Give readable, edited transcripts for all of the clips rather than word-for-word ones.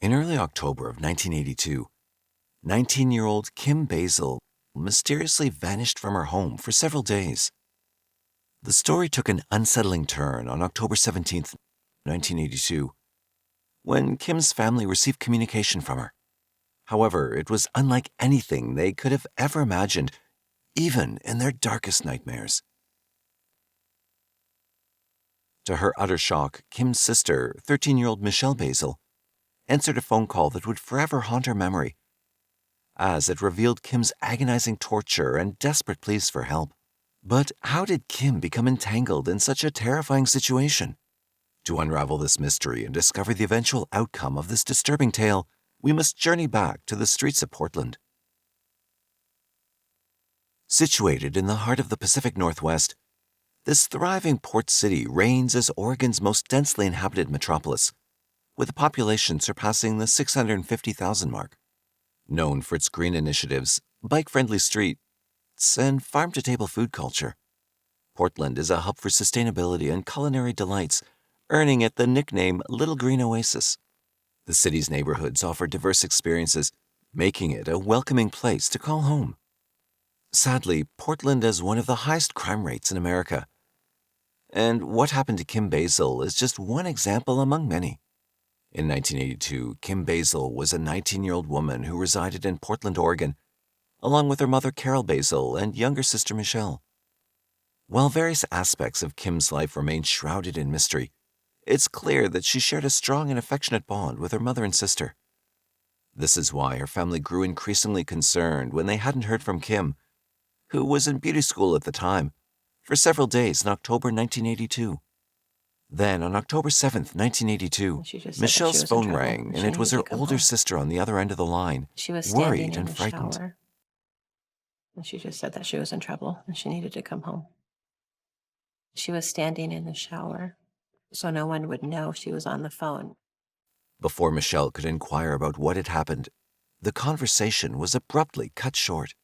In early October of 1982, 19-year-old Kim BASEL mysteriously vanished from her home for several days. The story took an unsettling turn on October 17, 1982, when Kim's family received communication from her. However, it was unlike anything they could have ever imagined, even in their darkest nightmares. To her utter shock, Kim's sister, 13-year-old Michelle BASEL, answered a phone call that would forever haunt her memory, as it revealed Kim's agonizing torture and desperate pleas for help. But how did Kim become entangled in such a terrifying situation? To unravel this mystery and discover the eventual outcome of this disturbing tale, we must journey back to the streets of Portland. Situated in the heart of the Pacific Northwest, this thriving port city reigns as Oregon's most densely inhabited metropolis, with a population surpassing the 650,000 mark. Known for its green initiatives, bike-friendly streets, and farm-to-table food culture, Portland is a hub for sustainability and culinary delights, earning it the nickname Little Green Oasis. The city's neighborhoods offer diverse experiences, making it a welcoming place to call home. Sadly, Portland has one of the highest crime rates in America. And what happened to Kim BASEL is just one example among many. In 1982, Kim BASEL was a 19-year-old woman who resided in Portland, Oregon, along with her mother Carol BASEL and younger sister Michelle. While various aspects of Kim's life remain shrouded in mystery, it's clear that she shared a strong and affectionate bond with her mother and sister. This is why her family grew increasingly concerned when they hadn't heard from Kim, who was in beauty school at the time, for several days in October 1982. Then, on October 7th, 1982, Michelle's phone rang, and it was her older sister on the other end of the line, worried and frightened. And she just said that she was in trouble and she needed to come home. She was standing in the shower, so no one would know she was on the phone. Before Michelle could inquire about what had happened, the conversation was abruptly cut short.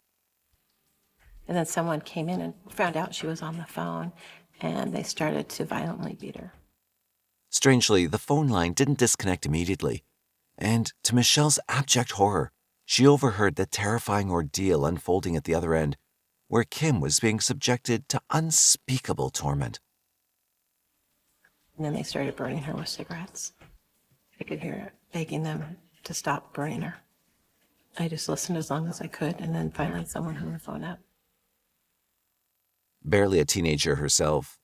And then someone came in and found out she was on the phone, and they started to violently beat her. Strangely, the phone line didn't disconnect immediately, and to Michelle's abject horror, she overheard the terrifying ordeal unfolding at the other end, where Kim was being subjected to unspeakable torment. And then they started burning her with cigarettes. I could hear it, begging them to stop burning her. I just listened as long as I could, and then finally someone hung the phone up. Barely a teenager herself,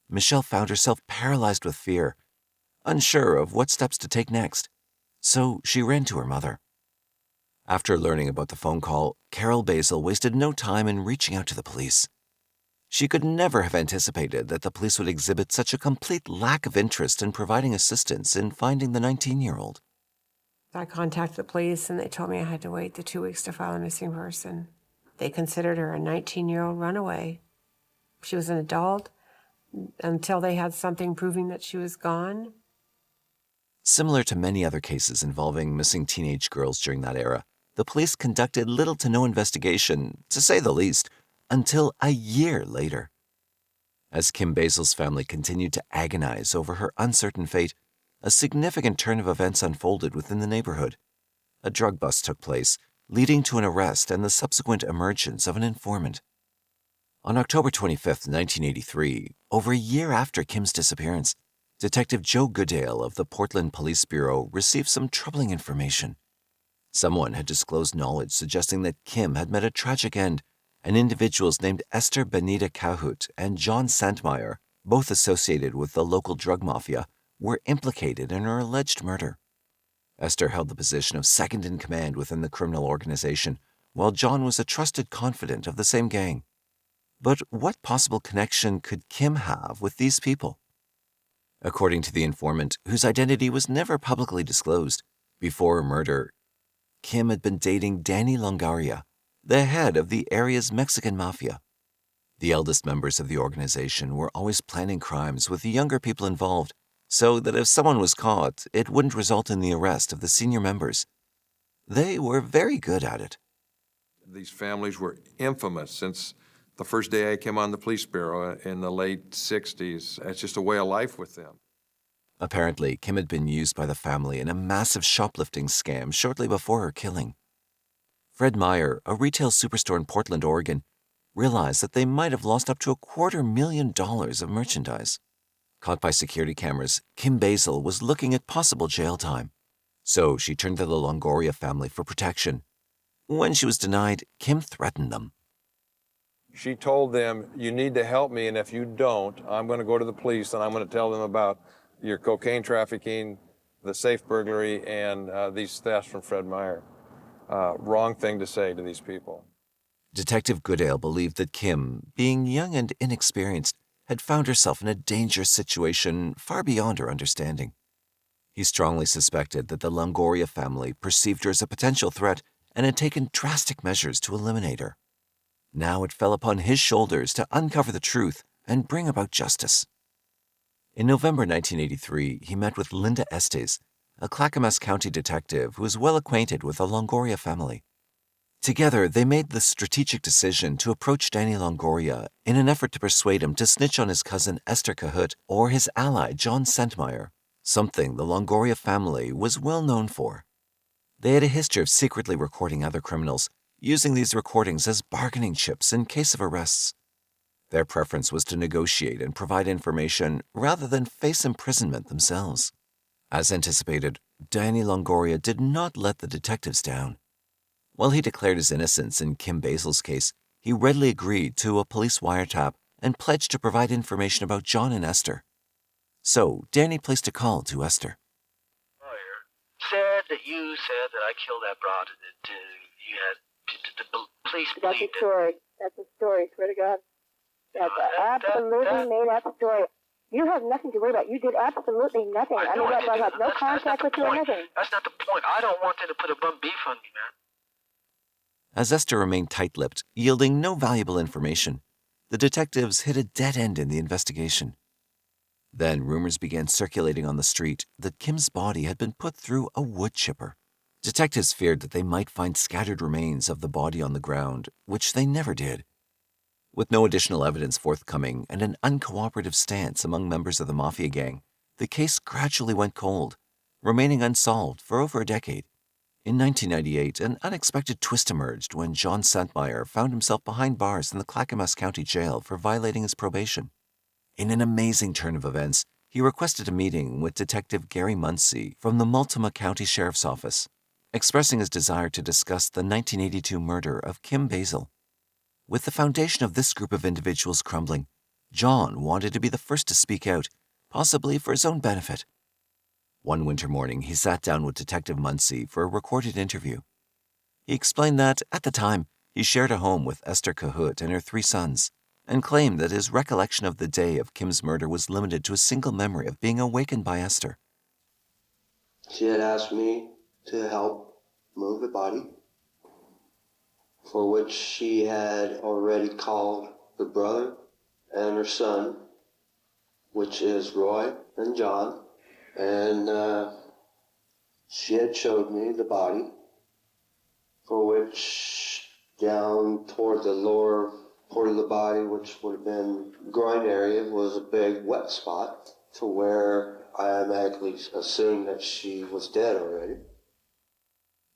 Michelle found herself paralyzed with fear, unsure of what steps to take next, so she ran to her mother. After learning about the phone call, Carol BASEL wasted no time in reaching out to the police. She could never have anticipated that the police would exhibit such a complete lack of interest in providing assistance in finding the 19-year-old. I contacted the police and they told me I had to wait the 2 weeks to file a missing person. They considered her a 19-year-old runaway. She was an adult until they had something proving that she was gone. Similar to many other cases involving missing teenage girls during that era, the police conducted little to no investigation, to say the least, until a year later. As Kim BASEL's family continued to agonize over her uncertain fate, a significant turn of events unfolded within the neighborhood. A drug bust took place, leading to an arrest and the subsequent emergence of an informant. On October 25, 1983, over a year after Kim's disappearance, Detective Joe Goodale of the Portland Police Bureau received some troubling information. Someone had disclosed knowledge suggesting that Kim had met a tragic end, and individuals named Esther Benita Cahut and John Santmeyer, both associated with the local drug mafia, were implicated in her alleged murder. Esther held the position of second in command within the criminal organization, while John was a trusted confidant of the same gang. But what possible connection could Kim have with these people? According to the informant, whose identity was never publicly disclosed, before her murder, Kim had been dating Danny Longaria, the head of the area's Mexican mafia. The eldest members of the organization were always planning crimes with the younger people involved, so that if someone was caught, it wouldn't result in the arrest of the senior members. They were very good at it. These families were infamous since the first day I came on the police bureau in the late 60s. It's just a way of life with them. Apparently, Kim had been used by the family in a massive shoplifting scam shortly before her killing. Fred Meyer, a retail superstore in Portland, Oregon, realized that they might have lost up to $250,000 of merchandise. Caught by security cameras, Kim BASEL was looking at possible jail time. So she turned to the Longoria family for protection. When she was denied, Kim threatened them. She told them, you need to help me, and if you don't, I'm going to go to the police and I'm going to tell them about your cocaine trafficking, the safe burglary, and these thefts from Fred Meyer. Wrong thing to say to these people. Detective Goodale believed that Kim, being young and inexperienced, had found herself in a dangerous situation far beyond her understanding. He strongly suspected that the Longoria family perceived her as a potential threat and had taken drastic measures to eliminate her. Now it fell upon his shoulders to uncover the truth and bring about justice. In November 1983, he met with Linda Estes, a Clackamas County detective who was well acquainted with the Longoria family. Together, they made the strategic decision to approach Danny Longoria in an effort to persuade him to snitch on his cousin Esther Cahut or his ally John Sentmeyer, something the Longoria family was well known for. They had a history of secretly recording other criminals, using these recordings as bargaining chips in case of arrests. Their preference was to negotiate and provide information rather than face imprisonment themselves. As anticipated, Danny Longoria did not let the detectives down. While he declared his innocence in Kim BASEL's case, he readily agreed to a police wiretap and pledged to provide information about John and Esther. So, Danny placed a call to Esther. Lawyer said that you said that I killed that broad and that you had the police That's a believed it. story. That's a story. Swear to God. That's an absolutely made up story. You have nothing to worry about. You did absolutely nothing. I mean, I have no contact with you or nothing. That's not the point. I don't want them to put a bum beef on me, man. As Esther remained tight-lipped, yielding no valuable information, the detectives hit a dead end in the investigation. Then rumors began circulating on the street that Kim's body had been put through a wood chipper. Detectives feared that they might find scattered remains of the body on the ground, which they never did. With no additional evidence forthcoming and an uncooperative stance among members of the mafia gang, the case gradually went cold, remaining unsolved for over a decade. In 1998, an unexpected twist emerged when John Sentmeyer found himself behind bars in the Clackamas County Jail for violating his probation. In an amazing turn of events, he requested a meeting with Detective Gary Muncie from the Multnomah County Sheriff's Office, expressing his desire to discuss the 1982 murder of Kim BASEL. With the foundation of this group of individuals crumbling, John wanted to be the first to speak out, possibly for his own benefit. One winter morning, he sat down with Detective Muncie for a recorded interview. He explained that, at the time, he shared a home with Esther Cahut and her 3 sons, and claimed that his recollection of the day of Kim's murder was limited to a single memory of being awakened by Esther. She had asked me to help move the body, for which she had already called the brother and her son, which is Roy and John, and she had showed me the body, for which down toward the lower part of the body, which would have been groin area, was a big wet spot to where I automatically assumed that she was dead already.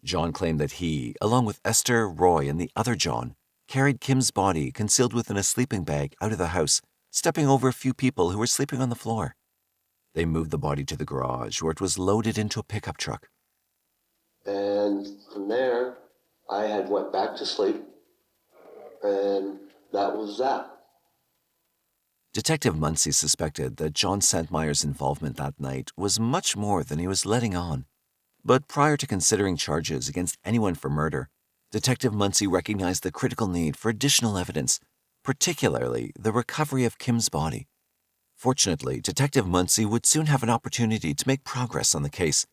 John claimed that he, along with Esther, Roy, and the other John, carried Kim's body concealed within a sleeping bag out of the house, stepping over a few people who were sleeping on the floor. They moved the body to the garage, where it was loaded into a pickup truck. And from there, I had went back to sleep, and that was that. Detective Muncie suspected that John Sentmeyer's involvement that night was much more than he was letting on. But prior to considering charges against anyone for murder, Detective Muncie recognized the critical need for additional evidence, particularly the recovery of Kim's body. Fortunately, Detective Muncie would soon have an opportunity to make progress on the case,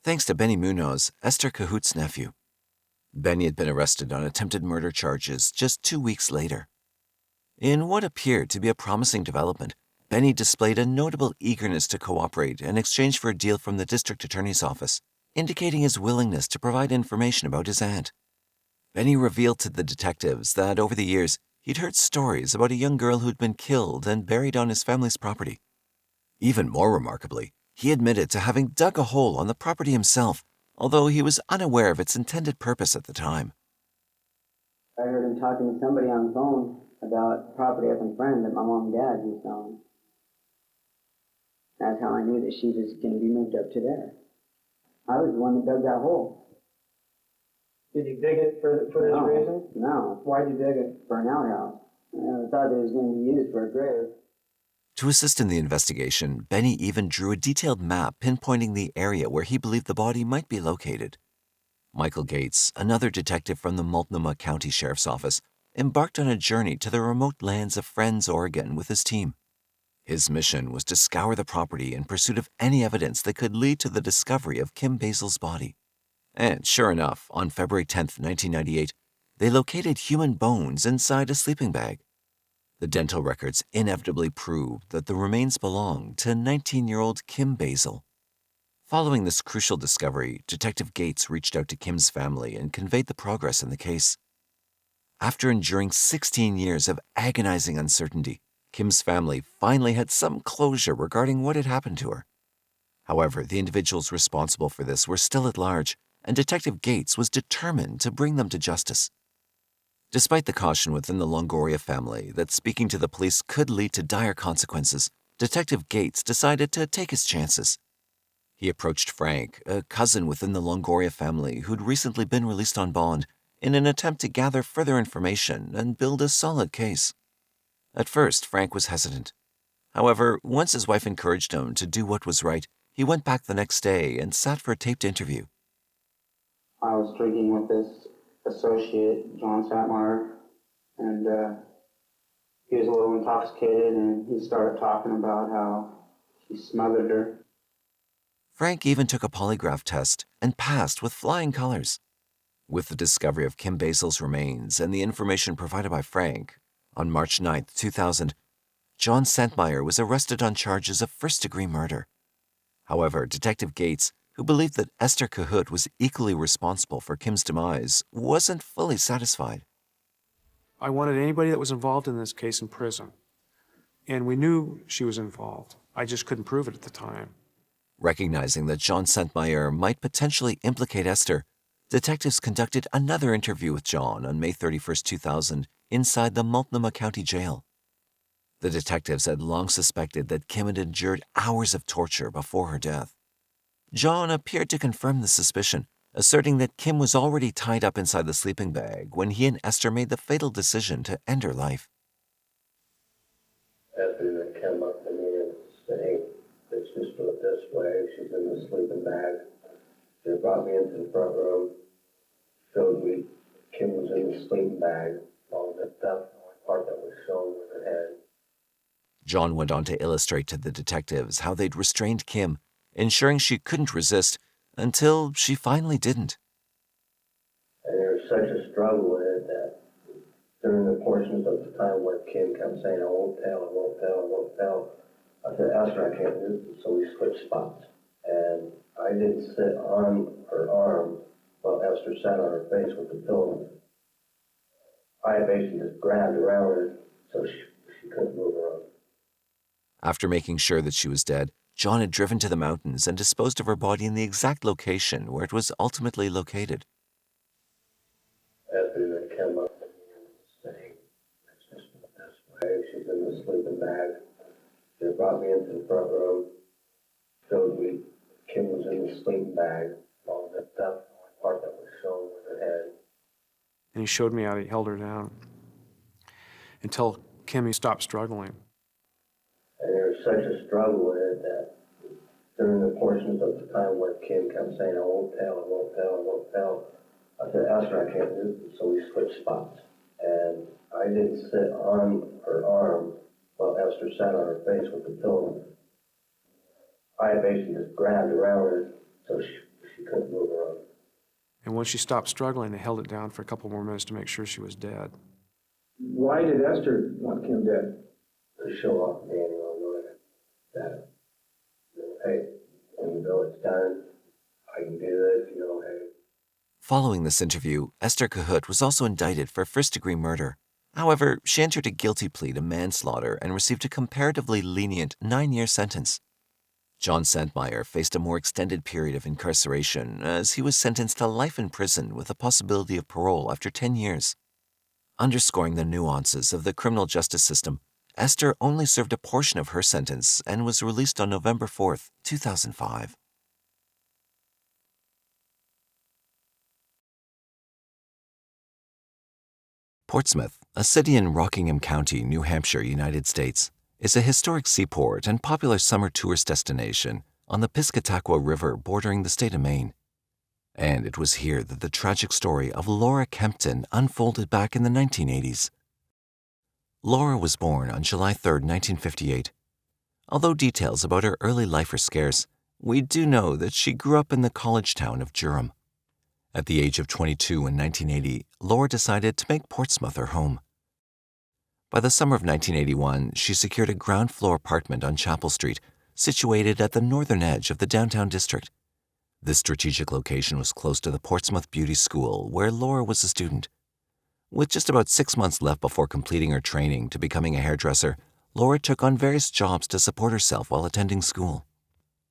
thanks to Benny Munoz, Esther Cahut's nephew. Benny had been arrested on attempted murder charges just 2 weeks later. In what appeared to be a promising development, Benny displayed a notable eagerness to cooperate in exchange for a deal from the district attorney's office, indicating his willingness to provide information about his aunt. Benny revealed to the detectives that over the years, he'd heard stories about a young girl who'd been killed and buried on his family's property. Even more remarkably, he admitted to having dug a hole on the property himself, although he was unaware of its intended purpose at the time. I heard him talking to somebody on the phone about property up in Friend that my mom and dad was selling. That's how I knew that she was going to be moved up to there. I was the one that dug that hole. Did you dig it for this reason? No. Why'd you dig it? For an outhouse. I thought it was going to be used for a grave. To assist in the investigation, Benny even drew a detailed map pinpointing the area where he believed the body might be located. Michael Gates, another detective from the Multnomah County Sheriff's Office, embarked on a journey to the remote lands of Friends, Oregon with his team. His mission was to scour the property in pursuit of any evidence that could lead to the discovery of Kim Basel's body. And sure enough, on February 10, 1998, they located human bones inside a sleeping bag. The dental records inevitably proved that the remains belonged to 19-year-old Kim Basel. Following this crucial discovery, Detective Gates reached out to Kim's family and conveyed the progress in the case. After enduring 16 years of agonizing uncertainty, Kim's family finally had some closure regarding what had happened to her. However, the individuals responsible for this were still at large, and Detective Gates was determined to bring them to justice. Despite the caution within the Longoria family that speaking to the police could lead to dire consequences, Detective Gates decided to take his chances. He approached Frank, a cousin within the Longoria family who'd recently been released on bond, in an attempt to gather further information and build a solid case. At first, Frank was hesitant. However, once his wife encouraged him to do what was right, he went back the next day and sat for a taped interview. I was drinking with this associate, John Satmeyer, and he was a little intoxicated, and he started talking about how he smothered her. Frank even took a polygraph test and passed with flying colors. With the discovery of Kim Basel's remains and the information provided by Frank, on March 9, 2000, John Santmeyer was arrested on charges of first-degree murder. However, Detective Gates, who believed that Esther Cahoot was equally responsible for Kim's demise, wasn't fully satisfied. I wanted anybody that was involved in this case in prison. And we knew she was involved. I just couldn't prove it at the time. Recognizing that John Santmeyer might potentially implicate Esther, detectives conducted another interview with John on May 31, 2000, inside the Multnomah County Jail. The detectives had long suspected that Kim had endured hours of torture before her death. John appeared to confirm the suspicion, asserting that Kim was already tied up inside the sleeping bag when he and Esther made the fatal decision to end her life. After they came up to me and saying, let's just do it this way, she's in the sleeping bag. They brought me into the front room, showed me Kim was in the sleeping bag, all the stuff, the only part that was shown was her head. John went on to illustrate to the detectives how they'd restrained Kim, ensuring she couldn't resist until she finally didn't. And there was such a struggle with it that during the portions of the time where Kim kept saying, I won't tell, I won't tell, I won't tell, I said, Esther, I can't do this. So we switched spots. And I didn't sit on her arm while Esther sat on her face with the pillow. I basically just grabbed around her so she couldn't move her arm. After making sure that she was dead, John had driven to the mountains and disposed of her body in the exact location where it was ultimately located. After they came up and saying, let's just do it this way, she's in the sleeping bag. They brought me into the front room, showed me Kim was in the sleeping bag, all the stuff, the only part that was shown was her head. And he showed me how he held her down until Kimmy stopped struggling. And there was such a struggle with it that during the portions of the time where Kim kept saying, I won't tell, I won't tell, I won't tell, I said, Esther, I can't do this. So we switched spots. And I didn't sit on her arm while Esther sat on her face with the pillow. I basically just grabbed around her so she couldn't move her arm. And when she stopped struggling, they held it down for a couple more minutes to make sure she was dead. Why did Esther want Kim dead? To show off Daniel that, hey, when you know it's done, I can do this, hey. Following this interview, Esther Cahoot was also indicted for first-degree murder. However, she entered a guilty plea to manslaughter and received a comparatively lenient 9-year sentence. John Sandmeyer faced a more extended period of incarceration as he was sentenced to life in prison with a possibility of parole after 10 years. Underscoring the nuances of the criminal justice system, Esther only served a portion of her sentence and was released on November 4, 2005. Portsmouth, a city in Rockingham County, New Hampshire, United States, is a historic seaport and popular summer tourist destination on the Piscataqua River bordering the state of Maine. And it was here that the tragic story of Laura KEMPTON unfolded back in the 1980s. Laura was born on July 3, 1958. Although details about her early life are scarce, we do know that she grew up in the college town of Durham. At the age of 22 in 1980, Laura decided to make Portsmouth her home. By the summer of 1981, she secured a ground-floor apartment on Chapel Street, situated at the northern edge of the downtown district. This strategic location was close to the Portsmouth Beauty School, where Laura was a student. With just about 6 months left before completing her training to becoming a hairdresser, Laura took on various jobs to support herself while attending school.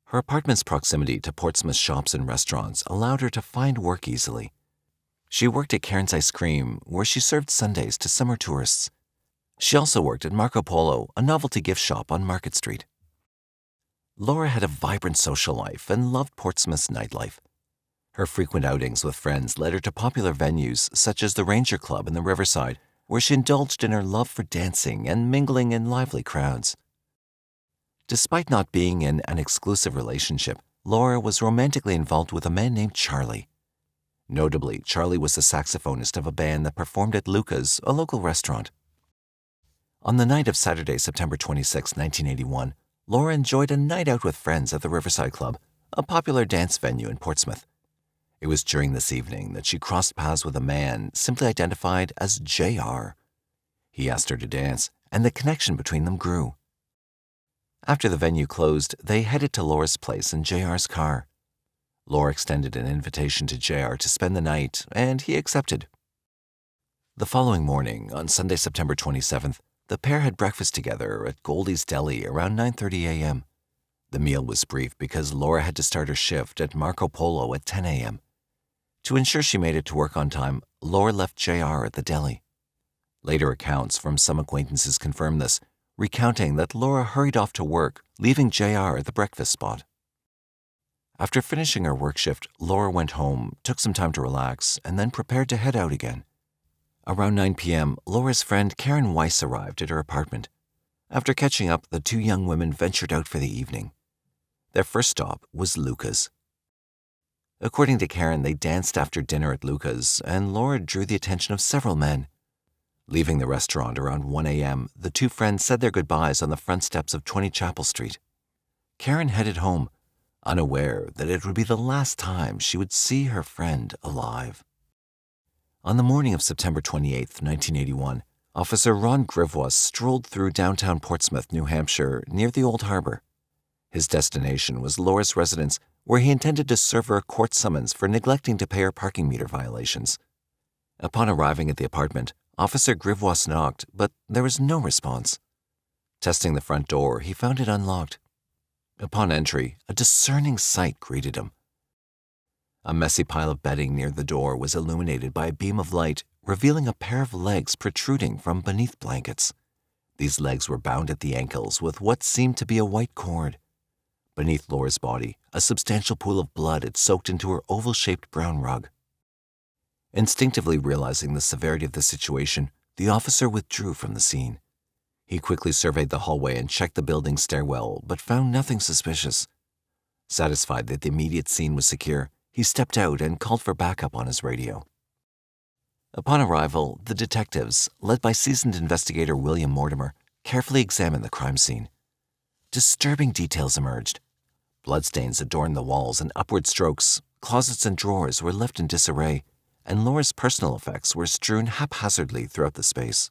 Her apartment's proximity to Portsmouth shops and restaurants allowed her to find work easily. She worked at Karen's Ice Cream, where she served sundaes to summer tourists. She also worked at Marco Polo, a novelty gift shop on Market Street. Laura had a vibrant social life and loved Portsmouth's nightlife. Her frequent outings with friends led her to popular venues such as the Ranger Club in the Riverside, where she indulged in her love for dancing and mingling in lively crowds. Despite not being in an exclusive relationship, Laura was romantically involved with a man named Charlie. Notably, Charlie was the saxophonist of a band that performed at Luca's, a local restaurant. On the night of Saturday, September 26, 1981, Laura enjoyed a night out with friends at the Riverside Club, a popular dance venue in Portsmouth. It was during this evening that she crossed paths with a man simply identified as JR. He asked her to dance, and the connection between them grew. After the venue closed, they headed to Laura's place in JR's car. Laura extended an invitation to JR to spend the night, and he accepted. The following morning, on Sunday, September 27th, the pair had breakfast together at Goldie's Deli around 9:30 a.m. The meal was brief because Laura had to start her shift at Marco Polo at 10 a.m. To ensure she made it to work on time, Laura left JR at the deli. Later accounts from some acquaintances confirmed this, recounting that Laura hurried off to work, leaving JR at the breakfast spot. After finishing her work shift, Laura went home, took some time to relax, and then prepared to head out again. Around 9 p.m., Laura's friend Karen Weiss arrived at her apartment. After catching up, the two young women ventured out for the evening. Their first stop was Luca's. According to Karen, they danced after dinner at Luca's, and Laura drew the attention of several men. Leaving the restaurant around 1 a.m., the two friends said their goodbyes on the front steps of 20 Chapel Street. Karen headed home, unaware that it would be the last time she would see her friend alive. On the morning of September 28, 1981, Officer Ron Grivois strolled through downtown Portsmouth, New Hampshire, near the Old Harbor. His destination was Laura's residence, where he intended to serve her a court summons for neglecting to pay her parking meter violations. Upon arriving at the apartment, Officer Grivois knocked, but there was no response. Testing the front door, he found it unlocked. Upon entry, a discerning sight greeted him. A messy pile of bedding near the door was illuminated by a beam of light, revealing a pair of legs protruding from beneath blankets. These legs were bound at the ankles with what seemed to be a white cord. Beneath Laura's body, a substantial pool of blood had soaked into her oval-shaped brown rug. Instinctively realizing the severity of the situation, the officer withdrew from the scene. He quickly surveyed the hallway and checked the building's stairwell, but found nothing suspicious. Satisfied that the immediate scene was secure, he stepped out and called for backup on his radio. Upon arrival, the detectives, led by seasoned investigator William Mortimer, carefully examined the crime scene. Disturbing details emerged. Bloodstains adorned the walls and upward strokes, closets and drawers were left in disarray, and Laura's personal effects were strewn haphazardly throughout the space.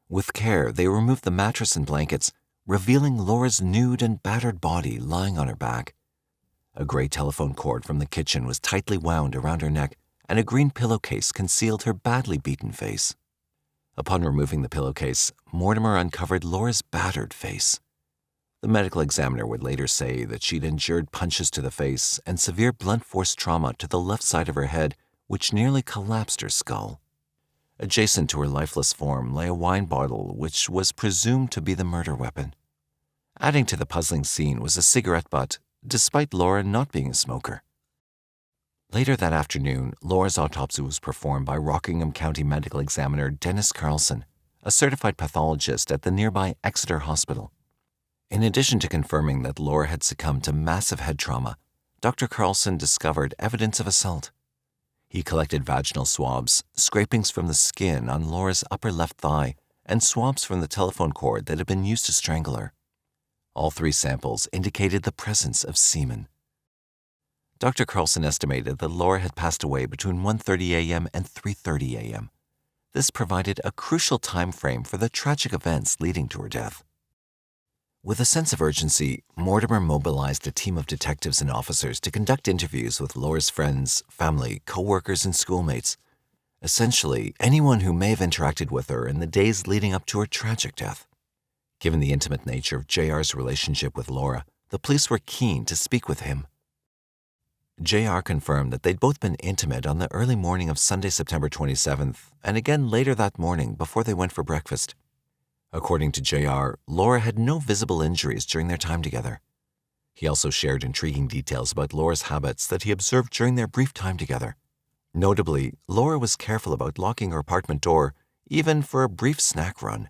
With care, they removed the mattress and blankets, revealing Laura's nude and battered body lying on her back. A gray telephone cord from the kitchen was tightly wound around her neck, and a green pillowcase concealed her badly beaten face. Upon removing the pillowcase, Mortimer uncovered Laura's battered face. The medical examiner would later say that she'd endured punches to the face and severe blunt force trauma to the left side of her head, which nearly collapsed her skull. Adjacent to her lifeless form lay a wine bottle, which was presumed to be the murder weapon. Adding to the puzzling scene was a cigarette butt, despite Laura not being a smoker. Later that afternoon, Laura's autopsy was performed by Rockingham County Medical Examiner Dennis Carlson, a certified pathologist at the nearby Exeter Hospital. In addition to confirming that Laura had succumbed to massive head trauma, Dr. Carlson discovered evidence of assault. He collected vaginal swabs, scrapings from the skin on Laura's upper left thigh, and swabs from the telephone cord that had been used to strangle her. All 3 samples indicated the presence of semen. Dr. Carlson estimated that Laura had passed away between 1:30 a.m. and 3:30 a.m. This provided a crucial time frame for the tragic events leading to her death. With a sense of urgency, Mortimer mobilized a team of detectives and officers to conduct interviews with Laura's friends, family, co-workers, and schoolmates. Essentially, anyone who may have interacted with her in the days leading up to her tragic death. Given the intimate nature of JR's relationship with Laura, the police were keen to speak with him. JR confirmed that they'd both been intimate on the early morning of Sunday, September 27th, and again later that morning before they went for breakfast. According to JR, Laura had no visible injuries during their time together. He also shared intriguing details about Laura's habits that he observed during their brief time together. Notably, Laura was careful about locking her apartment door, even for a brief snack run.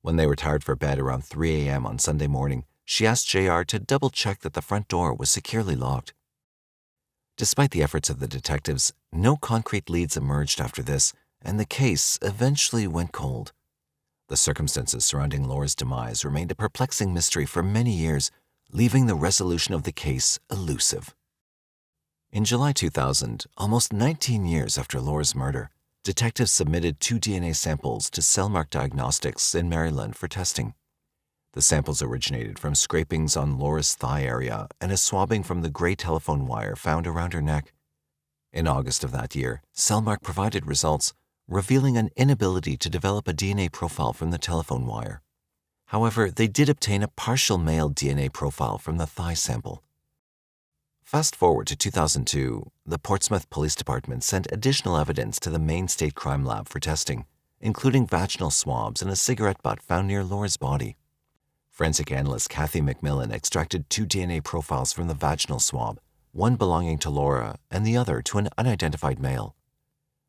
When they retired for bed around 3 a.m. on Sunday morning, she asked JR to double-check that the front door was securely locked. Despite the efforts of the detectives, no concrete leads emerged after this, and the case eventually went cold. The circumstances surrounding Laura's demise remained a perplexing mystery for many years, leaving the resolution of the case elusive. In July 2000, almost 19 years after Laura's murder, detectives submitted 2 DNA samples to Cellmark Diagnostics in Maryland for testing. The samples originated from scrapings on Laura's thigh area and a swabbing from the gray telephone wire found around her neck. In August of that year, Cellmark provided results, revealing an inability to develop a DNA profile from the telephone wire. However, they did obtain a partial male DNA profile from the thigh sample. Fast forward to 2002, the Portsmouth Police Department sent additional evidence to the Maine State Crime Lab for testing, including vaginal swabs and a cigarette butt found near Laura's body. Forensic analyst Kathy McMillan extracted 2 DNA profiles from the vaginal swab, one belonging to Laura and the other to an unidentified male.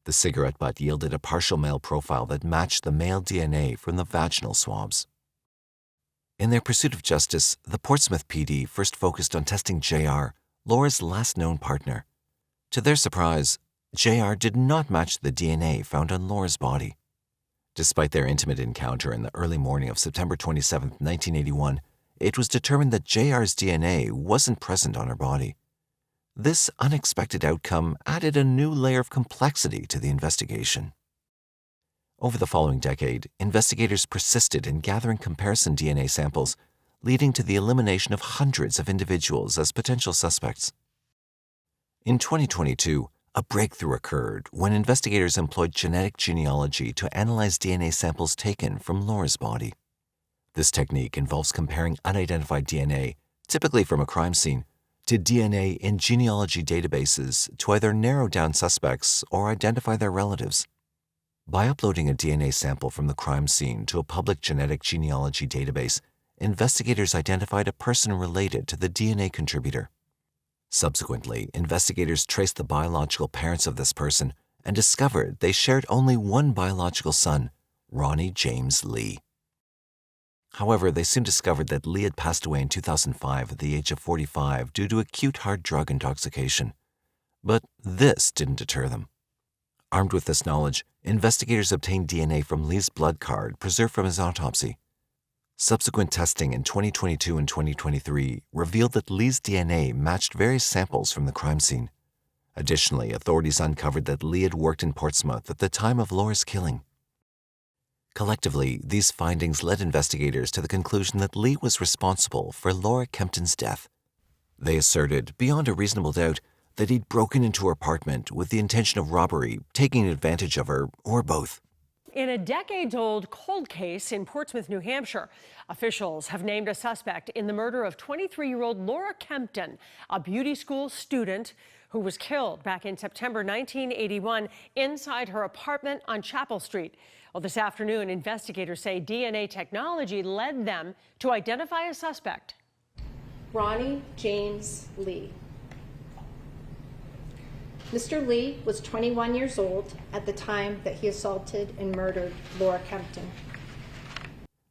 The cigarette butt yielded a partial male profile that matched the male DNA from the vaginal swabs. In their pursuit of justice, the Portsmouth PD first focused on testing JR, Laura's last known partner. To their surprise, JR did not match the DNA found on Laura's body. Despite their intimate encounter in the early morning of September 27, 1981, it was determined that JR's DNA wasn't present on her body. This unexpected outcome added a new layer of complexity to the investigation. Over the following decade, investigators persisted in gathering comparison DNA samples, leading to the elimination of hundreds of individuals as potential suspects. In 2022, a breakthrough occurred when investigators employed genetic genealogy to analyze DNA samples taken from Laura's body. This technique involves comparing unidentified DNA, typically from a crime scene, to DNA in genealogy databases to either narrow down suspects or identify their relatives. By uploading a DNA sample from the crime scene to a public genetic genealogy database, investigators identified a person related to the DNA contributor. Subsequently, investigators traced the biological parents of this person and discovered they shared only one biological son, Ronnie James Lee. However, they soon discovered that Lee had passed away in 2005 at the age of 45 due to acute hard drug intoxication. But this didn't deter them. Armed with this knowledge, investigators obtained DNA from Lee's blood card preserved from his autopsy. Subsequent testing in 2022 and 2023 revealed that Lee's DNA matched various samples from the crime scene. Additionally, authorities uncovered that Lee had worked in Portsmouth at the time of Laura's killing. Collectively, these findings led investigators to the conclusion that Lee was responsible for Laura Kempton's death. They asserted, beyond a reasonable doubt, that he'd broken into her apartment with the intention of robbery, taking advantage of her, or both. In a decades-old cold case in Portsmouth, New Hampshire, officials have named a suspect in the murder of 23-year-old Laura Kempton, a beauty school student who was killed back in September 1981 inside her apartment on Chapel Street. Well, this afternoon, investigators say DNA technology led them to identify a suspect. Ronnie James Lee. Mr. Lee was 21 years old at the time that he assaulted and murdered Laura Kempton.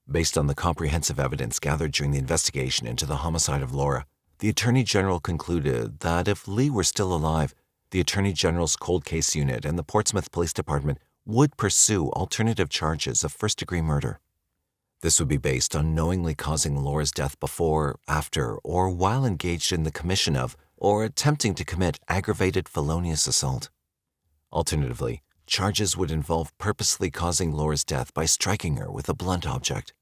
Based on the comprehensive evidence gathered during the investigation into the homicide of Laura, the Attorney General concluded that if Lee were still alive, the Attorney General's Cold Case Unit and the Portsmouth Police Department would pursue alternative charges of first-degree murder. This would be based on knowingly causing Laura's death before, after, or while engaged in the commission of, or attempting to commit aggravated felonious assault. Alternatively, charges would involve purposely causing Laura's death by striking her with a blunt object.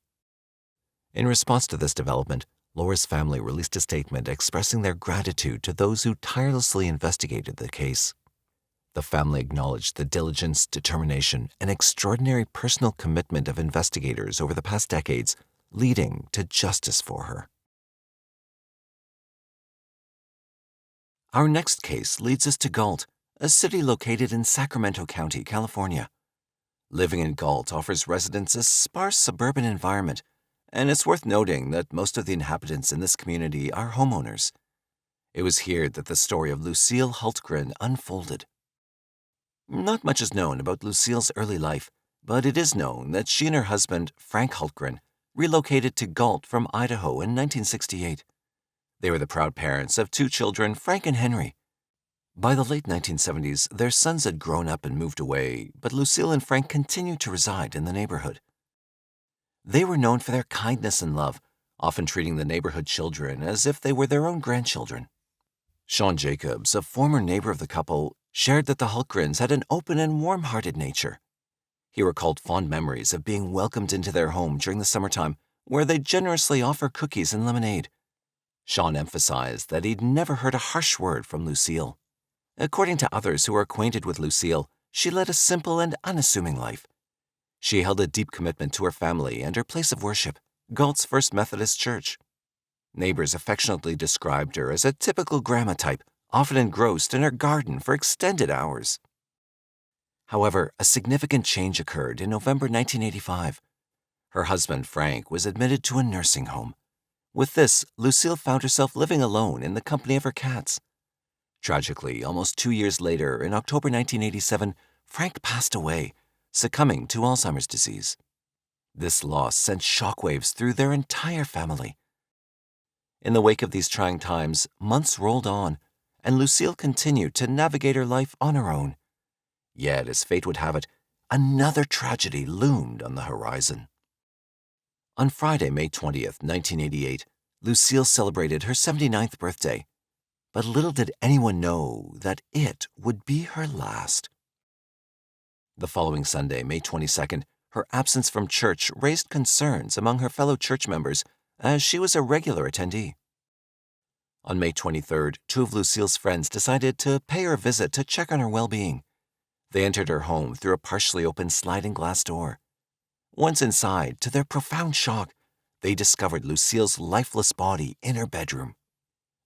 In response to this development, Laura's family released a statement expressing their gratitude to those who tirelessly investigated the case. The family acknowledged the diligence, determination, and extraordinary personal commitment of investigators over the past decades, leading to justice for her. Our next case leads us to Galt, a city located in Sacramento County, California. Living in Galt offers residents a sparse suburban environment, and it's worth noting that most of the inhabitants in this community are homeowners. It was here that the story of Lucille HULTGREN unfolded. Not much is known about Lucille's early life, but it is known that she and her husband, Frank HULTGREN, relocated to Galt from Idaho in 1968. They were the proud parents of two children, Frank and Henry. By the late 1970s, their sons had grown up and moved away, but Lucille and Frank continued to reside in the neighborhood. They were known for their kindness and love, often treating the neighborhood children as if they were their own grandchildren. Sean Jacobs, a former neighbor of the couple, shared that the HULTGRENs had an open and warm-hearted nature. He recalled fond memories of being welcomed into their home during the summertime, where they generously offer cookies and lemonade. Sean emphasized that he'd never heard a harsh word from Lucille. According to others who were acquainted with Lucille, she led a simple and unassuming life. She held a deep commitment to her family and her place of worship, Galt's First Methodist Church. Neighbors affectionately described her as a typical grandma type, often engrossed in her garden for extended hours. However, a significant change occurred in November 1985. Her husband, Frank, was admitted to a nursing home. With this, Lucille found herself living alone in the company of her cats. Tragically, almost 2 years later, in October 1987, Frank passed away, succumbing to Alzheimer's disease. This loss sent shockwaves through their entire family. In the wake of these trying times, months rolled on, and Lucille continued to navigate her life on her own. Yet, as fate would have it, another tragedy loomed on the horizon. On Friday, May 20th, 1988, Lucille celebrated her 79th birthday, but little did anyone know that it would be her last. The following Sunday, May 22nd, her absence from church raised concerns among her fellow church members as she was a regular attendee. On May 23rd, two of Lucille's friends decided to pay her a visit to check on her well-being. They entered her home through a partially open sliding glass door. Once inside, to their profound shock, they discovered Lucille's lifeless body in her bedroom.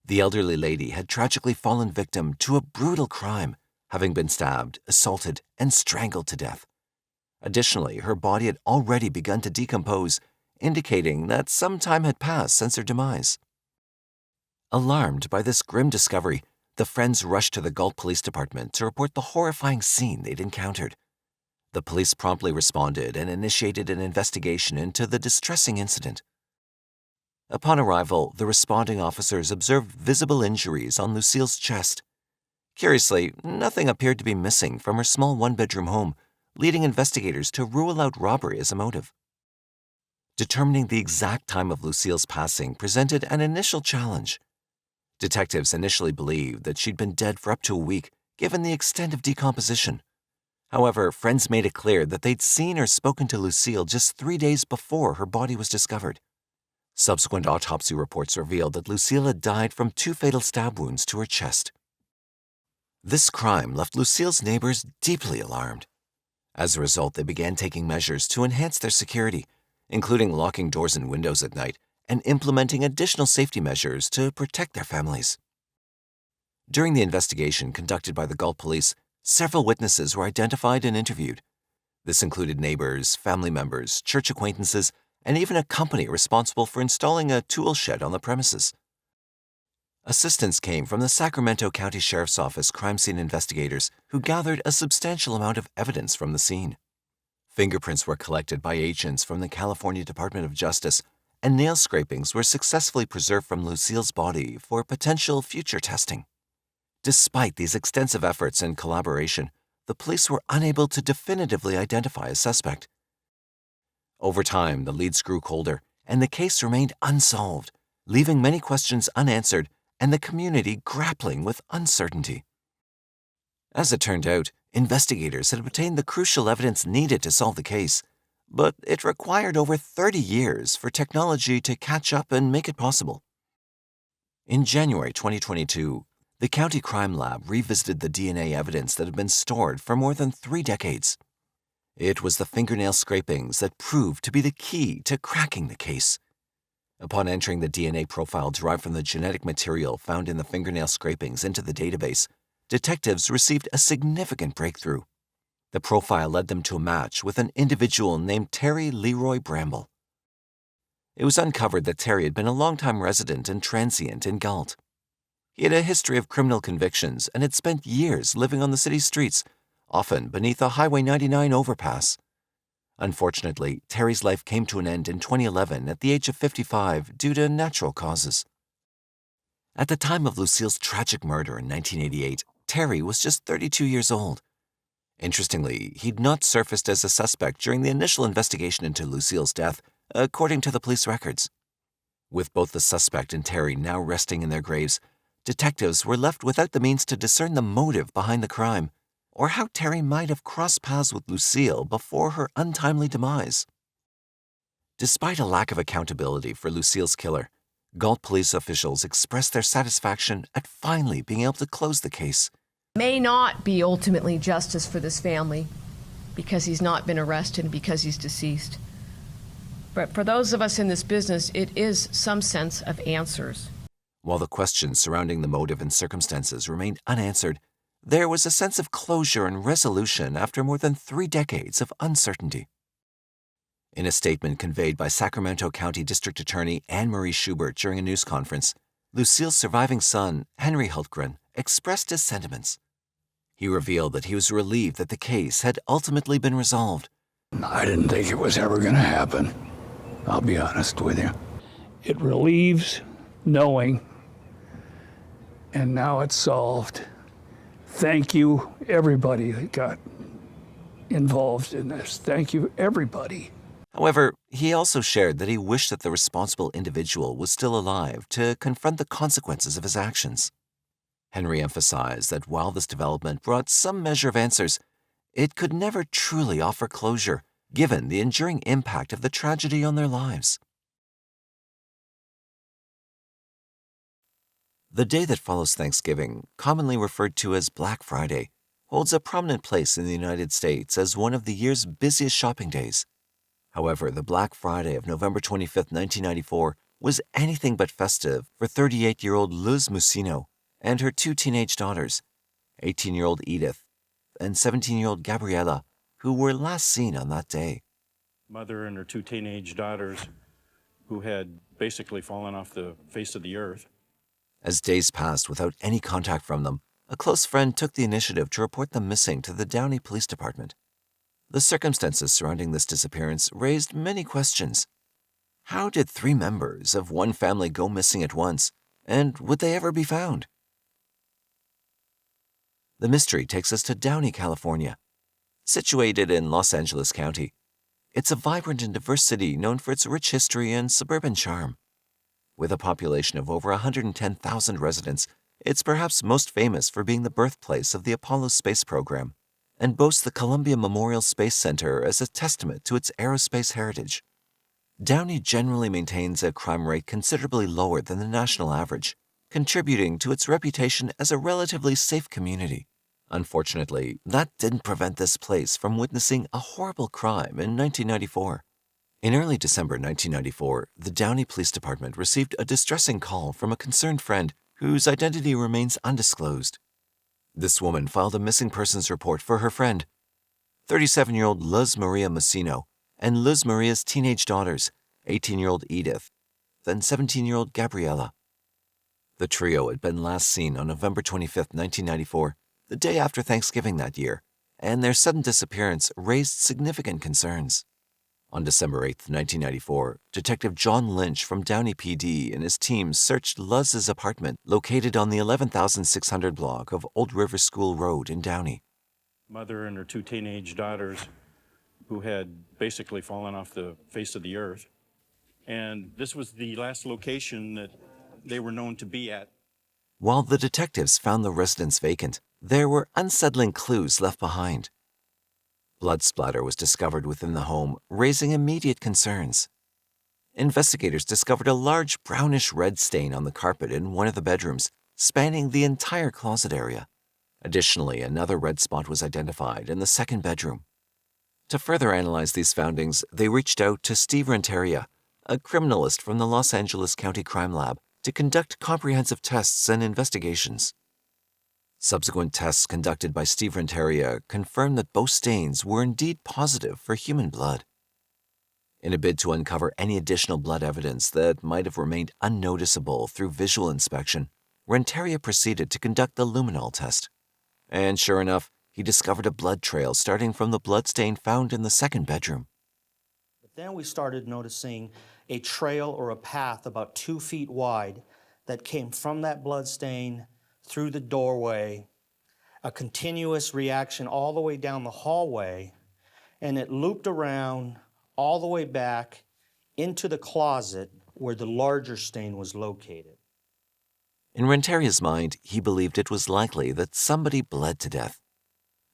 The elderly lady had tragically fallen victim to a brutal crime, having been stabbed, assaulted, and strangled to death. Additionally, her body had already begun to decompose, indicating that some time had passed since her demise. Alarmed by this grim discovery, the friends rushed to the Galt Police Department to report the horrifying scene they'd encountered. The police promptly responded and initiated an investigation into the distressing incident. Upon arrival, the responding officers observed visible injuries on Lucille's chest. Curiously, nothing appeared to be missing from her small one-bedroom home, leading investigators to rule out robbery as a motive. Determining the exact time of Lucille's passing presented an initial challenge. Detectives initially believed that she'd been dead for up to a week, given the extent of decomposition. However, friends made it clear that they'd seen or spoken to Lucille just 3 days before her body was discovered. Subsequent autopsy reports revealed that Lucille had died from 2 fatal stab wounds to her chest. This crime left Lucille's neighbors deeply alarmed. As a result, they began taking measures to enhance their security, including locking doors and windows at night and implementing additional safety measures to protect their families. During the investigation conducted by the Galt police, several witnesses were identified and interviewed. This included neighbors, family members, church acquaintances, and even a company responsible for installing a tool shed on the premises. Assistance came from the Sacramento County Sheriff's Office crime scene investigators who gathered a substantial amount of evidence from the scene. Fingerprints were collected by agents from the California Department of Justice, and nail scrapings were successfully preserved from Lucille's body for potential future testing. Despite these extensive efforts and collaboration, the police were unable to definitively identify a suspect. Over time, the leads grew colder, and the case remained unsolved, leaving many questions unanswered and the community grappling with uncertainty. As it turned out, investigators had obtained the crucial evidence needed to solve the case, but it required over 30 years for technology to catch up and make it possible. In January 2022, the County Crime Lab revisited the DNA evidence that had been stored for more than 3 decades. It was the fingernail scrapings that proved to be the key to cracking the case. Upon entering the DNA profile derived from the genetic material found in the fingernail scrapings into the database, detectives received a significant breakthrough. The profile led them to a match with an individual named Terry Leroy Bramble. It was uncovered that Terry had been a longtime resident and transient in Galt. He had a history of criminal convictions and had spent years living on the city's streets, often beneath a Highway 99 overpass. Unfortunately, Terry's life came to an end in 2011 at the age of 55 due to natural causes. At the time of Lucille's tragic murder in 1988, Terry was just 32 years old. Interestingly, he'd not surfaced as a suspect during the initial investigation into Lucille's death, according to the police records. With both the suspect and Terry now resting in their graves, detectives were left without the means to discern the motive behind the crime, or how Terry might have crossed paths with Lucille before her untimely demise. Despite a lack of accountability for Lucille's killer, Galt police officials expressed their satisfaction at finally being able to close the case. May not be ultimately justice for this family because he's not been arrested and because he's deceased. But for those of us in this business, it is some sense of answers. While the questions surrounding the motive and circumstances remained unanswered, there was a sense of closure and resolution after more than 3 decades of uncertainty. In a statement conveyed by Sacramento County District Attorney Anne Marie Schubert during a news conference, Lucille's surviving son, Henry HULTGREN, expressed his sentiments. He revealed that he was relieved that the case had ultimately been resolved. I didn't think it was ever going to happen. I'll be honest with you. It relieves knowing, and now it's solved. Thank you, everybody that got involved in this. Thank you, everybody. However, he also shared that he wished that the responsible individual was still alive to confront the consequences of his actions. Henry emphasized that while this development brought some measure of answers, it could never truly offer closure, given the enduring impact of the tragedy on their lives. The day that follows Thanksgiving, commonly referred to as Black Friday, holds a prominent place in the United States as one of the year's busiest shopping days. However, the Black Friday of November 25, 1994, was anything but festive for 38-year-old Luz MUCINO and her 2 teenage daughters, 18-year-old Edith and 17-year-old Gabriella, who were last seen on that day. Mother and her 2 teenage daughters who had basically fallen off the face of the earth. As days passed without any contact from them, a close friend took the initiative to report them missing to the Downey Police Department. The circumstances surrounding this disappearance raised many questions. How did 3 members of one family go missing at once, and would they ever be found? The mystery takes us to Downey, California. Situated in Los Angeles County, it's a vibrant and diverse city known for its rich history and suburban charm. With a population of over 110,000 residents, it's perhaps most famous for being the birthplace of the Apollo space program and boasts the Columbia Memorial Space Center as a testament to its aerospace heritage. Downey generally maintains a crime rate considerably lower than the national average, contributing to its reputation as a relatively safe community. Unfortunately, that didn't prevent this place from witnessing a horrible crime in 1994. In early December 1994, the Downey Police Department received a distressing call from a concerned friend whose identity remains undisclosed. This woman filed a missing persons report for her friend, 37-year-old Luz Maria MUCINO, and Luz Maria's teenage daughters, 18-year-old Edith and 17-year-old Gabriella. The trio had been last seen on November 25, 1994, the day after Thanksgiving that year, and their sudden disappearance raised significant concerns. On December 8, 1994, Detective John Lynch from Downey PD and his team searched Luz's apartment located on the 11,600 block of Old River School Road in Downey. Mother and her two teenage daughters who had basically fallen off the face of the earth. And this was the last location that they were known to be at. While the detectives found the residence vacant, there were unsettling clues left behind. Blood splatter was discovered within the home, raising immediate concerns. Investigators discovered a large brownish-red stain on the carpet in one of the bedrooms, spanning the entire closet area. Additionally, another red spot was identified in the second bedroom. To further analyze these findings, they reached out to Steve Renteria, a criminalist from the Los Angeles County Crime Lab, to conduct comprehensive tests and investigations. Subsequent tests conducted by Steve Renteria confirmed that both stains were indeed positive for human blood. In a bid to uncover any additional blood evidence that might have remained unnoticeable through visual inspection, Renteria proceeded to conduct the luminol test. And sure enough, he discovered a blood trail starting from the bloodstain found in the second bedroom. But then we started noticing a trail or a path about 2 feet wide that came from that bloodstain through the doorway, a continuous reaction all the way down the hallway, and it looped around all the way back into the closet where the larger stain was located. In Renteria's mind, he believed it was likely that somebody bled to death.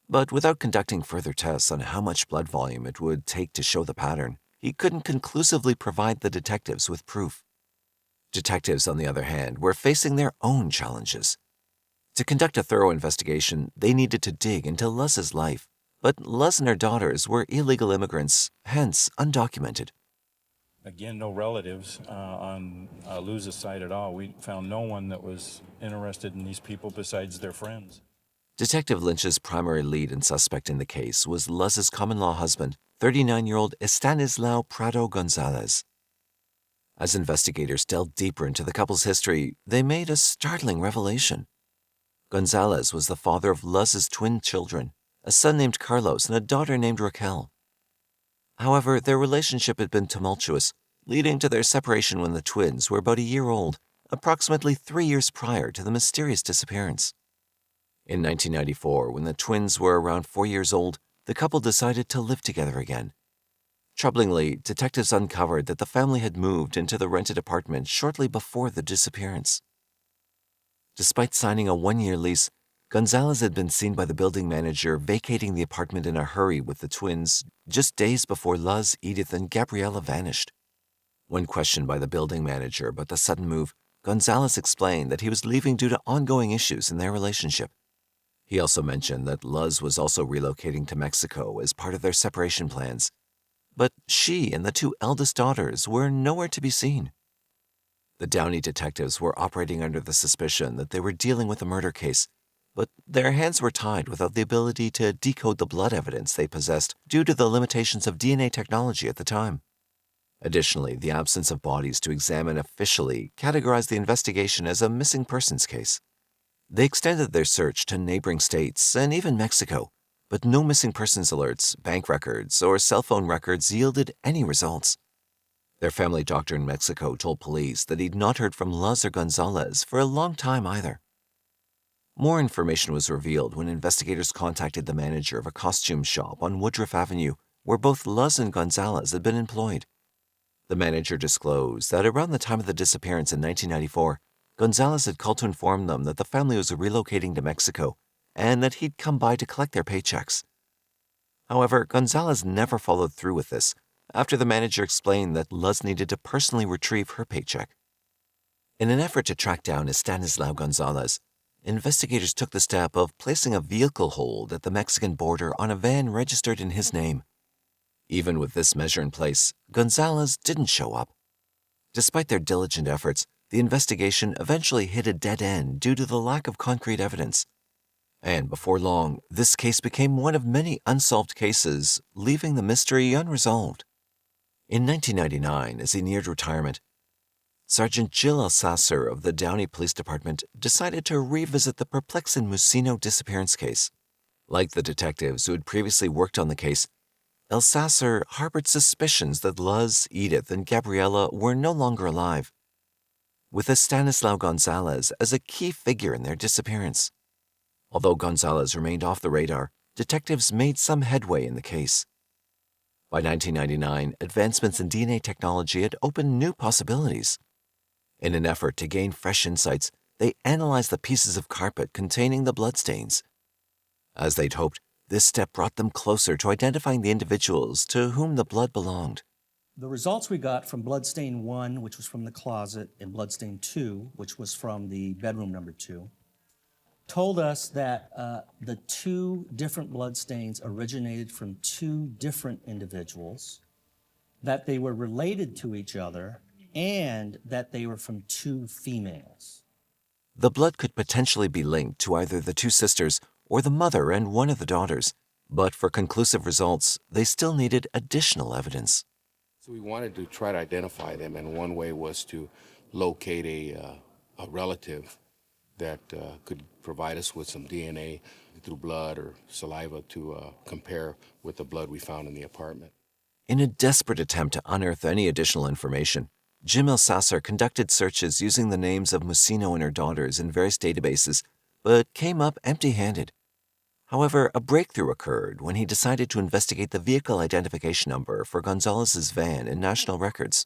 But without conducting further tests on how much blood volume it would take to show the pattern, he couldn't conclusively provide the detectives with proof. Detectives, on the other hand, were facing their own challenges. To conduct a thorough investigation, they needed to dig into Luz's life, but Luz and her daughters were illegal immigrants, hence undocumented. Again, no relatives on Luz's side at all. We found no one that was interested in these people besides their friends. Detective Lynch's primary lead and suspect in the case was Luz's common-law husband, 39-year-old Estanislao Prado Gonzalez. As investigators delved deeper into the couple's history, they made a startling revelation. Gonzalez was the father of Luz's twin children, a son named Carlos and a daughter named Raquel. However, their relationship had been tumultuous, leading to their separation when the twins were about a year old, approximately 3 years prior to the mysterious disappearance. In 1994, when the twins were around 4 years old, the couple decided to live together again. Troublingly, detectives uncovered that the family had moved into the rented apartment shortly before the disappearance. Despite signing a 1-year lease, Gonzalez had been seen by the building manager vacating the apartment in a hurry with the twins just days before Luz, Edith, and Gabriella vanished. When questioned by the building manager about the sudden move, Gonzalez explained that he was leaving due to ongoing issues in their relationship. He also mentioned that Luz was also relocating to Mexico as part of their separation plans, but she and the 2 eldest daughters were nowhere to be seen. The Downey detectives were operating under the suspicion that they were dealing with a murder case, but their hands were tied without the ability to decode the blood evidence they possessed due to the limitations of DNA technology at the time. Additionally, the absence of bodies to examine officially categorized the investigation as a missing persons case. They extended their search to neighboring states and even Mexico, but no missing persons alerts, bank records, or cell phone records yielded any results. Their family doctor in Mexico told police that he'd not heard from Luz or Gonzalez for a long time either. More information was revealed when investigators contacted the manager of a costume shop on Woodruff Avenue, where both Luz and Gonzalez had been employed. The manager disclosed that around the time of the disappearance in 1994, Gonzalez had called to inform them that the family was relocating to Mexico and that he'd come by to collect their paychecks. However, Gonzalez never followed through with this, after the manager explained that Luz needed to personally retrieve her paycheck. In an effort to track down Estanislao Gonzalez, investigators took the step of placing a vehicle hold at the Mexican border on a van registered in his name. Even with this measure in place, Gonzalez didn't show up. Despite their diligent efforts, the investigation eventually hit a dead end due to the lack of concrete evidence. And before long, this case became one of many unsolved cases, leaving the mystery unresolved. In 1999, as he neared retirement, Sergeant Jill Alsasser of the Downey Police Department decided to revisit the perplexing MUCINO disappearance case. Like the detectives who had previously worked on the case, Alsasser harbored suspicions that Luz, Edith, and Gabriella were no longer alive, with Estanislao Gonzalez as a key figure in their disappearance. Although Gonzalez remained off the radar, detectives made some headway in the case. By 1999, advancements in DNA technology had opened new possibilities. In an effort to gain fresh insights, they analyzed the pieces of carpet containing the bloodstains. As they'd hoped, this step brought them closer to identifying the individuals to whom the blood belonged. The results we got from bloodstain 1, which was from the closet, and bloodstain 2, which was from the bedroom number 2, told us that the 2 different bloodstains originated from 2 different individuals, that they were related to each other, and that they were from 2 females. The blood could potentially be linked to either the 2 sisters or the mother and one of the daughters, but for conclusive results, they still needed additional evidence. So we wanted to try to identify them, and one way was to locate a relative that could provide us with some DNA through blood or saliva to compare with the blood we found in the apartment. In a desperate attempt to unearth any additional information, Jim Alsasser conducted searches using the names of MUCINO and her daughters in various databases, but came up empty-handed. However, a breakthrough occurred when he decided to investigate the vehicle identification number for Gonzalez's van in national records.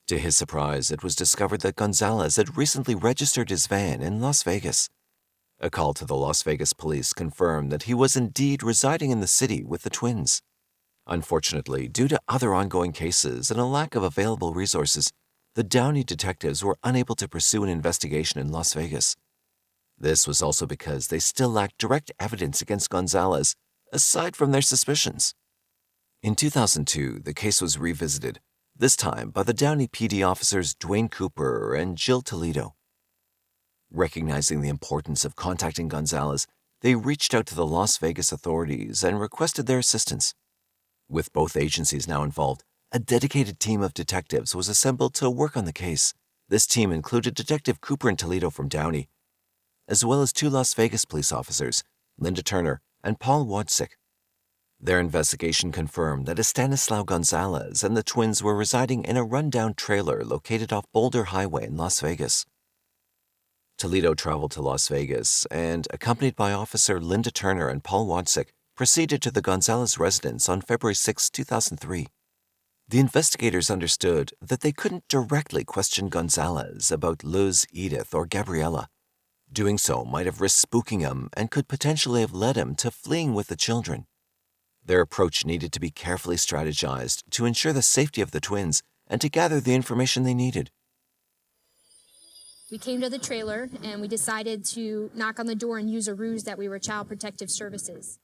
To his surprise, it was discovered that Gonzalez had recently registered his van in Las Vegas. A call to the Las Vegas police confirmed that he was indeed residing in the city with the twins. Unfortunately, due to other ongoing cases and a lack of available resources, the Downey detectives were unable to pursue an investigation in Las Vegas. This was also because they still lacked direct evidence against Gonzalez, aside from their suspicions. In 2002, the case was revisited, this time by the Downey PD officers Dwayne Cooper and Jill Toledo. Recognizing the importance of contacting Gonzalez, they reached out to the Las Vegas authorities and requested their assistance. With both agencies now involved, a dedicated team of detectives was assembled to work on the case. This team included Detective Cooper and Toledo from Downey, as well as 2 Las Vegas police officers, Linda Turner and Paul Wodsick. Their investigation confirmed that Estanislao Gonzalez and the twins were residing in a rundown trailer located off Boulder Highway in Las Vegas. Toledo traveled to Las Vegas and, accompanied by Officer Linda Turner and Paul Wodsick, proceeded to the Gonzalez residence on February 6, 2003. The investigators understood that they couldn't directly question Gonzalez about Luz, Edith, or Gabriella. Doing so might have risked spooking him and could potentially have led him to fleeing with the children. Their approach needed to be carefully strategized to ensure the safety of the twins and to gather the information they needed. We came to the trailer and we decided to knock on the door and use a ruse that we were Child Protective Services.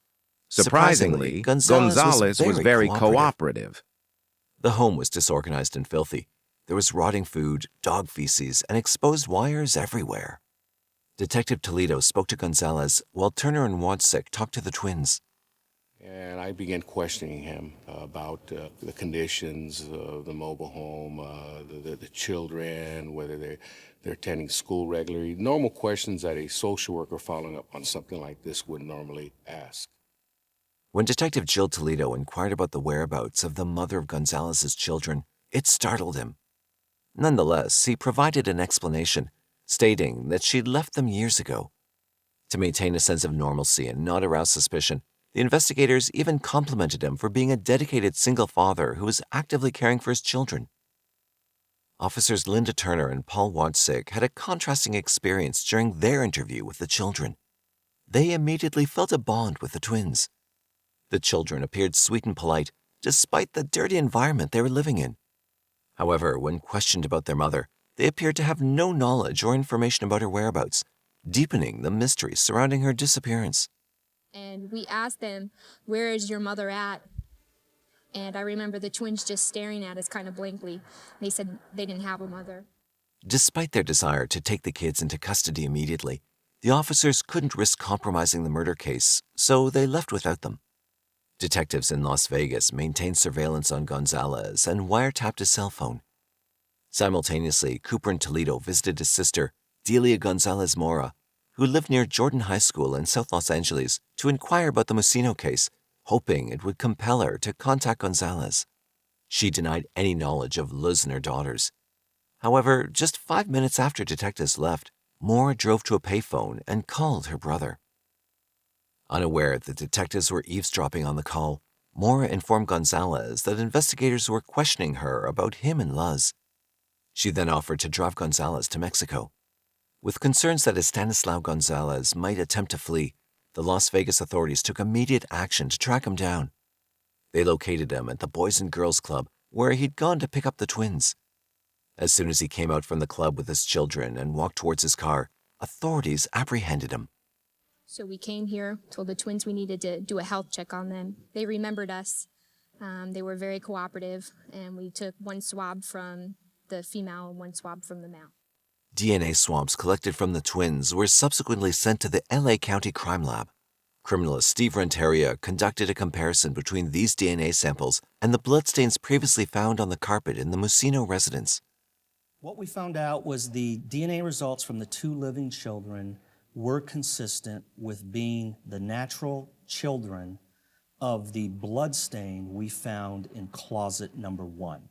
Surprisingly, Gonzalez was very cooperative. The home was disorganized and filthy. There was rotting food, dog feces, and exposed wires everywhere. Detective Toledo spoke to Gonzalez while Turner and Wodsick talked to the twins. And I began questioning him about the conditions of the mobile home, the children, whether they're attending school regularly. Normal questions that a social worker following up on something like this would normally ask. When Detective Jill Toledo inquired about the whereabouts of the mother of Gonzalez's children, it startled him. Nonetheless, he provided an explanation, stating that she'd left them years ago. To maintain a sense of normalcy and not arouse suspicion, the investigators even complimented him for being a dedicated single father who was actively caring for his children. Officers Linda Turner and Paul Wodsick had a contrasting experience during their interview with the children. They immediately felt a bond with the twins. The children appeared sweet and polite, despite the dirty environment they were living in. However, when questioned about their mother, they appeared to have no knowledge or information about her whereabouts, deepening the mystery surrounding her disappearance. And we asked them, "Where is your mother at?" And I remember the twins just staring at us kind of blankly. They said they didn't have a mother. Despite their desire to take the kids into custody immediately, the officers couldn't risk compromising the murder case, so they left without them. Detectives in Las Vegas maintained surveillance on Gonzalez and wiretapped his cell phone. Simultaneously, Cooper in Toledo visited his sister, Delia Gonzalez Mora, who lived near Jordan High School in South Los Angeles, to inquire about the MUCINO case, hoping it would compel her to contact Gonzalez. She denied any knowledge of Luz and her daughters. However, just 5 minutes after detectives left, Mora drove to a payphone and called her brother. Unaware that detectives were eavesdropping on the call, Mora informed Gonzalez that investigators were questioning her about him and Luz. She then offered to drive Gonzalez to Mexico. With concerns that Estanislao Gonzalez might attempt to flee, the Las Vegas authorities took immediate action to track him down. They located him at the Boys and Girls Club, where he'd gone to pick up the twins. As soon as he came out from the club with his children and walked towards his car, authorities apprehended him. So we came here, told the twins we needed to do a health check on them. They remembered us. They were very cooperative, and we took one swab from the female and one swab from the male. DNA swabs collected from the twins were subsequently sent to the LA County Crime Lab. Criminalist Steve Renteria conducted a comparison between these DNA samples and the bloodstains previously found on the carpet in the MUCINO residence. What we found out was the DNA results from the 2 living children were consistent with being the natural children of the bloodstain we found in closet number 1.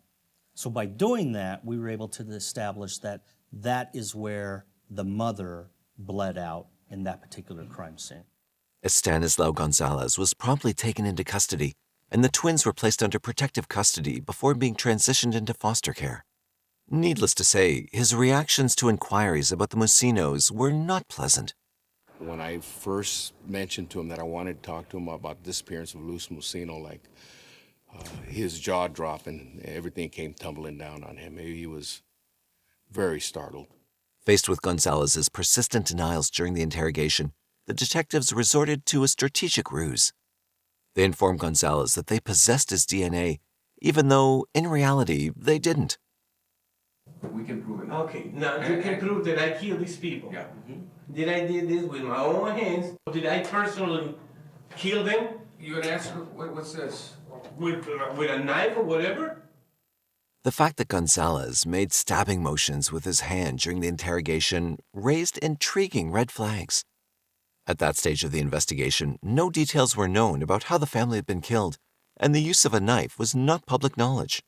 So by doing that, we were able to establish that that is where the mother bled out in that particular crime scene. Estanislao Gonzalez was promptly taken into custody, and the twins were placed under protective custody before being transitioned into foster care. Needless to say, his reactions to inquiries about the MUCINOs were not pleasant. When I first mentioned to him that I wanted to talk to him about the disappearance of Luz MUCINO, his jaw dropped and everything came tumbling down on him. He was very startled. Faced with Gonzalez's persistent denials during the interrogation, the detectives resorted to a strategic ruse. They informed Gonzalez that they possessed his DNA, even though, in reality, they didn't. We can prove it. Okay, now you can prove that I killed these people. Yeah. Did I did this with my own hands? Did I personally kill them? You an answer? What's this? With a knife or whatever? The fact that Gonzalez made stabbing motions with his hand during the interrogation raised intriguing red flags. At that stage of the investigation, no details were known about how the family had been killed, and the use of a knife was not public knowledge.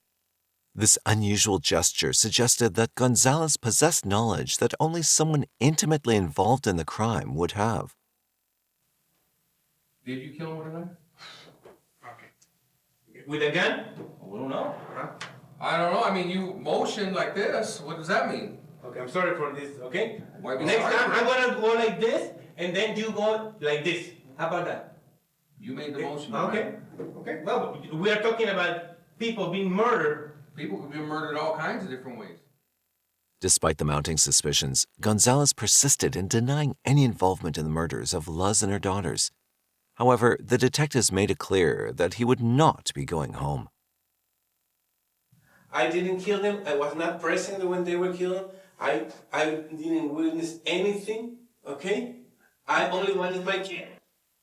This unusual gesture suggested that Gonzalez possessed knowledge that only someone intimately involved in the crime would have. Did you kill him with a knife? With a gun? I don't know. I don't know. I mean, you motioned like this. What does that mean? Okay, I'm sorry for this, okay? Why be Next sorry time for I'm it? gonna go like this, and then you go like this. How about that? You made the motion. Okay. Right? Okay. Well, we are talking about people being murdered. People could be murdered all kinds of different ways. Despite the mounting suspicions, Gonzalez persisted in denying any involvement in the murders of Luz and her daughters. However, the detectives made it clear that he would not be going home. I didn't kill them. I was not present when they were killed. I didn't witness anything, okay? I only wanted my kid.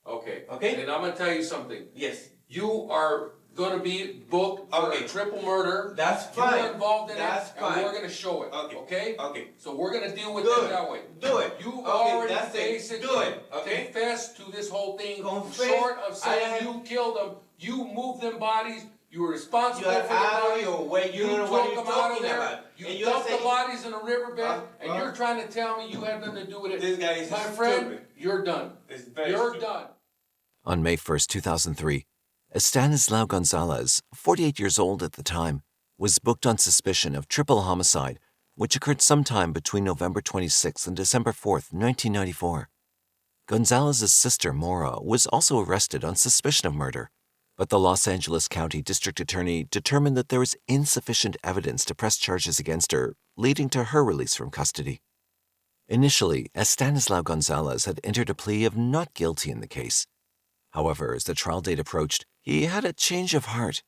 Okay. Okay? And I'm going to tell you something. Yes. You are going to be booked for a triple murder. That's fine. You were involved in That's it, fine. and we're going to show it. Okay? Okay. So we're going to deal with Do it it. that way. Do it. You Okay, already that's it. basically Do it. Okay? confessed to this whole thing. Confess. Short of saying I am- you killed them, you moved them bodies. You were responsible You are for the out of bodies. your way. You don't know what took you're them out of talking there. about. You And you're dumped the saying- bodies in a riverbed, and you're trying to tell me you had nothing to do with it. This guy is My friend, stupid. you're done. It's very You're stupid. done. On May 1st, 2003, Estanislao Gonzalez, 48 years old at the time, was booked on suspicion of triple homicide, which occurred sometime between November 26th and December 4th, 1994. Gonzalez's sister, Mora, was also arrested on suspicion of murder, but the Los Angeles County District Attorney determined that there was insufficient evidence to press charges against her, leading to her release from custody. Initially, Estanislao Gonzalez had entered a plea of not guilty in the case. However, as the trial date approached, he had a change of heart.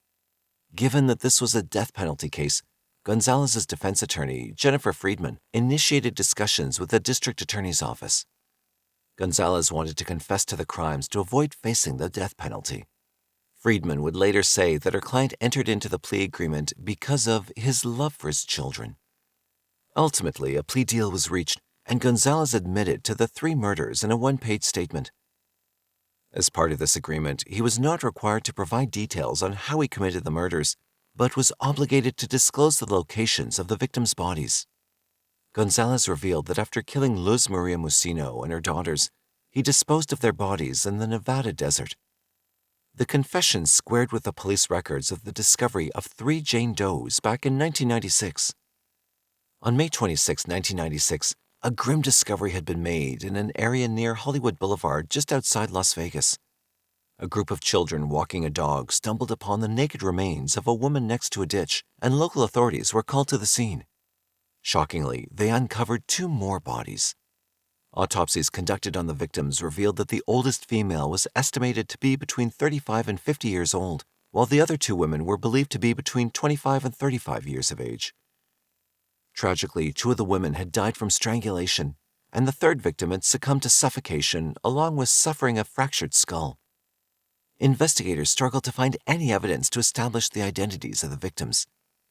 Given that this was a death penalty case, Gonzalez's defense attorney, Jennifer Friedman, initiated discussions with the district attorney's office. Gonzalez wanted to confess to the crimes to avoid facing the death penalty. Friedman would later say that her client entered into the plea agreement because of his love for his children. Ultimately, a plea deal was reached, and Gonzalez admitted to the 3 murders in a one-page statement. As part of this agreement, he was not required to provide details on how he committed the murders, but was obligated to disclose the locations of the victims' bodies. Gonzalez revealed that after killing Luz Maria MUCINO and her daughters, he disposed of their bodies in the Nevada desert. The confession squared with the police records of the discovery of 3 Jane Does back in 1996. On May 26, 1996, a grim discovery had been made in an area near Hollywood Boulevard just outside Las Vegas. A group of children walking a dog stumbled upon the naked remains of a woman next to a ditch, and local authorities were called to the scene. Shockingly, they uncovered 2 more bodies. Autopsies conducted on the victims revealed that the oldest female was estimated to be between 35 and 50 years old, while the other 2 women were believed to be between 25 and 35 years of age. Tragically, 2 of the women had died from strangulation, and the 3rd victim had succumbed to suffocation along with suffering a fractured skull. Investigators struggled to find any evidence to establish the identities of the victims.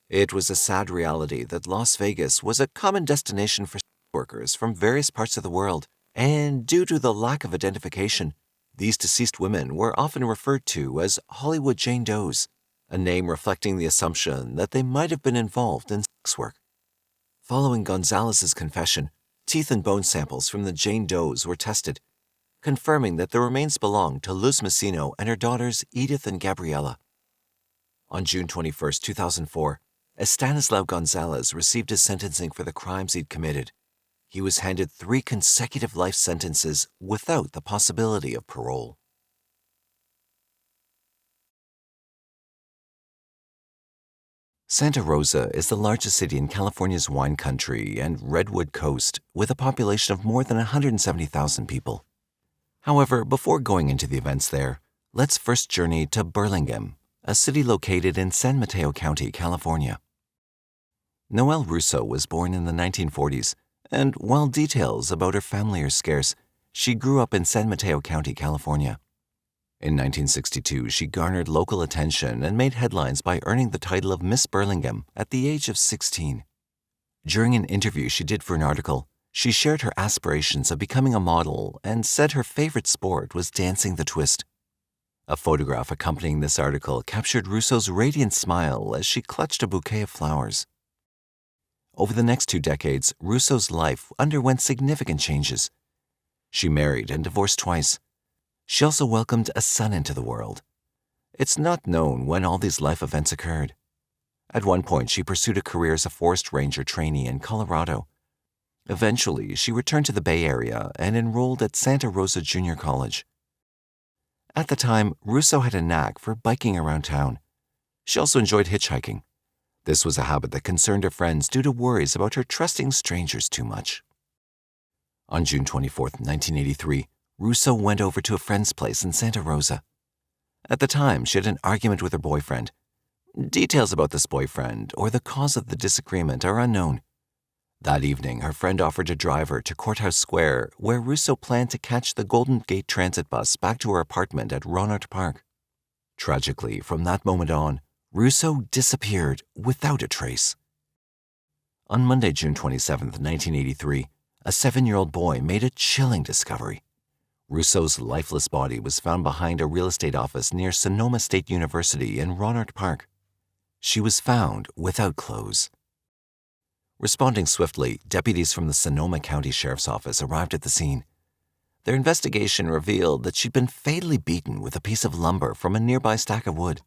It was a sad reality that Las Vegas was a common destination for workers from various parts of the world, and due to the lack of identification, these deceased women were often referred to as Hollywood Jane Does, a name reflecting the assumption that they might have been involved in sex work. Following Gonzalez's confession, teeth and bone samples from the Jane Does were tested, confirming that the remains belonged to Luz MUCINO and her daughters Edith and Gabriela. On June 21, 2004, Estanislao Gonzalez received his sentencing for the crimes he'd committed. He was handed 3 consecutive life sentences without the possibility of parole. Santa Rosa is the largest city in California's wine country and Redwood Coast, with a population of more than 170,000 people. However, before going into the events there, let's first journey to Burlingame, a city located in San Mateo County, California. Noelle Russo was born in the 1940s, and while details about her family are scarce, she grew up in San Mateo County, California. In 1962, she garnered local attention and made headlines by earning the title of Miss Burlingame at the age of 16. During an interview she did for an article, she shared her aspirations of becoming a model and said her favorite sport was dancing the twist. A photograph accompanying this article captured Russo's radiant smile as she clutched a bouquet of flowers. Over the next 2 decades, Russo's life underwent significant changes. She married and divorced twice. She also welcomed a son into the world. It's not known when all these life events occurred. At one point, she pursued a career as a forest ranger trainee in Colorado. Eventually, she returned to the Bay Area and enrolled at Santa Rosa Junior College. At the time, Russo had a knack for biking around town. She also enjoyed hitchhiking. This was a habit that concerned her friends due to worries about her trusting strangers too much. On June 24, 1983, Russo went over to a friend's place in Santa Rosa. At the time, she had an argument with her boyfriend. Details about this boyfriend or the cause of the disagreement are unknown. That evening, her friend offered to drive her to Courthouse Square, where Russo planned to catch the Golden Gate Transit bus back to her apartment at Rohnert Park. Tragically, from that moment on, Russo disappeared without a trace. On Monday, June 27, 1983, a 7-year-old boy made a chilling discovery. Russo's lifeless body was found behind a real estate office near Sonoma State University in Rohnert Park. She was found without clothes. Responding swiftly, deputies from the Sonoma County Sheriff's Office arrived at the scene. Their investigation revealed that she'd been fatally beaten with a piece of lumber from a nearby stack of wood.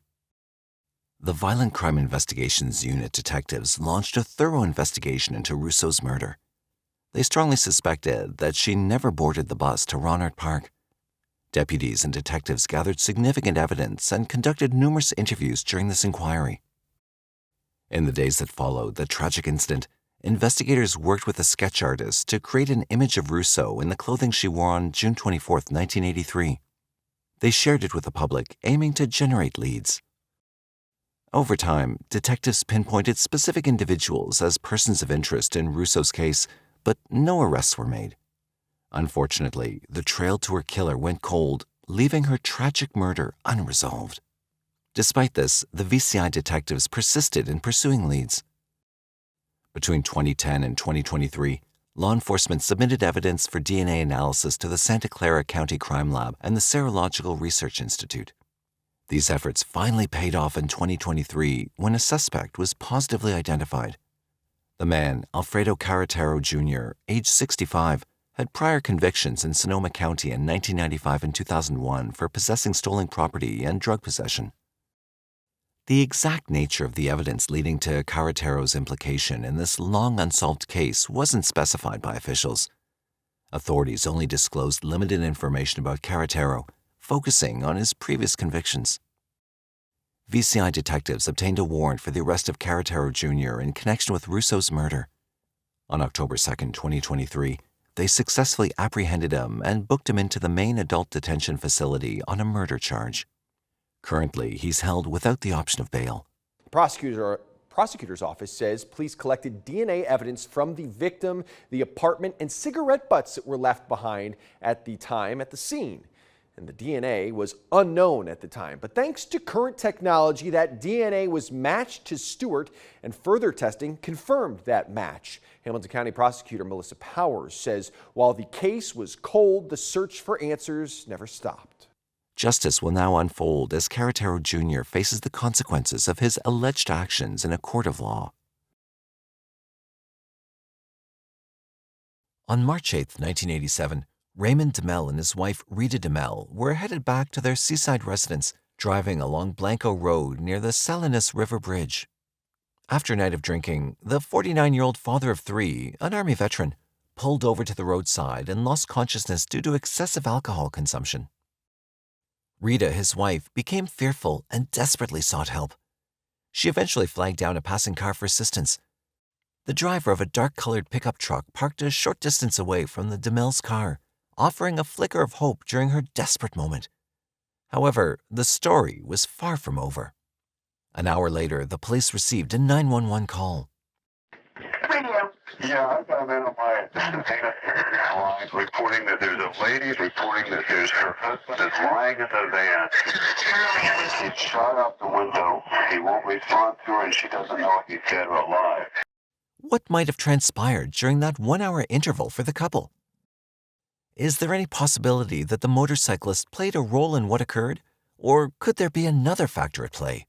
The Violent Crime Investigations Unit detectives launched a thorough investigation into Russo's murder. They strongly suspected that she never boarded the bus to Rohnert Park. Deputies and detectives gathered significant evidence and conducted numerous interviews during this inquiry. In the days that followed the tragic incident, investigators worked with a sketch artist to create an image of Russo in the clothing she wore on June 24, 1983. They shared it with the public, aiming to generate leads. Over time, detectives pinpointed specific individuals as persons of interest in Russo's case, but no arrests were made. Unfortunately, the trail to her killer went cold, leaving her tragic murder unresolved. Despite this, the VCI detectives persisted in pursuing leads. Between 2010 and 2023, law enforcement submitted evidence for DNA analysis to the Santa Clara County Crime Lab and the Serological Research Institute. These efforts finally paid off in 2023 when a suspect was positively identified. The man, Alfredo Carretero Jr., age 65, had prior convictions in Sonoma County in 1995 and 2001 for possessing stolen property and drug possession. The exact nature of the evidence leading to Carretero's implication in this long unsolved case wasn't specified by officials. Authorities only disclosed limited information about Carretero, focusing on his previous convictions. VCI detectives obtained a warrant for the arrest of Carretero Jr. in connection with Russo's murder. On October 2, 2023, they successfully apprehended him and booked him into the main adult detention facility on a murder charge. Currently, he's held without the option of bail. The prosecutor's office says police collected DNA evidence from the victim, the apartment, and cigarette butts that were left behind at the scene. And the DNA was unknown at the time. But thanks to current technology, that DNA was matched to Stewart, and further testing confirmed that match. Hamilton County Prosecutor Melissa Powers says while the case was cold, the search for answers never stopped. Justice will now unfold as Carretero Jr. faces the consequences of his alleged actions in a court of law. On March 8, 1987, Raymond DEMEL and his wife Rita DEMEL were headed back to their seaside residence, driving along Blanco Road near the Salinas River Bridge. After a night of drinking, the 49-year-old father of three, an Army veteran, pulled over to the roadside and lost consciousness due to excessive alcohol consumption. Rita, his wife, became fearful and desperately sought help. She eventually flagged down a passing car for assistance. The driver of a dark-colored pickup truck parked a short distance away from the DEMEL's car, offering a flicker of hope during her desperate moment. However, the story was far from over. An hour later, the police received a 911 call. Radio. Yeah, I got in on my data line reporting that there's a lady reporting that there's her husband is lying in the van. He's shot out the window. He won't respond to her, and she doesn't know if he's dead or alive. What might have transpired during that 1-hour interval for the couple? Is there any possibility that the motorcyclist played a role in what occurred, or could there be another factor at play?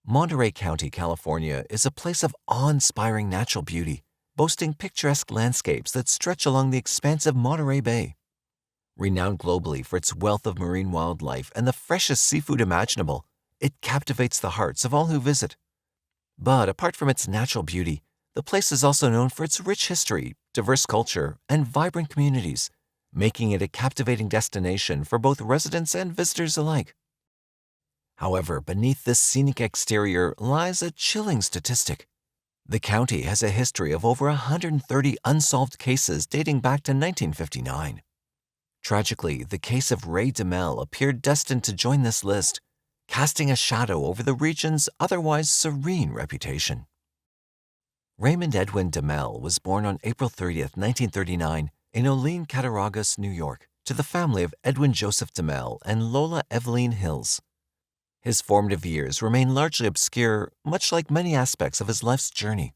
Monterey County, California is a place of awe-inspiring natural beauty, boasting picturesque landscapes that stretch along the expansive Monterey Bay. Renowned globally for its wealth of marine wildlife and the freshest seafood imaginable, it captivates the hearts of all who visit. But apart from its natural beauty, the place is also known for its rich history, diverse culture, and vibrant communities, making it a captivating destination for both residents and visitors alike. However, beneath this scenic exterior lies a chilling statistic. The county has a history of over 130 unsolved cases dating back to 1959. Tragically, the case of Ray DEMEL appeared destined to join this list, casting a shadow over the region's otherwise serene reputation. Raymond Edwin DEMEL was born on April 30, 1939, in Olean, Cattaraugus, New York, to the family of Edwin Joseph DEMEL and Lola Eveline Hills. His formative years remain largely obscure, much like many aspects of his life's journey.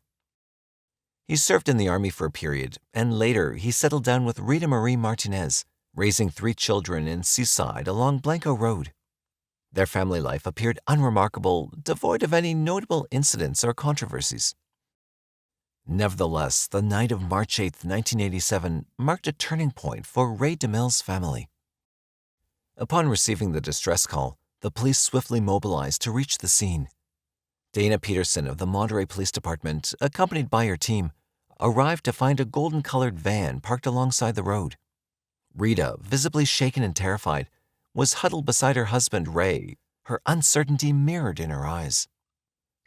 He served in the Army for a period, and later he settled down with Rita Marie Martinez, raising 3 children in Seaside along Blanco Road. Their family life appeared unremarkable, devoid of any notable incidents or controversies. Nevertheless, the night of March 8, 1987, marked a turning point for Ray DEMEL's family. Upon receiving the distress call, the police swiftly mobilized to reach the scene. Dana Peterson of the Monterey Police Department, accompanied by her team, arrived to find a golden-colored van parked alongside the road. Rita, visibly shaken and terrified, was huddled beside her husband, Ray, her uncertainty mirrored in her eyes.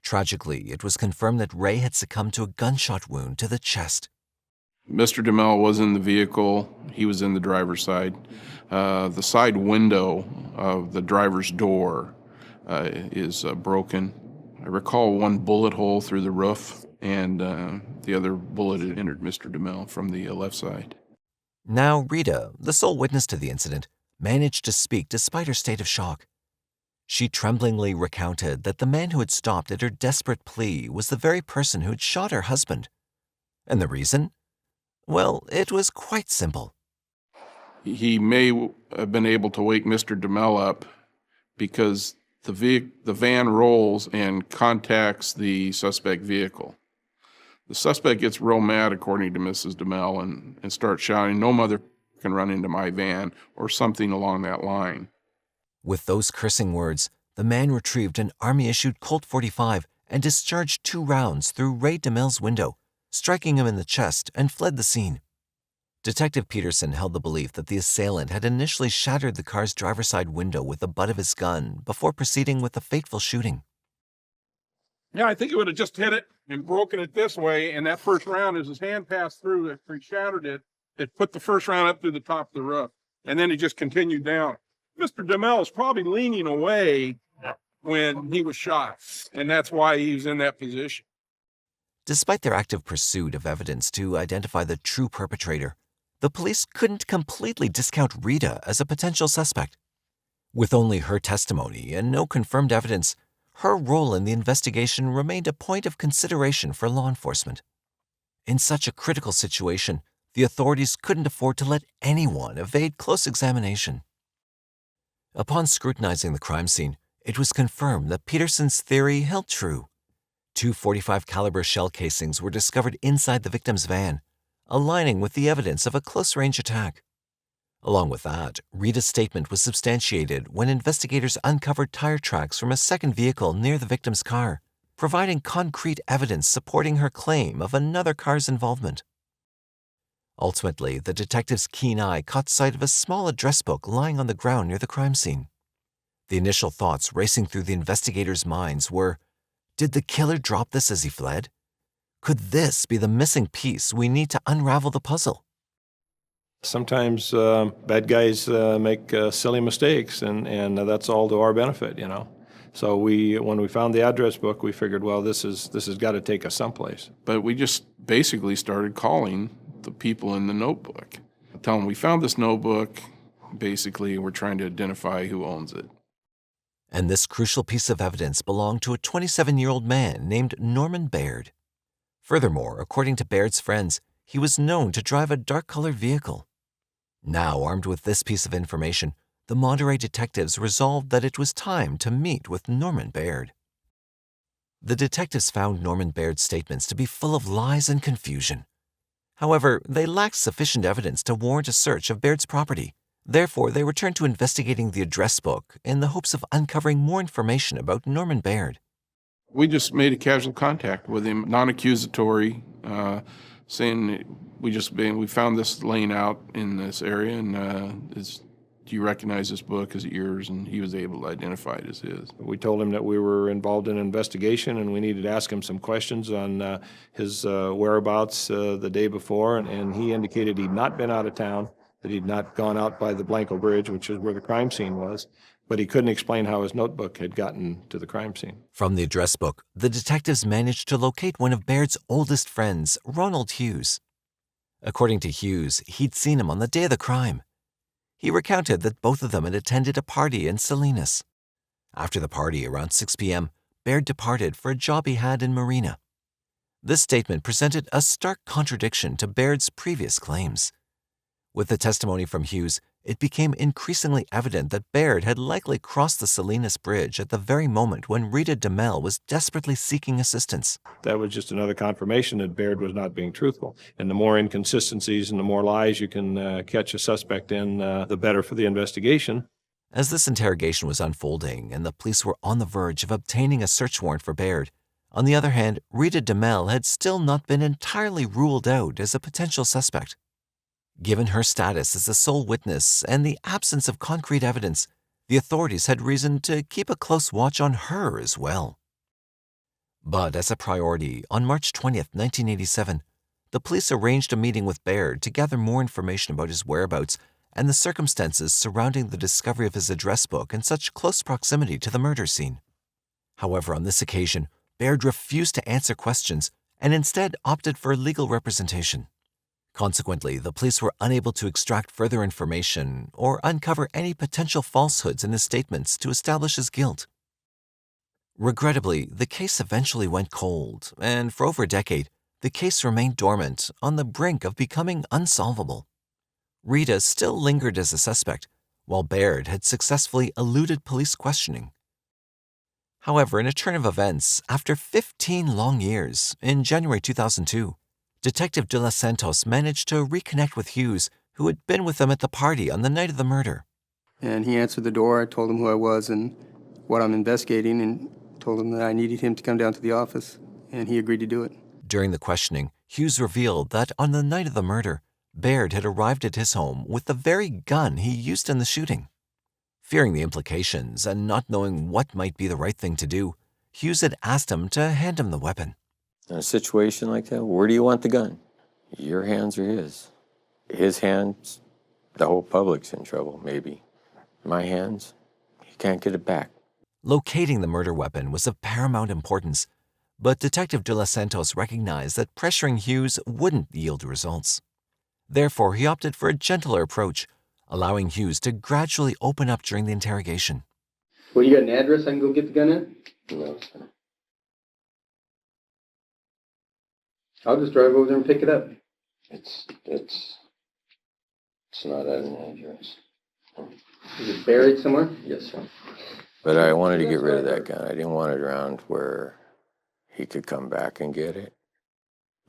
Tragically, it was confirmed that Ray had succumbed to a gunshot wound to the chest. Mr. DEMEL was in the vehicle. He was in the driver's side. The side window of the driver's door is broken. I recall one bullet hole through the roof, and the other bullet had entered Mr. DEMEL from the left side. Now, Rita, the sole witness to the incident, managed to speak despite her state of shock. She tremblingly recounted that the man who had stopped at her desperate plea was the very person who had shot her husband. And the reason? Well, it was quite simple. He may have been able to wake Mr. DEMEL up because the van rolls and contacts the suspect vehicle. The suspect gets real mad, according to Mrs. DEMEL, and starts shouting, "No mother can run into my van," or something along that line. With those cursing words, the man retrieved an Army-issued Colt .45 and discharged 2 rounds through Ray DEMEL's window, striking him in the chest, and fled the scene. Detective Peterson held the belief that the assailant had initially shattered the car's driver's side window with the butt of his gun before proceeding with the fateful shooting. Yeah, I think he would have just hit it and broken it this way, and that first round, as his hand passed through, after he shattered it, it put the first round up through the top of the roof, and then he just continued down. Mr. DEMEL is probably leaning away when he was shot, and that's why he was in that position. Despite their active pursuit of evidence to identify the true perpetrator, the police couldn't completely discount Rita as a potential suspect. With only her testimony and no confirmed evidence, her role in the investigation remained a point of consideration for law enforcement. In such a critical situation, the authorities couldn't afford to let anyone evade close examination. Upon scrutinizing the crime scene, it was confirmed that Peterson's theory held true. 2 .45 caliber shell casings were discovered inside the victim's van, aligning with the evidence of a close-range attack. Along with that, Rita's statement was substantiated when investigators uncovered tire tracks from a second vehicle near the victim's car, providing concrete evidence supporting her claim of another car's involvement. Ultimately, the detective's keen eye caught sight of a small address book lying on the ground near the crime scene. The initial thoughts racing through the investigators' minds were, did the killer drop this as he fled? Could this be the missing piece we need to unravel the puzzle? Sometimes bad guys make silly mistakes, and that's all to our benefit, you know. So when we found the address book, we figured, well, this has got to take us someplace. But we just basically started calling the people in the notebook. Tell them we found this notebook. Basically, we're trying to identify who owns it. And this crucial piece of evidence belonged to a 27-year-old man named Norman Baird. Furthermore, according to Baird's friends, he was known to drive a dark-colored vehicle. Now, armed with this piece of information, the Monterey detectives resolved that it was time to meet with Norman Baird. The detectives found Norman Baird's statements to be full of lies and confusion. However, they lacked sufficient evidence to warrant a search of Baird's property. Therefore, they returned to investigating the address book in the hopes of uncovering more information about Norman Baird. We just made a casual contact with him, non-accusatory, saying we found this laying out in this area, and do you recognize this book? Is it yours? And he was able to identify it as his. We told him that we were involved in an investigation and we needed to ask him some questions on his whereabouts the day before, and he indicated he'd not been out of town, that he'd not gone out by the Blanco Bridge, which is where the crime scene was, but he couldn't explain how his notebook had gotten to the crime scene. From the address book, the detectives managed to locate one of Baird's oldest friends, Ronald Hughes. According to Hughes, he'd seen him on the day of the crime. He recounted that both of them had attended a party in Salinas. After the party, around 6 p.m., Baird departed for a job he had in Marina. This statement presented a stark contradiction to Baird's previous claims. With the testimony from Hughes, it became increasingly evident that Baird had likely crossed the Salinas Bridge at the very moment when Rita DEMEL was desperately seeking assistance. That was just another confirmation that Baird was not being truthful. And the more inconsistencies and the more lies you can catch a suspect in, the better for the investigation. As this interrogation was unfolding and the police were on the verge of obtaining a search warrant for Baird, on the other hand, Rita DEMEL had still not been entirely ruled out as a potential suspect. Given her status as the sole witness and the absence of concrete evidence, the authorities had reason to keep a close watch on her as well. But as a priority, on March 20th, 1987, the police arranged a meeting with Baird to gather more information about his whereabouts and the circumstances surrounding the discovery of his address book in such close proximity to the murder scene. However, on this occasion, Baird refused to answer questions and instead opted for legal representation. Consequently, the police were unable to extract further information or uncover any potential falsehoods in his statements to establish his guilt. Regrettably, the case eventually went cold, and for over a decade, the case remained dormant, on the brink of becoming unsolvable. Rita still lingered as a suspect, while Baird had successfully eluded police questioning. However, in a turn of events, after 15 long years, in January 2002, Detective De Los Santos managed to reconnect with Hughes, who had been with them at the party on the night of the murder. And he answered the door. I told him who I was and what I'm investigating, and told him that I needed him to come down to the office, and he agreed to do it. During the questioning, Hughes revealed that on the night of the murder, Baird had arrived at his home with the very gun he used in the shooting. Fearing the implications and not knowing what might be the right thing to do, Hughes had asked him to hand him the weapon. In a situation like that, where do you want the gun? Your hands or his? His hands, the whole public's in trouble, maybe. My hands, he can't get it back. Locating the murder weapon was of paramount importance, but Detective De Los Santos recognized that pressuring Hughes wouldn't yield results. Therefore, he opted for a gentler approach, allowing Hughes to gradually open up during the interrogation. Well, you got an address I can go get the gun at? No, sir. I'll just drive over there and pick it up. It's not at an address. Is it buried somewhere? Yes, sir. But I wanted to get rid of that gun. I didn't want it around where he could come back and get it.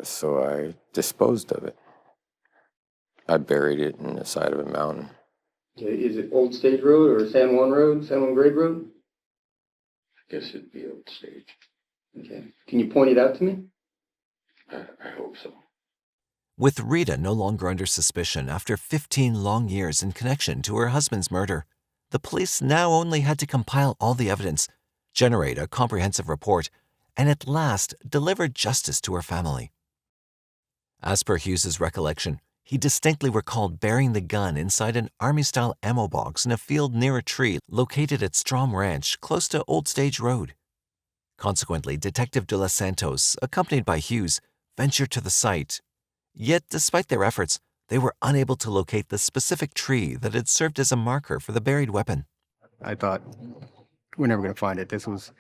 So I disposed of it. I buried it in the side of a mountain. Is it Old Stage Road or San Juan Road, San Juan Grade Road? I guess it'd be Old Stage. Okay. Can you point it out to me? I hope so. With Rita no longer under suspicion after 15 long years in connection to her husband's murder, the police now only had to compile all the evidence, generate a comprehensive report, and at last deliver justice to her family. As per Hughes's recollection, he distinctly recalled burying the gun inside an Army-style ammo box in a field near a tree located at Strom Ranch, close to Old Stage Road. Consequently, Detective De Los Santos, accompanied by Hughes, ventured to the site. Yet, despite their efforts, they were unable to locate the specific tree that had served as a marker for the buried weapon. I thought, we're never going to find it. This was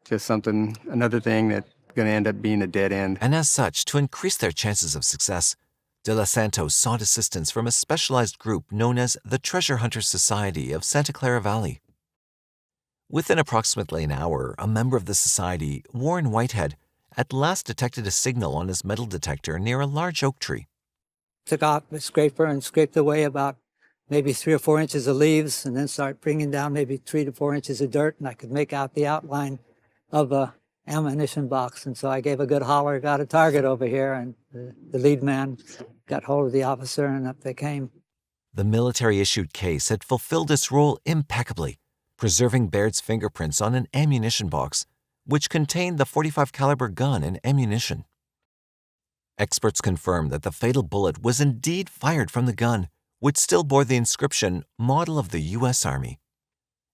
just something, another thing that's going to end up being a dead end. And as such, to increase their chances of success, De Los Santos sought assistance from a specialized group known as the Treasure Hunters Society of Santa Clara Valley. Within approximately an hour, a member of the society, Warren Whitehead, at last detected a signal on his metal detector near a large oak tree. Took out the scraper and scraped away about maybe 3 or 4 inches of leaves, and then started bringing down maybe 3 to 4 inches of dirt, and I could make out the outline of a ammunition box. And so I gave a good holler, got a target over here, and the lead man got hold of the officer, and up they came. The military-issued case had fulfilled its role impeccably, preserving Baird's fingerprints on an ammunition box, which contained the .45 caliber gun and ammunition. Experts confirmed that the fatal bullet was indeed fired from the gun, which still bore the inscription, "Model of the U.S. Army."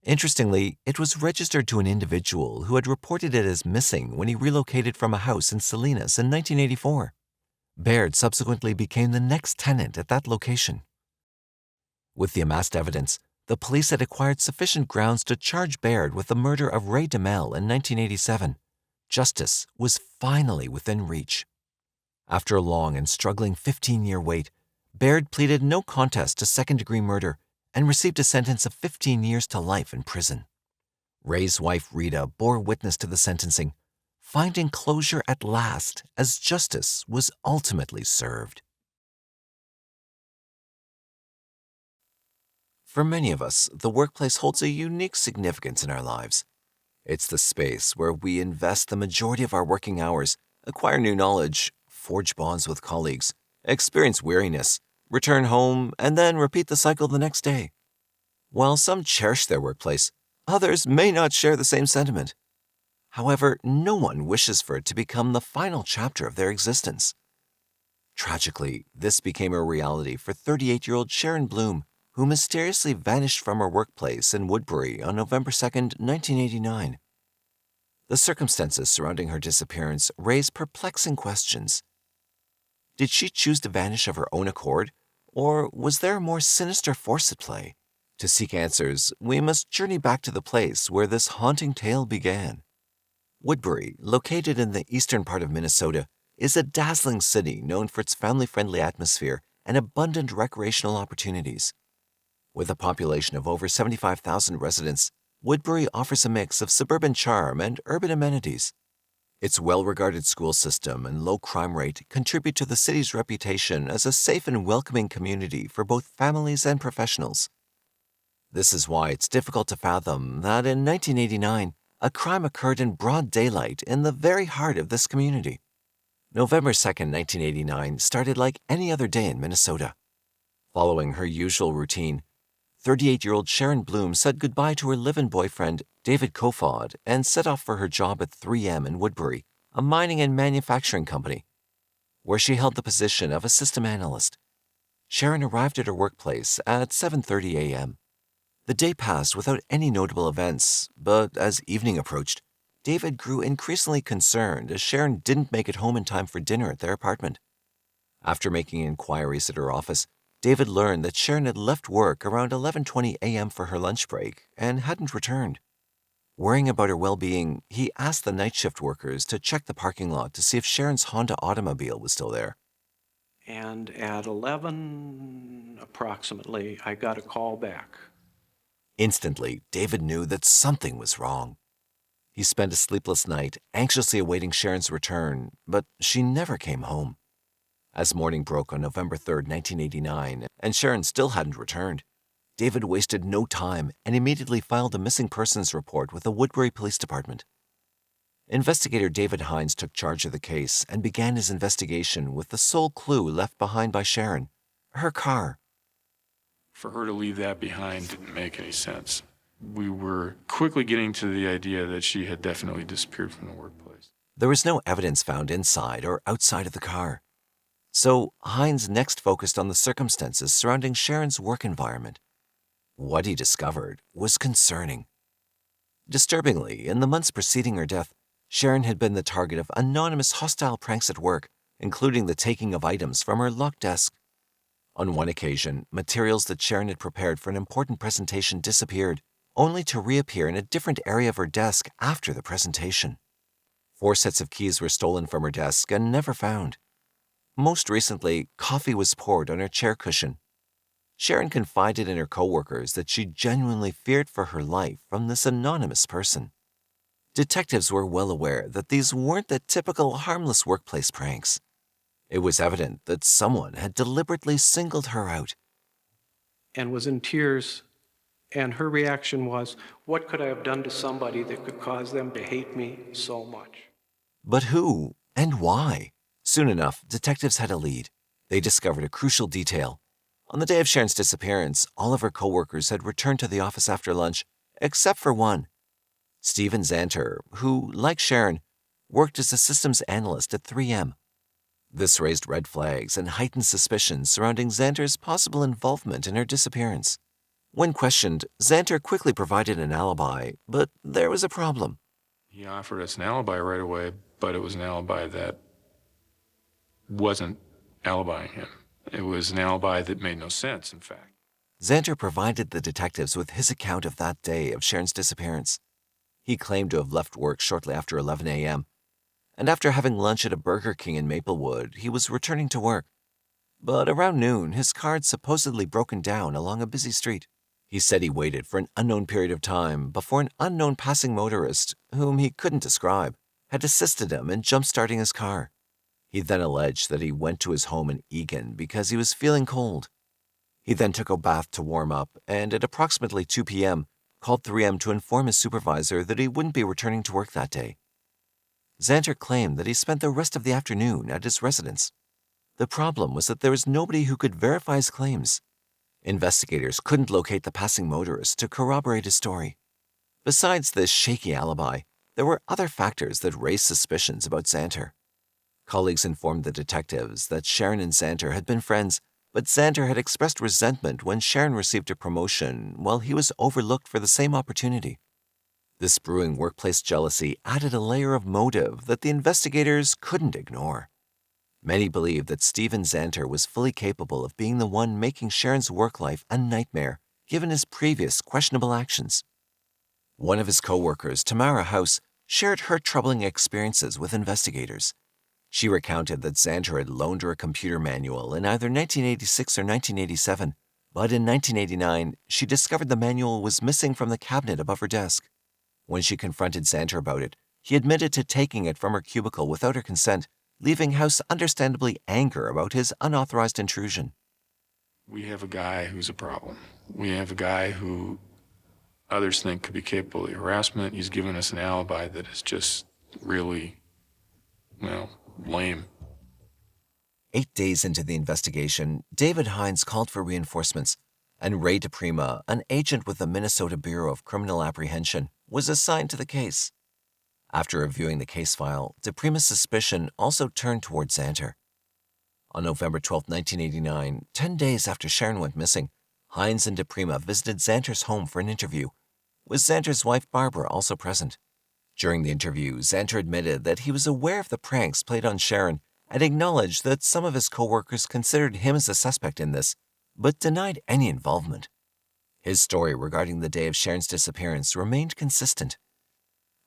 Interestingly, it was registered to an individual who had reported it as missing when he relocated from a house in Salinas in 1984. Baird subsequently became the next tenant at that location. With the amassed evidence, the police had acquired sufficient grounds to charge Baird with the murder of Ray DEMEL in 1987. Justice was finally within reach. After a long and struggling 15-year wait, Baird pleaded no contest to second-degree murder and received a sentence of 15 years to life in prison. Ray's wife, Rita, bore witness to the sentencing, finding closure at last as justice was ultimately served. For many of us, the workplace holds a unique significance in our lives. It's the space where we invest the majority of our working hours, acquire new knowledge, forge bonds with colleagues, experience weariness, return home, and then repeat the cycle the next day. While some cherish their workplace, others may not share the same sentiment. However, no one wishes for it to become the final chapter of their existence. Tragically, this became a reality for 38-year-old Sharon Bloom, who mysteriously vanished from her workplace in Woodbury on November 2, 1989. The circumstances surrounding her disappearance raise perplexing questions. Did she choose to vanish of her own accord, or was there a more sinister force at play? To seek answers, we must journey back to the place where this haunting tale began. Woodbury, located in the eastern part of Minnesota, is a dazzling city known for its family-friendly atmosphere and abundant recreational opportunities. With a population of over 75,000 residents, Woodbury offers a mix of suburban charm and urban amenities. Its well-regarded school system and low crime rate contribute to the city's reputation as a safe and welcoming community for both families and professionals. This is why it's difficult to fathom that in 1989, a crime occurred in broad daylight in the very heart of this community. November 2, 1989 started like any other day in Minnesota. Following her usual routine, 38-year-old Sharon Bloom said goodbye to her live-in boyfriend, David Kofod, and set off for her job at 3M in Woodbury, a mining and manufacturing company, where she held the position of a system analyst. Sharon arrived at her workplace at 7:30 a.m. The day passed without any notable events, but as evening approached, David grew increasingly concerned as Sharon didn't make it home in time for dinner at their apartment. After making inquiries at her office, David learned that Sharon had left work around 11:20 a.m. for her lunch break and hadn't returned. Worrying about her well-being, he asked the night shift workers to check the parking lot to see if Sharon's Honda automobile was still there. And at 11 approximately, I got a call back. Instantly, David knew that something was wrong. He spent a sleepless night, anxiously awaiting Sharon's return, but she never came home. As morning broke on November 3, 1989, and Sharon still hadn't returned, David wasted no time and immediately filed a missing persons report with the Woodbury Police Department. Investigator David Hines took charge of the case and began his investigation with the sole clue left behind by Sharon, her car. For her to leave that behind didn't make any sense. We were quickly getting to the idea that she had definitely disappeared from the workplace. There was no evidence found inside or outside of the car. So Hines next focused on the circumstances surrounding Sharon's work environment. What he discovered was concerning. Disturbingly, in the months preceding her death, Sharon had been the target of anonymous hostile pranks at work, including the taking of items from her locked desk. On one occasion, materials that Sharon had prepared for an important presentation disappeared, only to reappear in a different area of her desk after the presentation. 4 sets of keys were stolen from her desk and never found. Most recently, coffee was poured on her chair cushion. Sharon confided in her coworkers that she genuinely feared for her life from this anonymous person. Detectives were well aware that these weren't the typical harmless workplace pranks. It was evident that someone had deliberately singled her out. And was in tears, and her reaction was, what could I have done to somebody that could cause them to hate me so much? But who and why? Soon enough, detectives had a lead. They discovered a crucial detail. On the day of Sharon's disappearance, all of her coworkers had returned to the office after lunch, except for one. Stephen Zanter, who, like Sharon, worked as a systems analyst at 3M. This raised red flags and heightened suspicions surrounding Zanter's possible involvement in her disappearance. When questioned, Zanter quickly provided an alibi, but there was a problem. He offered us an alibi right away, but it was an alibi that wasn't alibying him. It was an alibi that made no sense, in fact. Zanter provided the detectives with his account of that day of Sharon's disappearance. He claimed to have left work shortly after 11 a.m., and after having lunch at a Burger King in Maplewood, he was returning to work. But around noon, his car had supposedly broken down along a busy street. He said he waited for an unknown period of time before an unknown passing motorist, whom he couldn't describe, had assisted him in jump-starting his car. He then alleged that he went to his home in Eagan because he was feeling cold. He then took a bath to warm up and at approximately 2 p.m. called 3M to inform his supervisor that he wouldn't be returning to work that day. Zanter claimed that he spent the rest of the afternoon at his residence. The problem was that there was nobody who could verify his claims. Investigators couldn't locate the passing motorist to corroborate his story. Besides this shaky alibi, there were other factors that raised suspicions about Xanter. Colleagues informed the detectives that Sharon and Xanter had been friends, but Xanter had expressed resentment when Sharon received a promotion while he was overlooked for the same opportunity. This brewing workplace jealousy added a layer of motive that the investigators couldn't ignore. Many believed that Stephen Xanter was fully capable of being the one making Sharon's work life a nightmare, given his previous questionable actions. One of his co-workers, Tamara House, shared her troubling experiences with investigators. She recounted that Xanter had loaned her a computer manual in either 1986 or 1987, but in 1989, she discovered the manual was missing from the cabinet above her desk. When she confronted Xanter about it, he admitted to taking it from her cubicle without her consent, leaving House understandably angry about his unauthorized intrusion. We have a guy who's a problem. We have a guy who others think could be capable of harassment. He's given us an alibi that is just really, lame. 8 days into the investigation, David Hines called for reinforcements, and Ray DePrima, an agent with the Minnesota Bureau of Criminal Apprehension, was assigned to the case. After reviewing the case file, DePrima's suspicion also turned toward Xanter. On November 12, 1989, 10 days after Sharon went missing, Hines and DePrima visited Xanter's home for an interview, with Xanter's wife Barbara also present. During the interview, Xanter admitted that he was aware of the pranks played on Sharon and acknowledged that some of his co-workers considered him as a suspect in this, but denied any involvement. His story regarding the day of Sharon's disappearance remained consistent.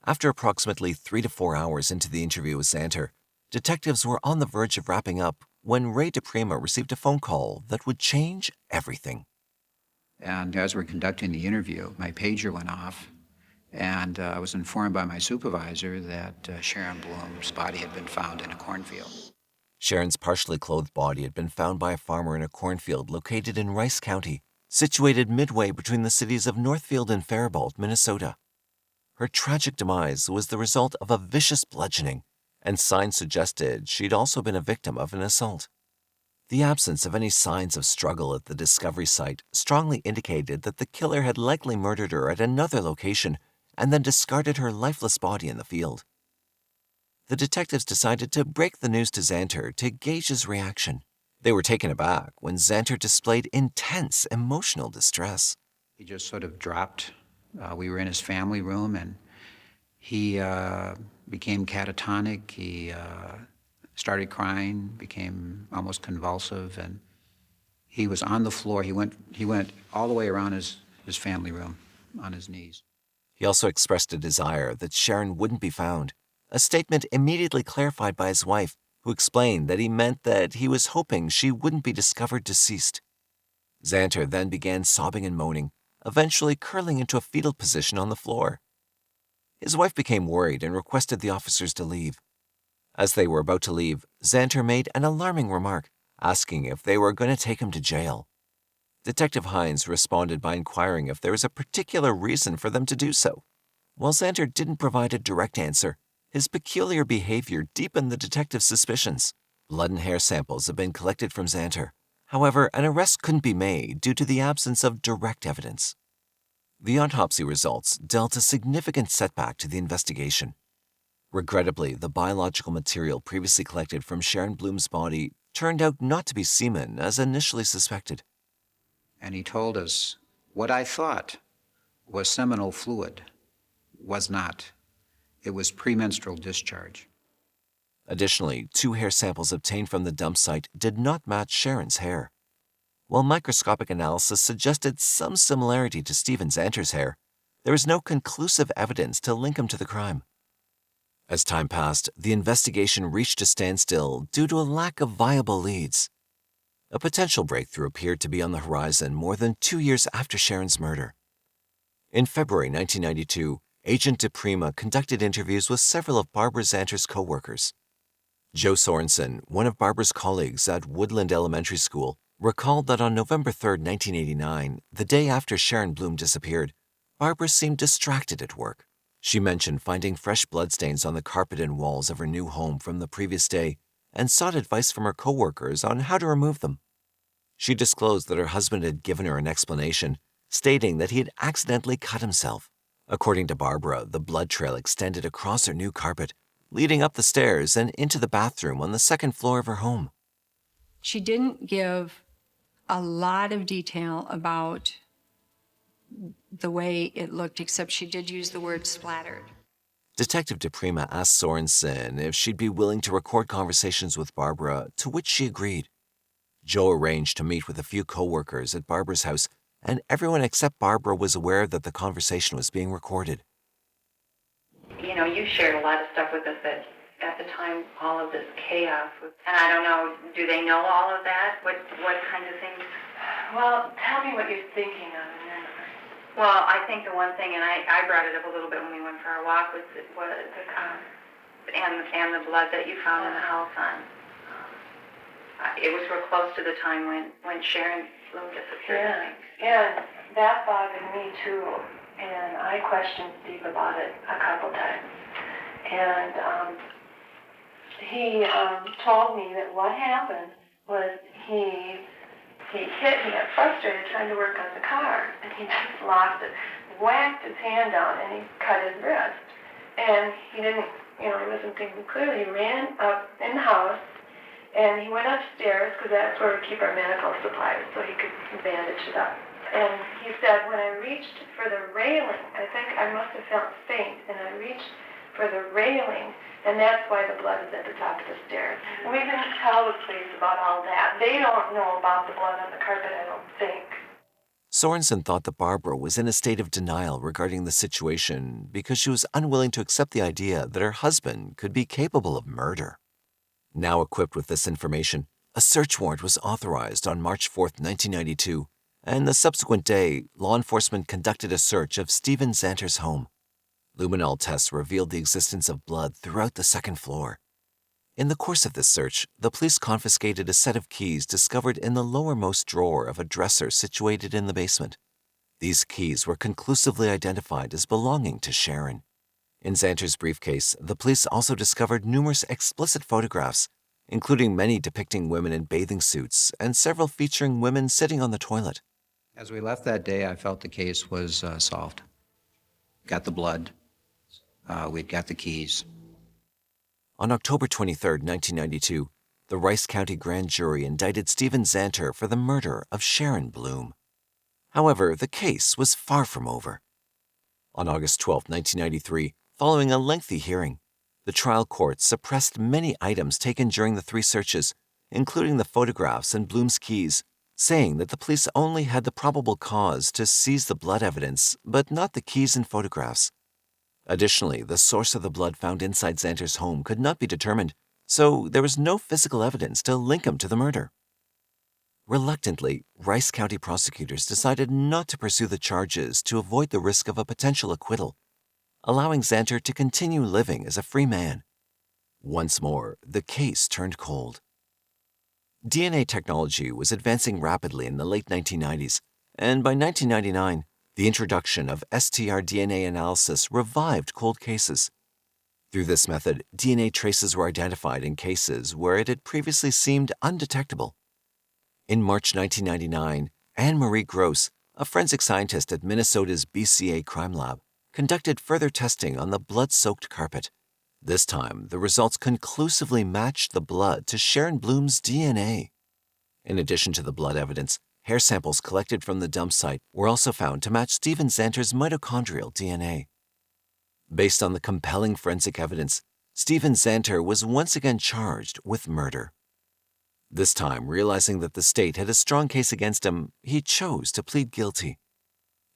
After approximately 3 to 4 hours into the interview with Xanter, detectives were on the verge of wrapping up when Ray DePrima received a phone call that would change everything. And as we're conducting the interview, my pager went off, and I was informed by my supervisor that Sharon Bloom's body had been found in a cornfield. Sharon's partially clothed body had been found by a farmer in a cornfield located in Rice County, situated midway between the cities of Northfield and Faribault, Minnesota. Her tragic demise was the result of a vicious bludgeoning, and signs suggested she'd also been a victim of an assault. The absence of any signs of struggle at the discovery site strongly indicated that the killer had likely murdered her at another location and then discarded her lifeless body in the field. The detectives decided to break the news to Xanter to gauge his reaction. They were taken aback when Xanter displayed intense emotional distress. He just sort of dropped. We were in his family room, and he became catatonic. He started crying, became almost convulsive, and he was on the floor. He went all the way around his family room on his knees. He also expressed a desire that Sharon wouldn't be found, a statement immediately clarified by his wife, who explained that he meant that he was hoping she wouldn't be discovered deceased. Xanter then began sobbing and moaning, eventually curling into a fetal position on the floor. His wife became worried and requested the officers to leave. As they were about to leave, Xanter made an alarming remark, asking if they were going to take him to jail. Detective Hines responded by inquiring if there was a particular reason for them to do so. While Xanter didn't provide a direct answer, his peculiar behavior deepened the detective's suspicions. Blood and hair samples have been collected from Xanter. However, an arrest couldn't be made due to the absence of direct evidence. The autopsy results dealt a significant setback to the investigation. Regrettably, the biological material previously collected from Sharon Bloom's body turned out not to be semen as initially suspected. And he told us what I thought was seminal fluid was not. It was premenstrual discharge. Additionally, 2 hair samples obtained from the dump site did not match Sharon's hair. While microscopic analysis suggested some similarity to Stephen Xanter's hair, there was no conclusive evidence to link him to the crime. As time passed, the investigation reached a standstill due to a lack of viable leads. A potential breakthrough appeared to be on the horizon more than 2 years after Sharon's murder. In February 1992, Agent DePrima conducted interviews with several of Barbara Xanter's co-workers. Joe Sorensen, one of Barbara's colleagues at Woodland Elementary School, recalled that on November 3, 1989, the day after Sharon Bloom disappeared, Barbara seemed distracted at work. She mentioned finding fresh bloodstains on the carpet and walls of her new home from the previous day and sought advice from her co-workers on how to remove them. She disclosed that her husband had given her an explanation, stating that he had accidentally cut himself, According to Barbara, the blood trail extended across her new carpet, leading up the stairs and into the bathroom on the second floor of her home. She didn't give a lot of detail about the way it looked, except she did use the word splattered. Detective DePrima asked Sorensen if she'd be willing to record conversations with Barbara, to which she agreed. Joe arranged to meet with a few co-workers at Barbara's house, and everyone except Barbara was aware that the conversation was being recorded. You know, you shared a lot of stuff with us that at the time all of this chaos was, and I don't know, do they know all of that? What kind of things? Well, tell me what you're thinking of. Well, I think the one thing, and I brought it up a little bit when we went for our walk, was the car and the blood that you found in the house on. It was real close to the time when Sharon Bloom disappeared. Yeah, and that bothered me too. And I questioned Steve about it a couple times. And he told me that what happened was he got frustrated trying to work on the car, and he just lost it, whacked his hand down, and he cut his wrist. And he didn't, he wasn't thinking clearly. He ran up in the house, and he went upstairs, because that's where we keep our medical supplies, so he could bandage it up. And he said, when I reached for the railing, I think I must have felt faint, and I reached for the railing, and that's why the blood is at the top of the stairs. We didn't tell the police about all that. They don't know about the blood on the carpet, I don't think. Sorensen thought that Barbara was in a state of denial regarding the situation because she was unwilling to accept the idea that her husband could be capable of murder. Now equipped with this information, a search warrant was authorized on March 4, 1992, and the subsequent day, law enforcement conducted a search of Stephen Zanter's home. Luminol tests revealed the existence of blood throughout the second floor. In the course of this search, the police confiscated a set of keys discovered in the lowermost drawer of a dresser situated in the basement. These keys were conclusively identified as belonging to Sharon. In Zanter's briefcase, the police also discovered numerous explicit photographs, including many depicting women in bathing suits and several featuring women sitting on the toilet. As we left that day, I felt the case was solved. Got the blood. We'd got the keys. On October 23, 1992, the Rice County Grand Jury indicted Stephen Zanter for the murder of Sharon Bloom. However, the case was far from over. On August 12, 1993, following a lengthy hearing, the trial court suppressed many items taken during the three searches, including the photographs and Bloom's keys, saying that the police only had the probable cause to seize the blood evidence, but not the keys and photographs. Additionally, the source of the blood found inside Zanter's home could not be determined, so there was no physical evidence to link him to the murder. Reluctantly, Rice County prosecutors decided not to pursue the charges to avoid the risk of a potential acquittal, allowing Zanter to continue living as a free man. Once more, the case turned cold. DNA technology was advancing rapidly in the late 1990s, and by 1999, the introduction of STR-DNA analysis revived cold cases. Through this method, DNA traces were identified in cases where it had previously seemed undetectable. In March 1999, Anne-Marie Gross, a forensic scientist at Minnesota's BCA Crime Lab, conducted further testing on the blood-soaked carpet. This time, the results conclusively matched the blood to Sharon Bloom's DNA. In addition to the blood evidence, hair samples collected from the dump site were also found to match Stephen Zanter's mitochondrial DNA. Based on the compelling forensic evidence, Stephen Zanter was once again charged with murder. This time, realizing that the state had a strong case against him, he chose to plead guilty.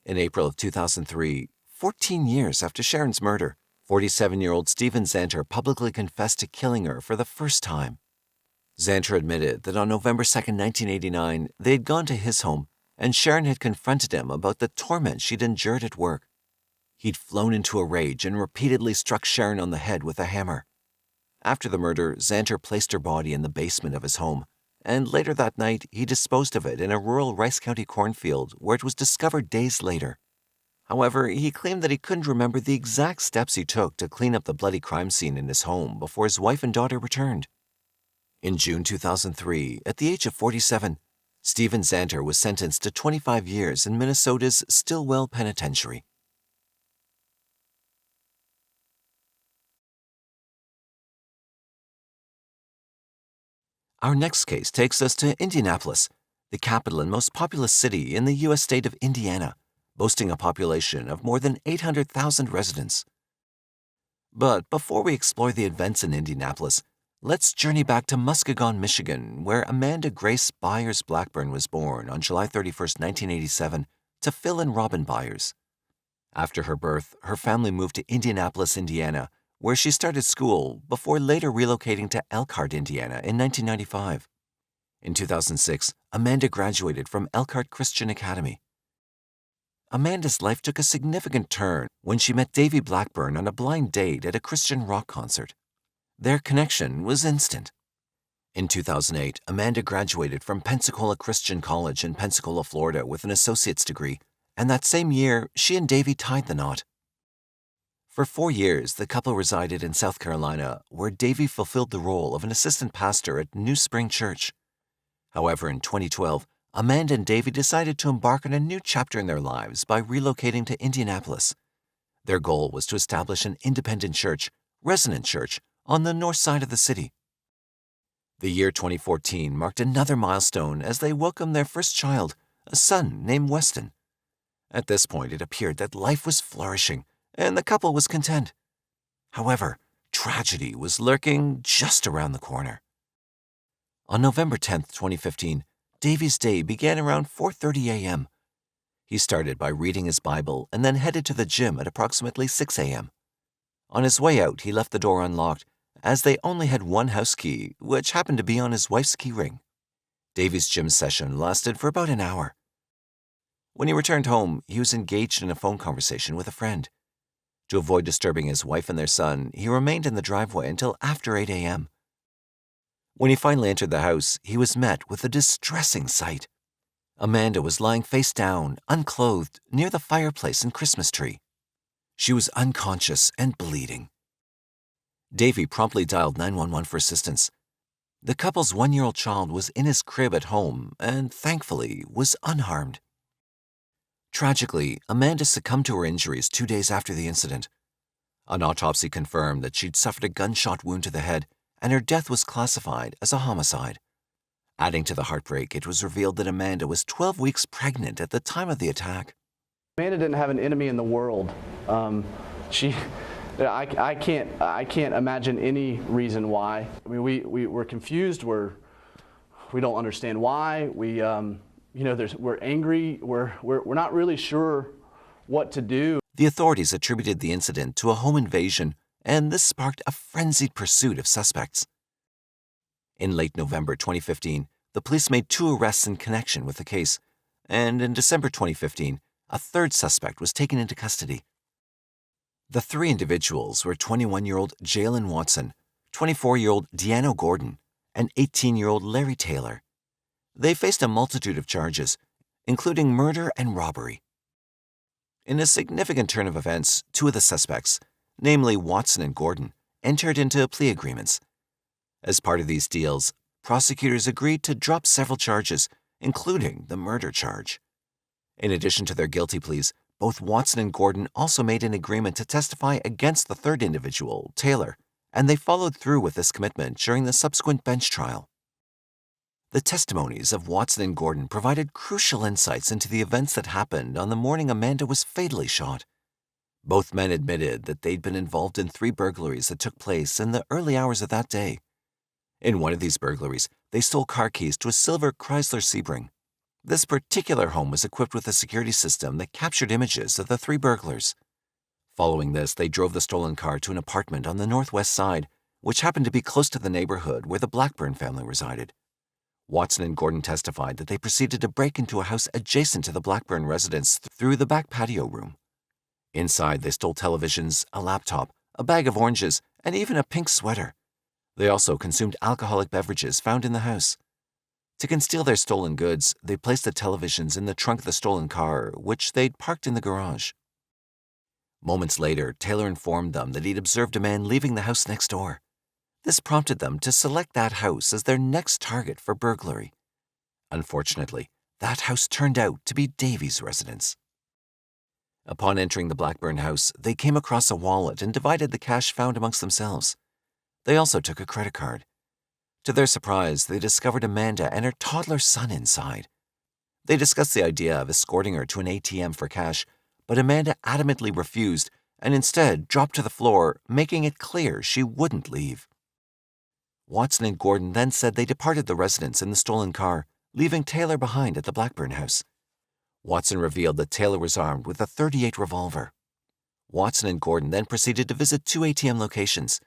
In April of 2003, 14 years after Sharon's murder, 47-year-old Stephen Zanter publicly confessed to killing her for the first time. Zanter admitted that on November 2, 1989, they had gone to his home and Sharon had confronted him about the torment she'd endured at work. He'd flown into a rage and repeatedly struck Sharon on the head with a hammer. After the murder, Zanter placed her body in the basement of his home, and later that night, he disposed of it in a rural Rice County cornfield where it was discovered days later. However, he claimed that he couldn't remember the exact steps he took to clean up the bloody crime scene in his home before his wife and daughter returned. In June 2003, at the age of 47, Stephen Zanter was sentenced to 25 years in Minnesota's Stillwell Penitentiary. Our next case takes us to Indianapolis, the capital and most populous city in the U.S. state of Indiana, boasting a population of more than 800,000 residents. But before we explore the events in Indianapolis, let's journey back to Muskegon, Michigan, where Amanda Grace Byers Blackburn was born on July 31, 1987, to Phil and Robin Byers. After her birth, her family moved to Indianapolis, Indiana, where she started school before later relocating to Elkhart, Indiana in 1995. In 2006, Amanda graduated from Elkhart Christian Academy. Amanda's life took a significant turn when she met Davy Blackburn on a blind date at a Christian rock concert. Their connection was instant. In 2008, Amanda graduated from Pensacola Christian College in Pensacola, Florida with an associate's degree, and that same year, she and Davy tied the knot. For 4 years, the couple resided in South Carolina, where Davy fulfilled the role of an assistant pastor at New Spring Church. However, in 2012, Amanda and Davy decided to embark on a new chapter in their lives by relocating to Indianapolis. Their goal was to establish an independent church, Resonant Church, on the north side of the city. The year 2014 marked another milestone as they welcomed their first child, a son named Weston. At this point, it appeared that life was flourishing, and the couple was content. However, tragedy was lurking just around the corner. On November 10, 2015, Davy's day began around 4:30 a.m. He started by reading his Bible and then headed to the gym at approximately 6 a.m. On his way out, he left the door unlocked, as they only had one house key, which happened to be on his wife's key ring. Davy's gym session lasted for about an hour. When he returned home, he was engaged in a phone conversation with a friend. To avoid disturbing his wife and their son, he remained in the driveway until after 8 a.m. When he finally entered the house, he was met with a distressing sight. Amanda was lying face down, unclothed, near the fireplace and Christmas tree. She was unconscious and bleeding. Davy promptly dialed 911 for assistance. The couple's 1-year-old child was in his crib at home and, thankfully, was unharmed. Tragically, Amanda succumbed to her injuries 2 days after the incident. An autopsy confirmed that she'd suffered a gunshot wound to the head, and her death was classified as a homicide. Adding to the heartbreak, it was revealed that Amanda was 12 weeks pregnant at the time of the attack. Amanda didn't have an enemy in the world. I can't imagine any reason why. I mean, we're confused. We don't understand why. We're angry. We're not really sure what to do. The authorities attributed the incident to a home invasion, and this sparked a frenzied pursuit of suspects. In late November 2015, the police made 2 arrests in connection with the case, and in December 2015, a third suspect was taken into custody. The 3 individuals were 21-year-old Jalen Watson, 24-year-old Deanna Gordon, and 18-year-old Larry Taylor. They faced a multitude of charges, including murder and robbery. In a significant turn of events, 2 of the suspects, namely Watson and Gordon, entered into plea agreements. As part of these deals, prosecutors agreed to drop several charges, including the murder charge. In addition to their guilty pleas, both Watson and Gordon also made an agreement to testify against the third individual, Taylor, and they followed through with this commitment during the subsequent bench trial. The testimonies of Watson and Gordon provided crucial insights into the events that happened on the morning Amanda was fatally shot. Both men admitted that they'd been involved in 3 burglaries that took place in the early hours of that day. In one of these burglaries, they stole car keys to a silver Chrysler Sebring. This particular home was equipped with a security system that captured images of the 3 burglars. Following this, they drove the stolen car to an apartment on the northwest side, which happened to be close to the neighborhood where the Blackburn family resided. Watson and Gordon testified that they proceeded to break into a house adjacent to the Blackburn residence through the back patio room. Inside, they stole televisions, a laptop, a bag of oranges, and even a pink sweater. They also consumed alcoholic beverages found in the house. To conceal their stolen goods, they placed the televisions in the trunk of the stolen car, which they'd parked in the garage. Moments later, Taylor informed them that he'd observed a man leaving the house next door. This prompted them to select that house as their next target for burglary. Unfortunately, that house turned out to be Davy's residence. Upon entering the Blackburn house, they came across a wallet and divided the cash found amongst themselves. They also took a credit card. To their surprise, they discovered Amanda and her toddler son inside. They discussed the idea of escorting her to an ATM for cash, but Amanda adamantly refused and instead dropped to the floor, making it clear she wouldn't leave. Watson and Gordon then said they departed the residence in the stolen car, leaving Taylor behind at the Blackburn house. Watson revealed that Taylor was armed with a .38 revolver. Watson and Gordon then proceeded to visit 2 ATM locations.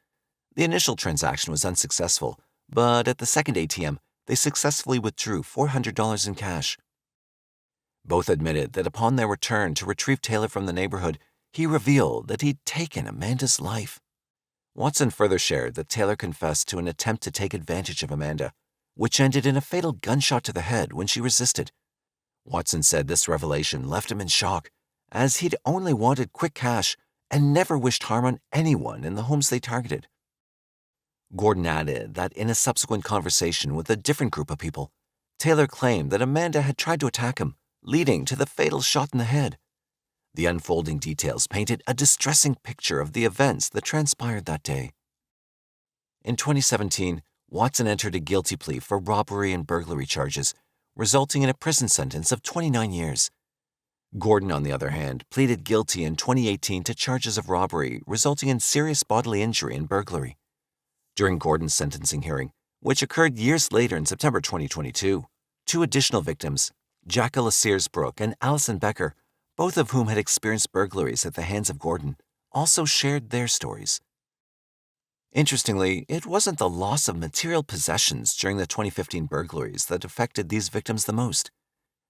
The initial transaction was unsuccessful, but at the second ATM, they successfully withdrew $400 in cash. Both admitted that upon their return to retrieve Taylor from the neighborhood, he revealed that he'd taken Amanda's life. Watson further shared that Taylor confessed to an attempt to take advantage of Amanda, which ended in a fatal gunshot to the head when she resisted. Watson said this revelation left him in shock, as he'd only wanted quick cash and never wished harm on anyone in the homes they targeted. Gordon added that in a subsequent conversation with a different group of people, Taylor claimed that Amanda had tried to attack him, leading to the fatal shot in the head. The unfolding details painted a distressing picture of the events that transpired that day. In 2017, Watson entered a guilty plea for robbery and burglary charges, resulting in a prison sentence of 29 years. Gordon, on the other hand, pleaded guilty in 2018 to charges of robbery, resulting in serious bodily injury and burglary. During Gordon's sentencing hearing, which occurred years later in September 2022, 2 additional victims, Jacqueline Searsbrook and Allison Becker, both of whom had experienced burglaries at the hands of Gordon, also shared their stories. Interestingly, it wasn't the loss of material possessions during the 2015 burglaries that affected these victims the most.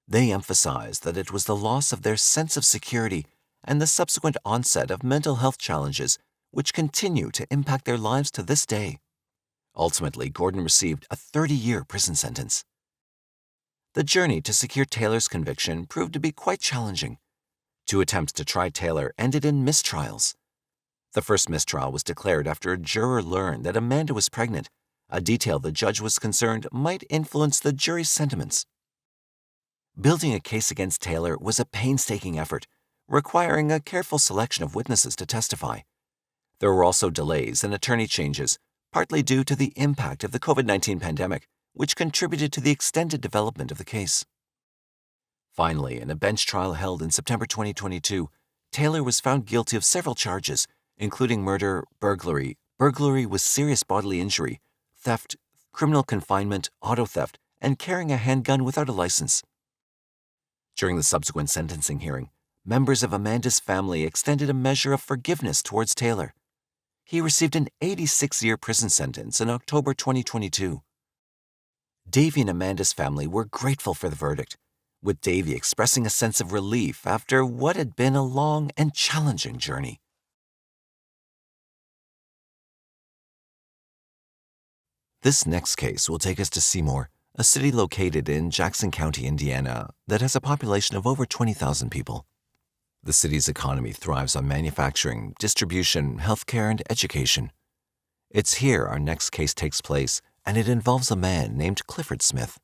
They emphasized that it was the loss of their sense of security and the subsequent onset of mental health challenges which continue to impact their lives to this day. Ultimately, Gordon received a 30-year prison sentence. The journey to secure Taylor's conviction proved to be quite challenging. 2 attempts to try Taylor ended in mistrials. The first mistrial was declared after a juror learned that Amanda was pregnant, a detail the judge was concerned might influence the jury's sentiments. Building a case against Taylor was a painstaking effort, requiring a careful selection of witnesses to testify. There were also delays and attorney changes, partly due to the impact of the COVID-19 pandemic, which contributed to the extended development of the case. Finally, in a bench trial held in September 2022, Taylor was found guilty of several charges, including murder, burglary, burglary with serious bodily injury, theft, criminal confinement, auto theft, and carrying a handgun without a license. During the subsequent sentencing hearing, members of Amanda's family extended a measure of forgiveness towards Taylor. He received an 86-year prison sentence in October 2022. Davy and Amanda's family were grateful for the verdict, with Davy expressing a sense of relief after what had been a long and challenging journey. This next case will take us to Seymour, a city located in Jackson County, Indiana, that has a population of over 20,000 people. The city's economy thrives on manufacturing, distribution, healthcare, and education. It's here our next case takes place, and it involves a man named Clifford Smith.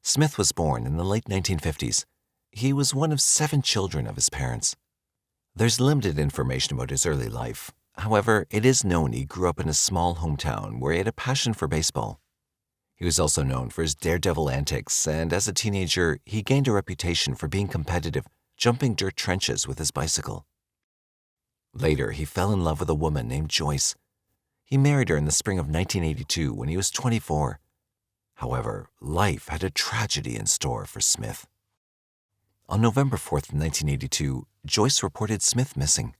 Smith was born in the late 1950s. He was one of 7 children of his parents. There's limited information about his early life. However, it is known he grew up in a small hometown where he had a passion for baseball. He was also known for his daredevil antics, and as a teenager, he gained a reputation for being competitive, jumping dirt trenches with his bicycle. Later, he fell in love with a woman named Joyce. He married her in the spring of 1982 when he was 24. However, life had a tragedy in store for Smith. On November 4th, 1982, Joyce reported Smith missing.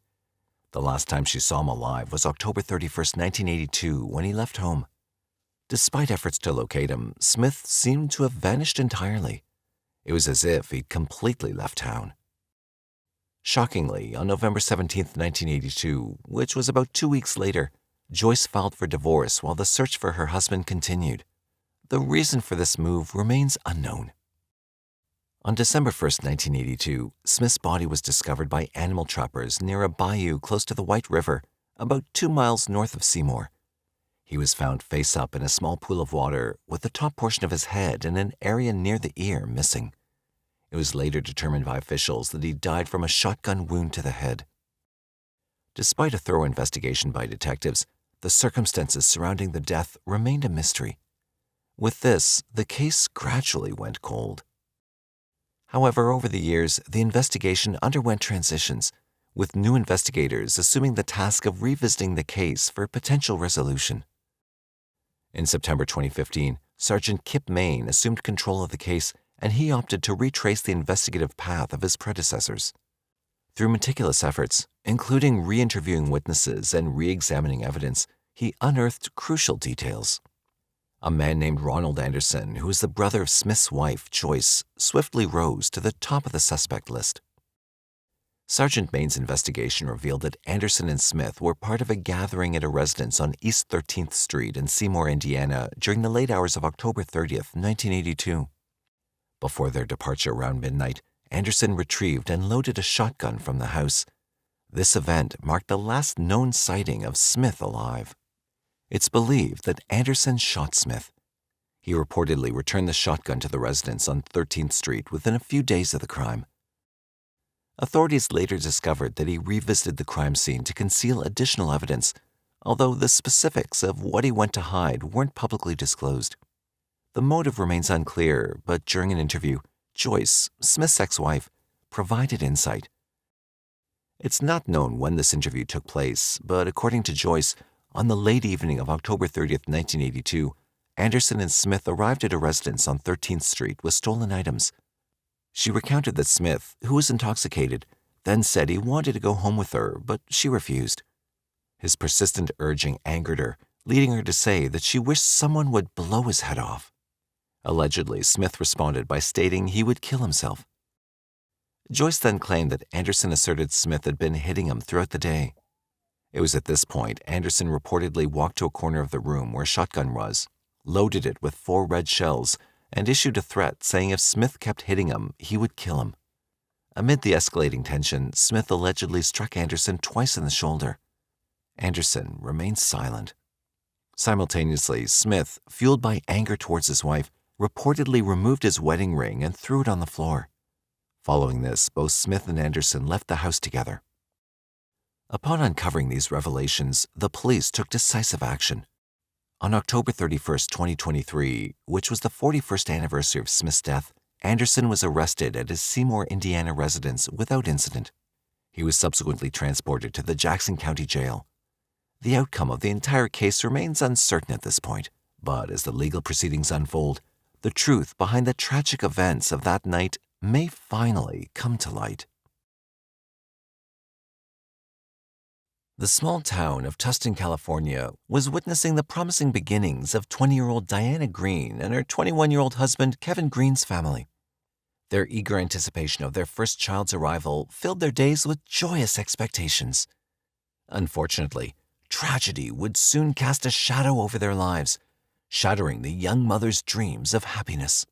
The last time she saw him alive was October 31st, 1982, when he left home. Despite efforts to locate him, Smith seemed to have vanished entirely. It was as if he'd completely left town. Shockingly, on November 17th, 1982, which was about 2 weeks later, Joyce filed for divorce while the search for her husband continued. The reason for this move remains unknown. On December 1st, 1982, Smith's body was discovered by animal trappers near a bayou close to the White River, about 2 miles north of Seymour. He was found face up in a small pool of water with the top portion of his head and an area near the ear missing. It was later determined by officials that he died from a shotgun wound to the head. Despite a thorough investigation by detectives, the circumstances surrounding the death remained a mystery. With this, the case gradually went cold. However, over the years, the investigation underwent transitions, with new investigators assuming the task of revisiting the case for potential resolution. In September 2015, Sergeant Kip Main assumed control of the case, and he opted to retrace the investigative path of his predecessors. Through meticulous efforts, including re-interviewing witnesses and re-examining evidence, he unearthed crucial details. A man named Ronald Anderson, who was the brother of Smith's wife, Joyce, swiftly rose to the top of the suspect list. Sergeant Main's investigation revealed that Anderson and Smith were part of a gathering at a residence on East 13th Street in Seymour, Indiana, during the late hours of October 30th, 1982. Before their departure around midnight, Anderson retrieved and loaded a shotgun from the house. This event marked the last known sighting of Smith alive. It's believed that Anderson shot Smith. He reportedly returned the shotgun to the residence on 13th Street within a few days of the crime. Authorities later discovered that he revisited the crime scene to conceal additional evidence, although the specifics of what he went to hide weren't publicly disclosed. The motive remains unclear, but during an interview, Joyce, Smith's ex-wife, provided insight. It's not known when this interview took place, but according to Joyce, on the late evening of October 30th, 1982, Anderson and Smith arrived at a residence on 13th Street with stolen items. She recounted that Smith, who was intoxicated, then said he wanted to go home with her, but she refused. His persistent urging angered her, leading her to say that she wished someone would blow his head off. Allegedly, Smith responded by stating he would kill himself. Joyce then claimed that Anderson asserted Smith had been hitting him throughout the day. It was at this point Anderson reportedly walked to a corner of the room where a shotgun was, loaded it with 4 red shells, and issued a threat saying if Smith kept hitting him, he would kill him. Amid the escalating tension, Smith allegedly struck Anderson twice in the shoulder. Anderson remained silent. Simultaneously, Smith, fueled by anger towards his wife, reportedly removed his wedding ring and threw it on the floor. Following this, both Smith and Anderson left the house together. Upon uncovering these revelations, the police took decisive action. On October 31st, 2023, which was the 41st anniversary of Smith's death, Anderson was arrested at his Seymour, Indiana residence without incident. He was subsequently transported to the Jackson County Jail. The outcome of the entire case remains uncertain at this point, but as the legal proceedings unfold, the truth behind the tragic events of that night may finally come to light. The small town of Tustin, California, was witnessing the promising beginnings of 20-year-old Dianna Green and her 21-year-old husband Kevin Green's family. Their eager anticipation of their first child's arrival filled their days with joyous expectations. Unfortunately, tragedy would soon cast a shadow over their lives, shattering the young mother's dreams of happiness.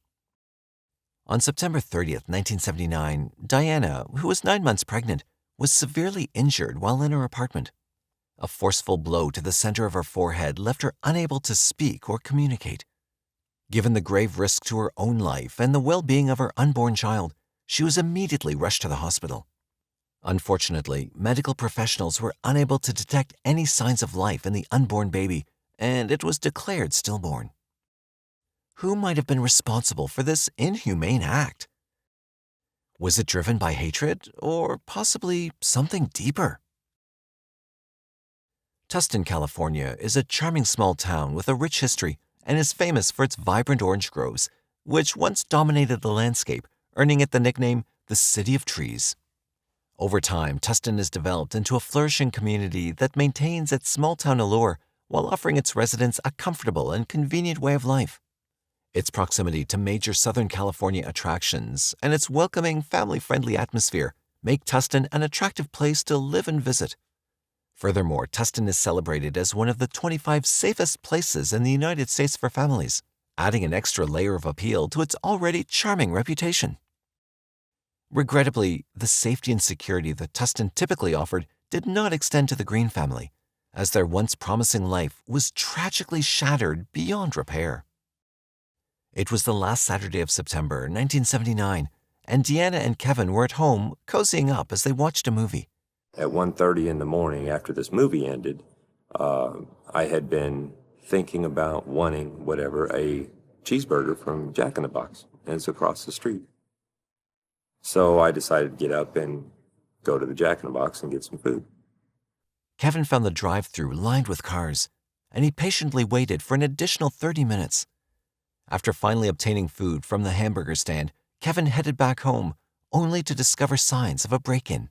On September 30th, 1979, Dianna, who was 9 months pregnant, was severely injured while in her apartment. A forceful blow to the center of her forehead left her unable to speak or communicate. Given the grave risk to her own life and the well-being of her unborn child, she was immediately rushed to the hospital. Unfortunately, medical professionals were unable to detect any signs of life in the unborn baby, and it was declared stillborn. Who might have been responsible for this inhumane act? Was it driven by hatred, or possibly something deeper? Tustin, California is a charming small town with a rich history and is famous for its vibrant orange groves, which once dominated the landscape, earning it the nickname the City of Trees. Over time, Tustin has developed into a flourishing community that maintains its small-town allure while offering its residents a comfortable and convenient way of life. Its proximity to major Southern California attractions and its welcoming, family-friendly atmosphere make Tustin an attractive place to live and visit. Furthermore, Tustin is celebrated as one of the 25 safest places in the United States for families, adding an extra layer of appeal to its already charming reputation. Regrettably, the safety and security that Tustin typically offered did not extend to the Green family, as their once promising life was tragically shattered beyond repair. It was the last Saturday of September 1979, and Dianna and Kevin were at home cozying up as they watched a movie. At 1:30 in the morning, after this movie ended, I I had been thinking about wanting a cheeseburger from Jack in the Box, and it's across the street. So I decided to get up and go to the Jack in the Box and get some food. Kevin found the drive-thru lined with cars, and he patiently waited for an additional 30 minutes. After finally obtaining food from the hamburger stand, Kevin headed back home, only to discover signs of a break-in.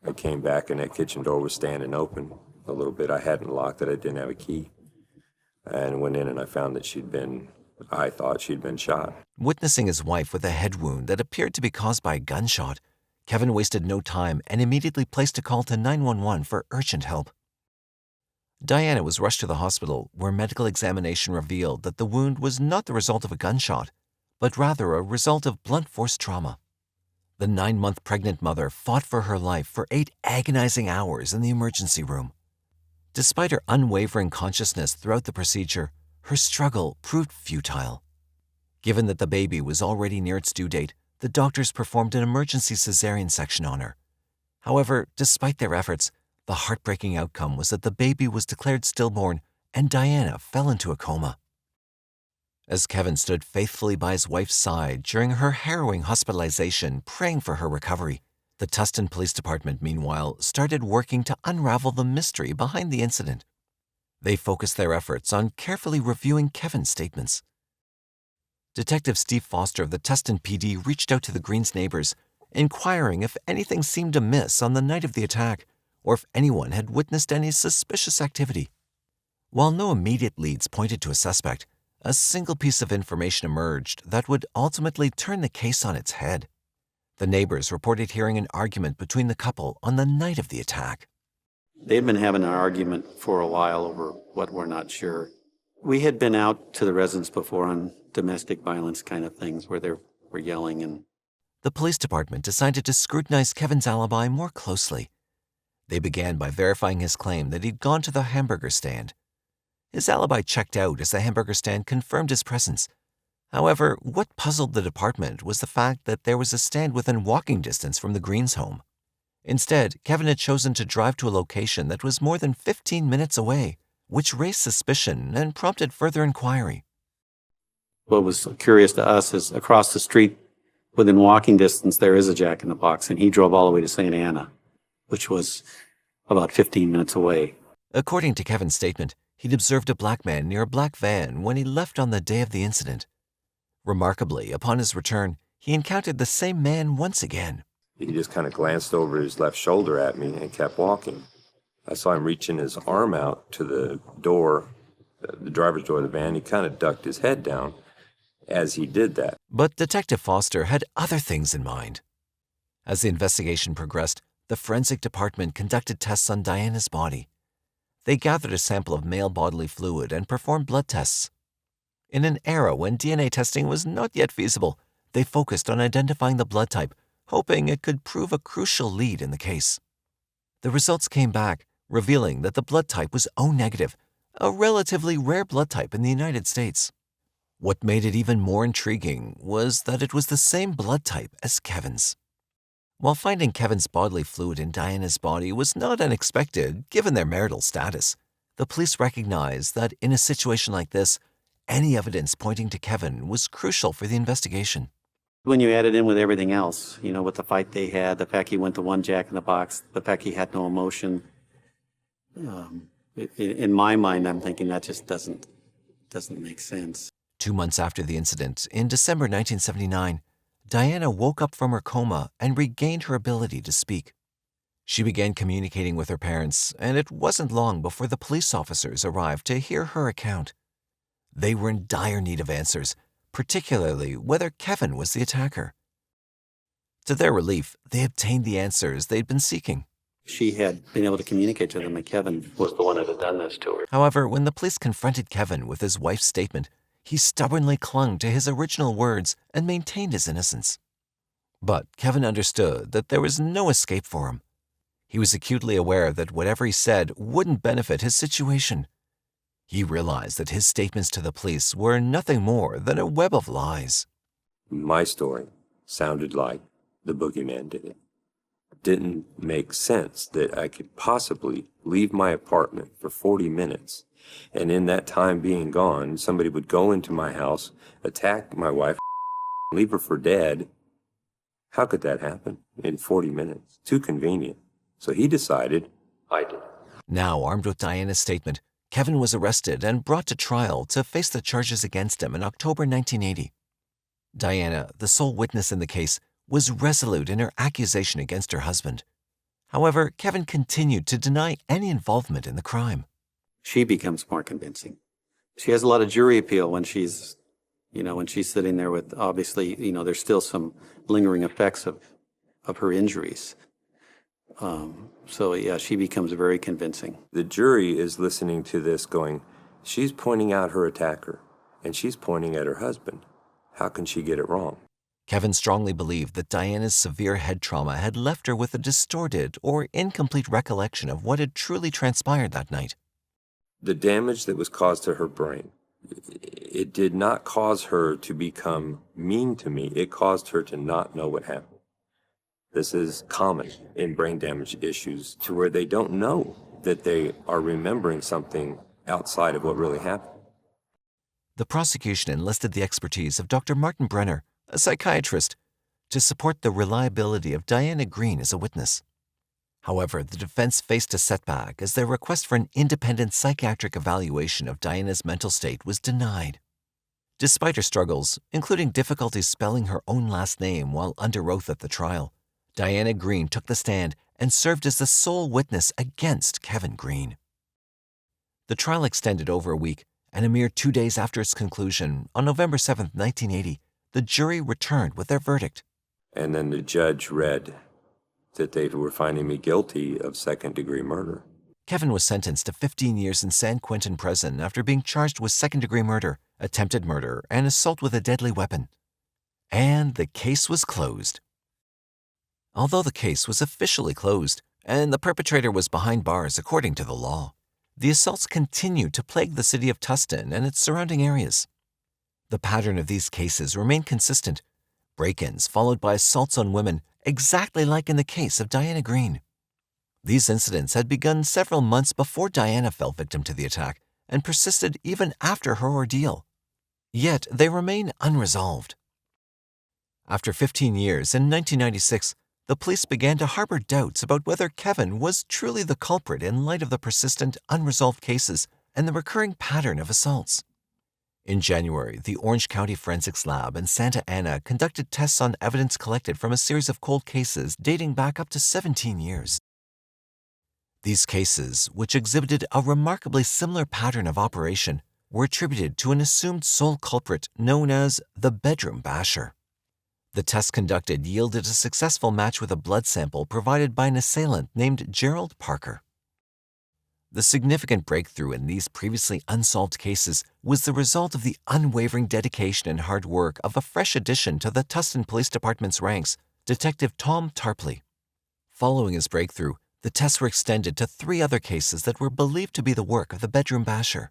I came back and that kitchen door was standing open a little bit. I hadn't locked it, I didn't have a key. And went in and I found that I thought she'd been shot. Witnessing his wife with a head wound that appeared to be caused by a gunshot, Kevin wasted no time and immediately placed a call to 911 for urgent help. Dianna was rushed to the hospital, where medical examination revealed that the wound was not the result of a gunshot, but rather a result of blunt force trauma. The 9-month pregnant mother fought for her life for 8 agonizing hours in the emergency room. Despite her unwavering consciousness throughout the procedure, her struggle proved futile. Given that the baby was already near its due date, the doctors performed an emergency cesarean section on her. However, despite their efforts, the heartbreaking outcome was that the baby was declared stillborn and Dianna fell into a coma. As Kevin stood faithfully by his wife's side during her harrowing hospitalization, praying for her recovery, the Tustin Police Department, meanwhile, started working to unravel the mystery behind the incident. They focused their efforts on carefully reviewing Kevin's statements. Detective Steve Foster of the Tustin PD reached out to the Greens' neighbors, inquiring if anything seemed amiss on the night of the attack, or if anyone had witnessed any suspicious activity. While no immediate leads pointed to a suspect, a single piece of information emerged that would ultimately turn the case on its head. The neighbors reported hearing an argument between the couple on the night of the attack. They'd been having an argument for a while over what we're not sure. We had been out to the residence before on domestic violence kind of things where they were yelling and... The police department decided to scrutinize Kevin's alibi more closely. They began by verifying his claim that he'd gone to the hamburger stand. His alibi checked out as the hamburger stand confirmed his presence. However, what puzzled the department was the fact that there was a stand within walking distance from the Greens' home. Instead, Kevin had chosen to drive to a location that was more than 15 minutes away, which raised suspicion and prompted further inquiry. What was curious to us is across the street, within walking distance, there is a Jack in the Box, and he drove all the way to St. Anna, which was about 15 minutes away. According to Kevin's statement, he'd observed a black man near a black van when he left on the day of the incident. Remarkably, upon his return, he encountered the same man once again. He just kind of glanced over his left shoulder at me and kept walking. I saw him reaching his arm out to the door, the driver's door of the van. He kind of ducked his head down as he did that. But Detective Foster had other things in mind. As the investigation progressed, the forensic department conducted tests on Dianna's body. They gathered a sample of male bodily fluid and performed blood tests. In an era when DNA testing was not yet feasible, they focused on identifying the blood type, hoping it could prove a crucial lead in the case. The results came back, revealing that the blood type was O-negative, a relatively rare blood type in the United States. What made it even more intriguing was that it was the same blood type as Kevin's. While finding Kevin's bodily fluid in Dianna's body was not unexpected given their marital status, the police recognized that in a situation like this, any evidence pointing to Kevin was crucial for the investigation. When you add it in with everything else, you know, with the fight they had, the fact he went to one Jack in the Box, the fact he had no emotion, in my mind, I'm thinking that just doesn't make sense. 2 months after the incident, in December 1979, Dianna woke up from her coma and regained her ability to speak. She began communicating with her parents, and it wasn't long before the police officers arrived to hear her account. They were in dire need of answers, particularly whether Kevin was the attacker. To their relief, they obtained the answers they'd been seeking. She had been able to communicate to them that Kevin was the one that had done this to her. However, when the police confronted Kevin with his wife's statement, he stubbornly clung to his original words and maintained his innocence. But Kevin understood that there was no escape for him. He was acutely aware that whatever he said wouldn't benefit his situation. He realized that his statements to the police were nothing more than a web of lies. My story sounded like the boogeyman did it. didn't make sense that I could possibly leave my apartment for 40 minutes, and in that time being gone, somebody would go into my house, attack my wife, leave her for dead. How could that happen in 40 minutes? Too convenient. So he decided I did. Now, armed with Diana's statement, Kevin was arrested and brought to trial to face the charges against him in October 1980. Dianna, the sole witness in the case, was resolute in her accusation against her husband. However, Kevin continued to deny any involvement in the crime. She becomes more convincing. She has a lot of jury appeal when she's sitting there with, obviously, there's still some lingering effects of her injuries. So yeah, she becomes very convincing. The jury is listening to this going, she's pointing out her attacker, and she's pointing at her husband. How can she get it wrong? Kevin strongly believed that Diana's severe head trauma had left her with a distorted or incomplete recollection of what had truly transpired that night. The damage that was caused to her brain, it did not cause her to become mean to me. It caused her to not know what happened. This is common in brain damage issues, to where they don't know that they are remembering something outside of what really happened. The prosecution enlisted the expertise of Dr. Martin Brenner, a psychiatrist, to support the reliability of Dianna Green as a witness. However, the defense faced a setback as their request for an independent psychiatric evaluation of Diana's mental state was denied. Despite her struggles, including difficulties spelling her own last name while under oath at the trial, Dianna Green took the stand and served as the sole witness against Kevin Green. The trial extended over a week, and a mere 2 days after its conclusion, on November 7, 1980, the jury returned with their verdict. And then the judge read that they were finding me guilty of second-degree murder. Kevin was sentenced to 15 years in San Quentin prison after being charged with second-degree murder, attempted murder, and assault with a deadly weapon. And the case was closed. Although the case was officially closed, and the perpetrator was behind bars according to the law, the assaults continued to plague the city of Tustin and its surrounding areas. The pattern of these cases remained consistent: break-ins followed by assaults on women, exactly like in the case of Dianna Green. These incidents had begun several months before Dianna fell victim to the attack and persisted even after her ordeal. Yet they remain unresolved. After 15 years, in 1996, the police began to harbor doubts about whether Kevin was truly the culprit in light of the persistent, unresolved cases and the recurring pattern of assaults. In January, the Orange County Forensics Lab in Santa Ana conducted tests on evidence collected from a series of cold cases dating back up to 17 years. These cases, which exhibited a remarkably similar pattern of operation, were attributed to an assumed sole culprit known as the bedroom basher. The tests conducted yielded a successful match with a blood sample provided by an assailant named Gerald Parker. The significant breakthrough in these previously unsolved cases was the result of the unwavering dedication and hard work of a fresh addition to the Tustin Police Department's ranks, Detective Tom Tarpley. Following his breakthrough, the tests were extended to 3 other cases that were believed to be the work of the bedroom basher.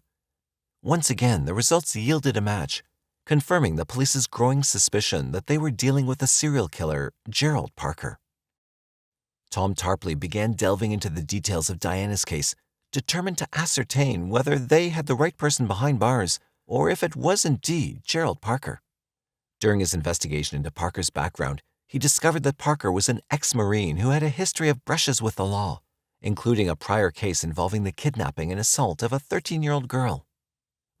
Once again, the results yielded a match, confirming the police's growing suspicion that they were dealing with the serial killer, Gerald Parker. Tom Tarpley began delving into the details of Diana's case, determined to ascertain whether they had the right person behind bars or if it was indeed Gerald Parker. During his investigation into Parker's background, he discovered that Parker was an ex-Marine who had a history of brushes with the law, including a prior case involving the kidnapping and assault of a 13-year-old girl.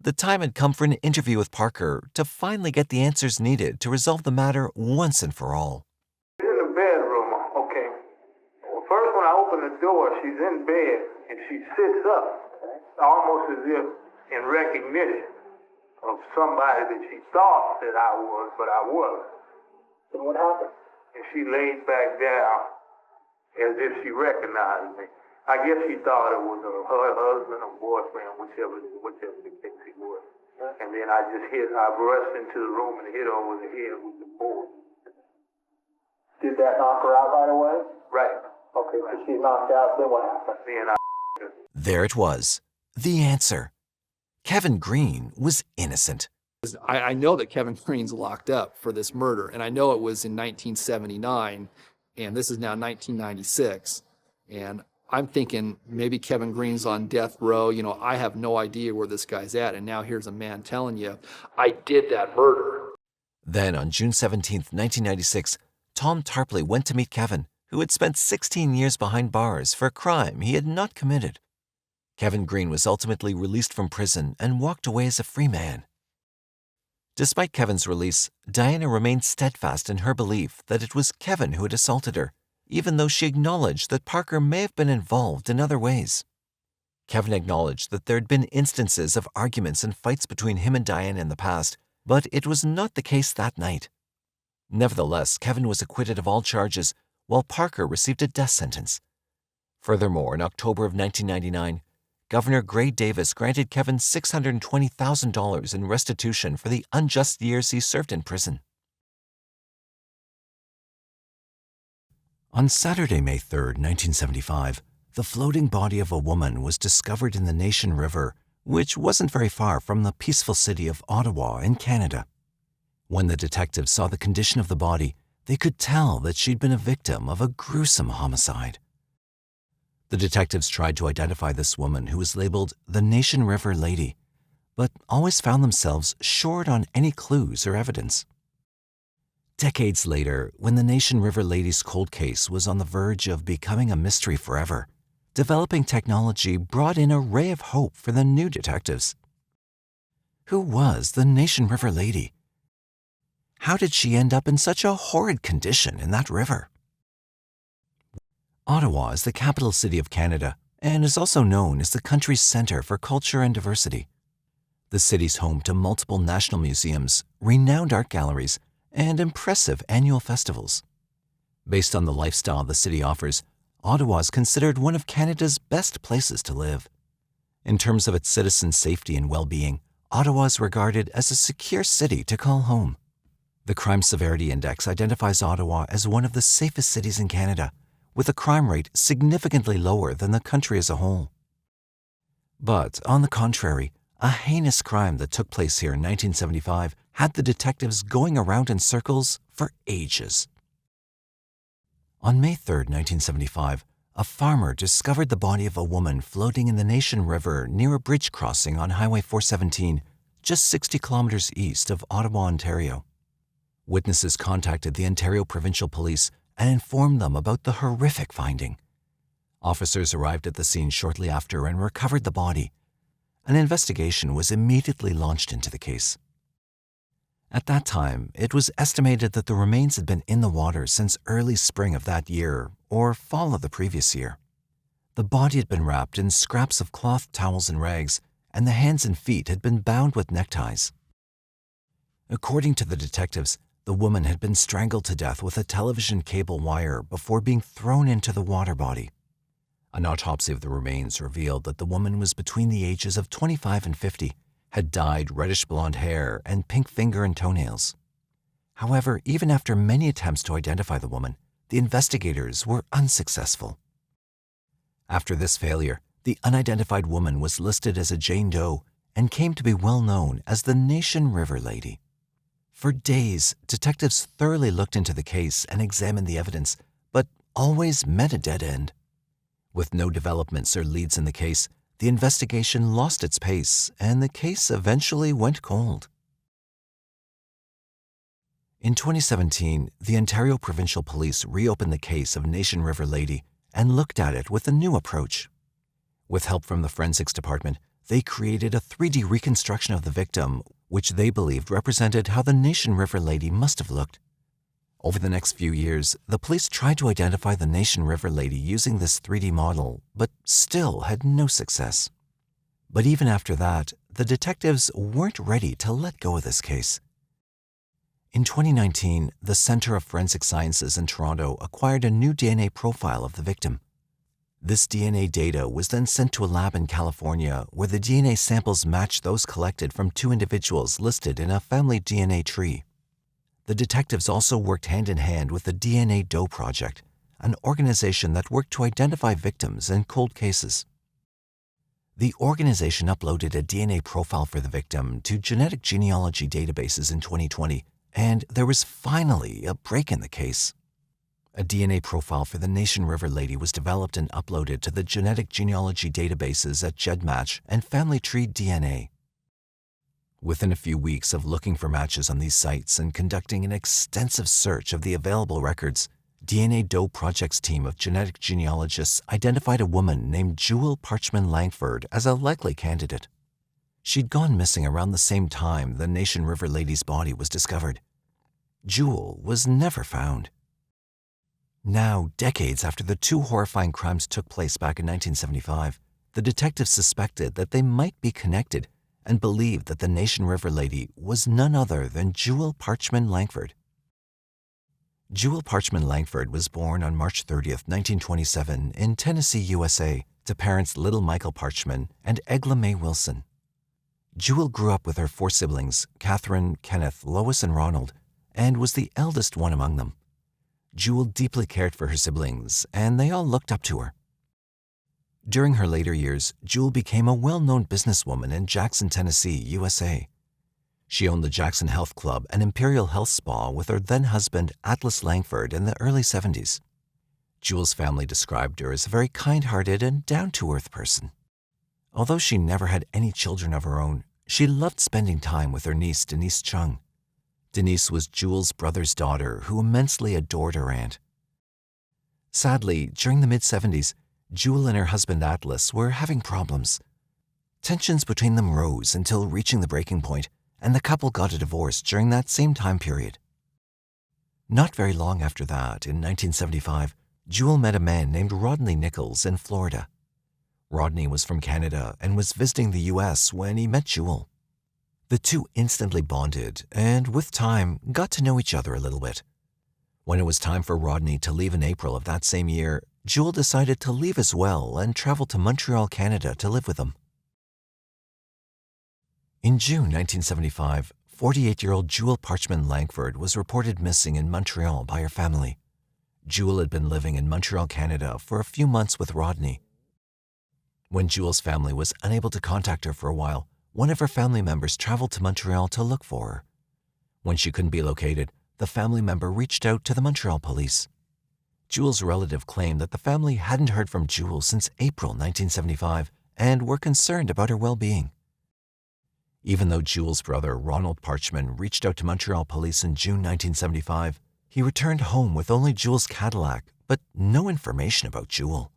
The time had come for an interview with Parker to finally get the answers needed to resolve the matter once and for all. She's in the bedroom, okay. Well, first when I open the door, she's in bed and she sits up, almost as if in recognition of somebody that she thought that I was, but I wasn't. So what happened? And she laid back down as if she recognized me. I guess she thought it was her husband or boyfriend, whichever the case it was. And then I rushed into the room and hit her over the head with the board. Did that knock her out right away? Right. Okay, so she's knocked out, then what happened? Then There it was, the answer. Kevin Green was innocent. I know that Kevin Green's locked up for this murder, and I know it was in 1979. And this is now 1996. And I'm thinking maybe Kevin Green's on death row. You know, I have no idea where this guy's at. And now here's a man telling you, I did that murder. Then, on June 17, 1996, Tom Tarpley went to meet Kevin, who had spent 16 years behind bars for a crime he had not committed. Kevin Green was ultimately released from prison and walked away as a free man. Despite Kevin's release, Dianna remained steadfast in her belief that it was Kevin who had assaulted her, even though she acknowledged that Parker may have been involved in other ways. Kevin acknowledged that there had been instances of arguments and fights between him and Dianna in the past, but it was not the case that night. Nevertheless, Kevin was acquitted of all charges, while Parker received a death sentence. Furthermore, in October of 1999, Governor Gray Davis granted Kevin $620,000 in restitution for the unjust years he served in prison. On Saturday, May 3, 1975, the floating body of a woman was discovered in the Nation River, which wasn't very far from the peaceful city of Ottawa in Canada. When the detectives saw the condition of the body, they could tell that she'd been a victim of a gruesome homicide. The detectives tried to identify this woman, who was labeled the Nation River Lady, but always found themselves short on any clues or evidence. Decades later, when the Nation River Lady's cold case was on the verge of becoming a mystery forever, developing technology brought in a ray of hope for the new detectives. Who was the Nation River Lady? How did she end up in such a horrid condition in that river? Ottawa is the capital city of Canada and is also known as the country's centre for culture and diversity. The city's home to multiple national museums, renowned art galleries, and impressive annual festivals. Based on the lifestyle the city offers, Ottawa is considered one of Canada's best places to live. In terms of its citizens' safety and well-being, Ottawa is regarded as a secure city to call home. The Crime Severity Index identifies Ottawa as one of the safest cities in Canada, with a crime rate significantly lower than the country as a whole. But, on the contrary, a heinous crime that took place here in 1975 had the detectives going around in circles for ages. On May 3, 1975, a farmer discovered the body of a woman floating in the Nation River near a bridge crossing on Highway 417, just 60 kilometers east of Ottawa, Ontario. Witnesses contacted the Ontario Provincial Police and informed them about the horrific finding. Officers arrived at the scene shortly after and recovered the body. An investigation was immediately launched into the case. At that time, it was estimated that the remains had been in the water since early spring of that year or fall of the previous year. The body had been wrapped in scraps of cloth, towels, and rags, and the hands and feet had been bound with neckties. According to the detectives, the woman had been strangled to death with a television cable wire before being thrown into the water body. An autopsy of the remains revealed that the woman was between the ages of 25 and 50, had dyed reddish-blonde hair and pink finger and toenails. However, even after many attempts to identify the woman, the investigators were unsuccessful. After this failure, the unidentified woman was listed as a Jane Doe and came to be well known as the Nation River Lady. For days, detectives thoroughly looked into the case and examined the evidence, but always met a dead end. With no developments or leads in the case, the investigation lost its pace and the case eventually went cold. In 2017, the Ontario Provincial Police reopened the case of Nation River Lady and looked at it with a new approach. With help from the Forensics Department, they created a 3D reconstruction of the victim, which they believed represented how the Nation River Lady must have looked. Over the next few years, the police tried to identify the Nation River Lady using this 3D model, but still had no success. But even after that, the detectives weren't ready to let go of this case. In 2019, the Centre of Forensic Sciences in Toronto acquired a new DNA profile of the victim. This DNA data was then sent to a lab in California where the DNA samples matched those collected from two individuals listed in a family DNA tree. The detectives also worked hand-in-hand with the DNA Doe Project, an organization that worked to identify victims in cold cases. The organization uploaded a DNA profile for the victim to genetic genealogy databases in 2020, and there was finally a break in the case. A DNA profile for the Nation River lady was developed and uploaded to the genetic genealogy databases at GEDmatch and Family Tree DNA. Within a few weeks of looking for matches on these sites and conducting an extensive search of the available records, DNA Doe Project's team of genetic genealogists identified a woman named Jewel Parchman Langford as a likely candidate. She'd gone missing around the same time the Nation River lady's body was discovered. Jewel was never found. Now, decades after the two horrifying crimes took place back in 1975, the detectives suspected that they might be connected and believed that the Nation River lady was none other than Jewel Parchman Langford. Jewel Parchman Langford was born on March 30th, 1927 in Tennessee, USA, to parents Little Michael Parchman and Egla Mae Wilson. Jewel grew up with her four siblings, Catherine, Kenneth, Lois, and Ronald, and was the eldest one among them. Jewel deeply cared for her siblings, and they all looked up to her. During her later years, Jewel became a well-known businesswoman in Jackson, Tennessee, USA. She owned the Jackson Health Club and Imperial Health Spa with her then-husband Atlas Langford in the early 70s. Jewel's family described her as a very kind-hearted and down-to-earth person. Although she never had any children of her own, she loved spending time with her niece Denise Chung. Denise was Jewel's brother's daughter who immensely adored her aunt. Sadly, during the mid-70s, Jewel and her husband Atlas were having problems. Tensions between them rose until reaching the breaking point, and the couple got a divorce during that same time period. Not very long after that, in 1975, Jewel met a man named Rodney Nichols in Florida. Rodney was from Canada and was visiting the U.S. when he met Jewel. The two instantly bonded and, with time, got to know each other a little bit. When it was time for Rodney to leave in April of that same year, Jewel decided to leave as well and travel to Montreal, Canada to live with him. In June 1975, 48-year-old Jewel Parchman Langford was reported missing in Montreal by her family. Jewel had been living in Montreal, Canada for a few months with Rodney. When Jewel's family was unable to contact her for a while, one of her family members traveled to Montreal to look for her. When she couldn't be located, the family member reached out to the Montreal police. Jewel's relative claimed that the family hadn't heard from Jewel since April 1975 and were concerned about her well-being. Even though Jewel's brother, Ronald Parchman, reached out to Montreal police in June 1975, he returned home with only Jewel's Cadillac, but no information about Jewel.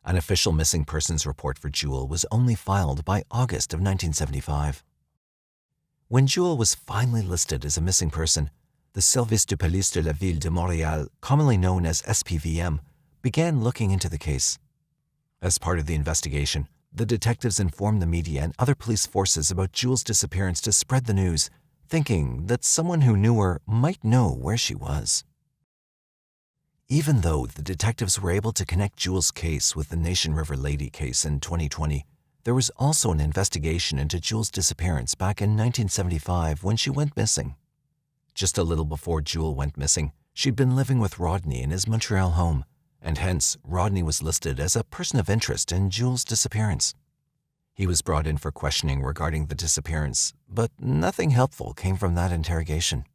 An official missing persons report for Jewel was only filed by August of 1975. When Jewel was finally listed as a missing person, the Service de Police de la Ville de Montréal, commonly known as SPVM, began looking into the case. As part of the investigation, the detectives informed the media and other police forces about Jewel's disappearance to spread the news, thinking that someone who knew her might know where she was. Even though the detectives were able to connect Jewel's case with the Nation River Lady case in 2020, there was also an investigation into Jewel's disappearance back in 1975 when she went missing. Just a little before Jewel went missing, she'd been living with Rodney in his Montreal home, and hence Rodney was listed as a person of interest in Jewel's disappearance. He was brought in for questioning regarding the disappearance, but nothing helpful came from that interrogation.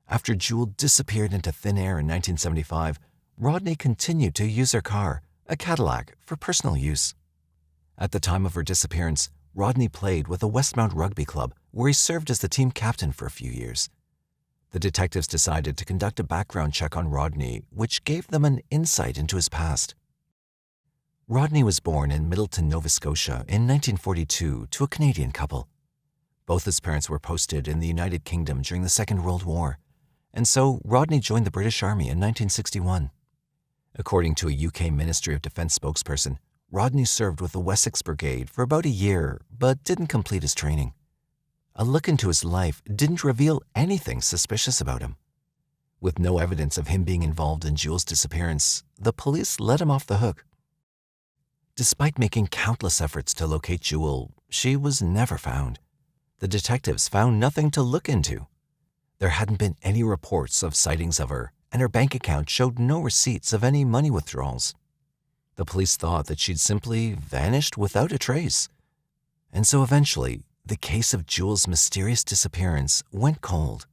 After Jewel disappeared into thin air in 1975, Rodney continued to use her car, a Cadillac, for personal use. At the time of her disappearance, Rodney played with the Westmount Rugby Club, where he served as the team captain for a few years. The detectives decided to conduct a background check on Rodney, which gave them an insight into his past. Rodney was born in Middleton, Nova Scotia in 1942 to a Canadian couple. Both his parents were posted in the United Kingdom during the Second World War, and so Rodney joined the British Army in 1961. According to a UK Ministry of Defence spokesperson, Rodney served with the Wessex Brigade for about a year, but didn't complete his training. A look into his life didn't reveal anything suspicious about him. With no evidence of him being involved in Jewel's disappearance, the police let him off the hook. Despite making countless efforts to locate Jewel, she was never found. The detectives found nothing to look into. There hadn't been any reports of sightings of her, and her bank account showed no receipts of any money withdrawals. The police thought that she'd simply vanished without a trace. And so eventually, the case of Jewel's mysterious disappearance went cold.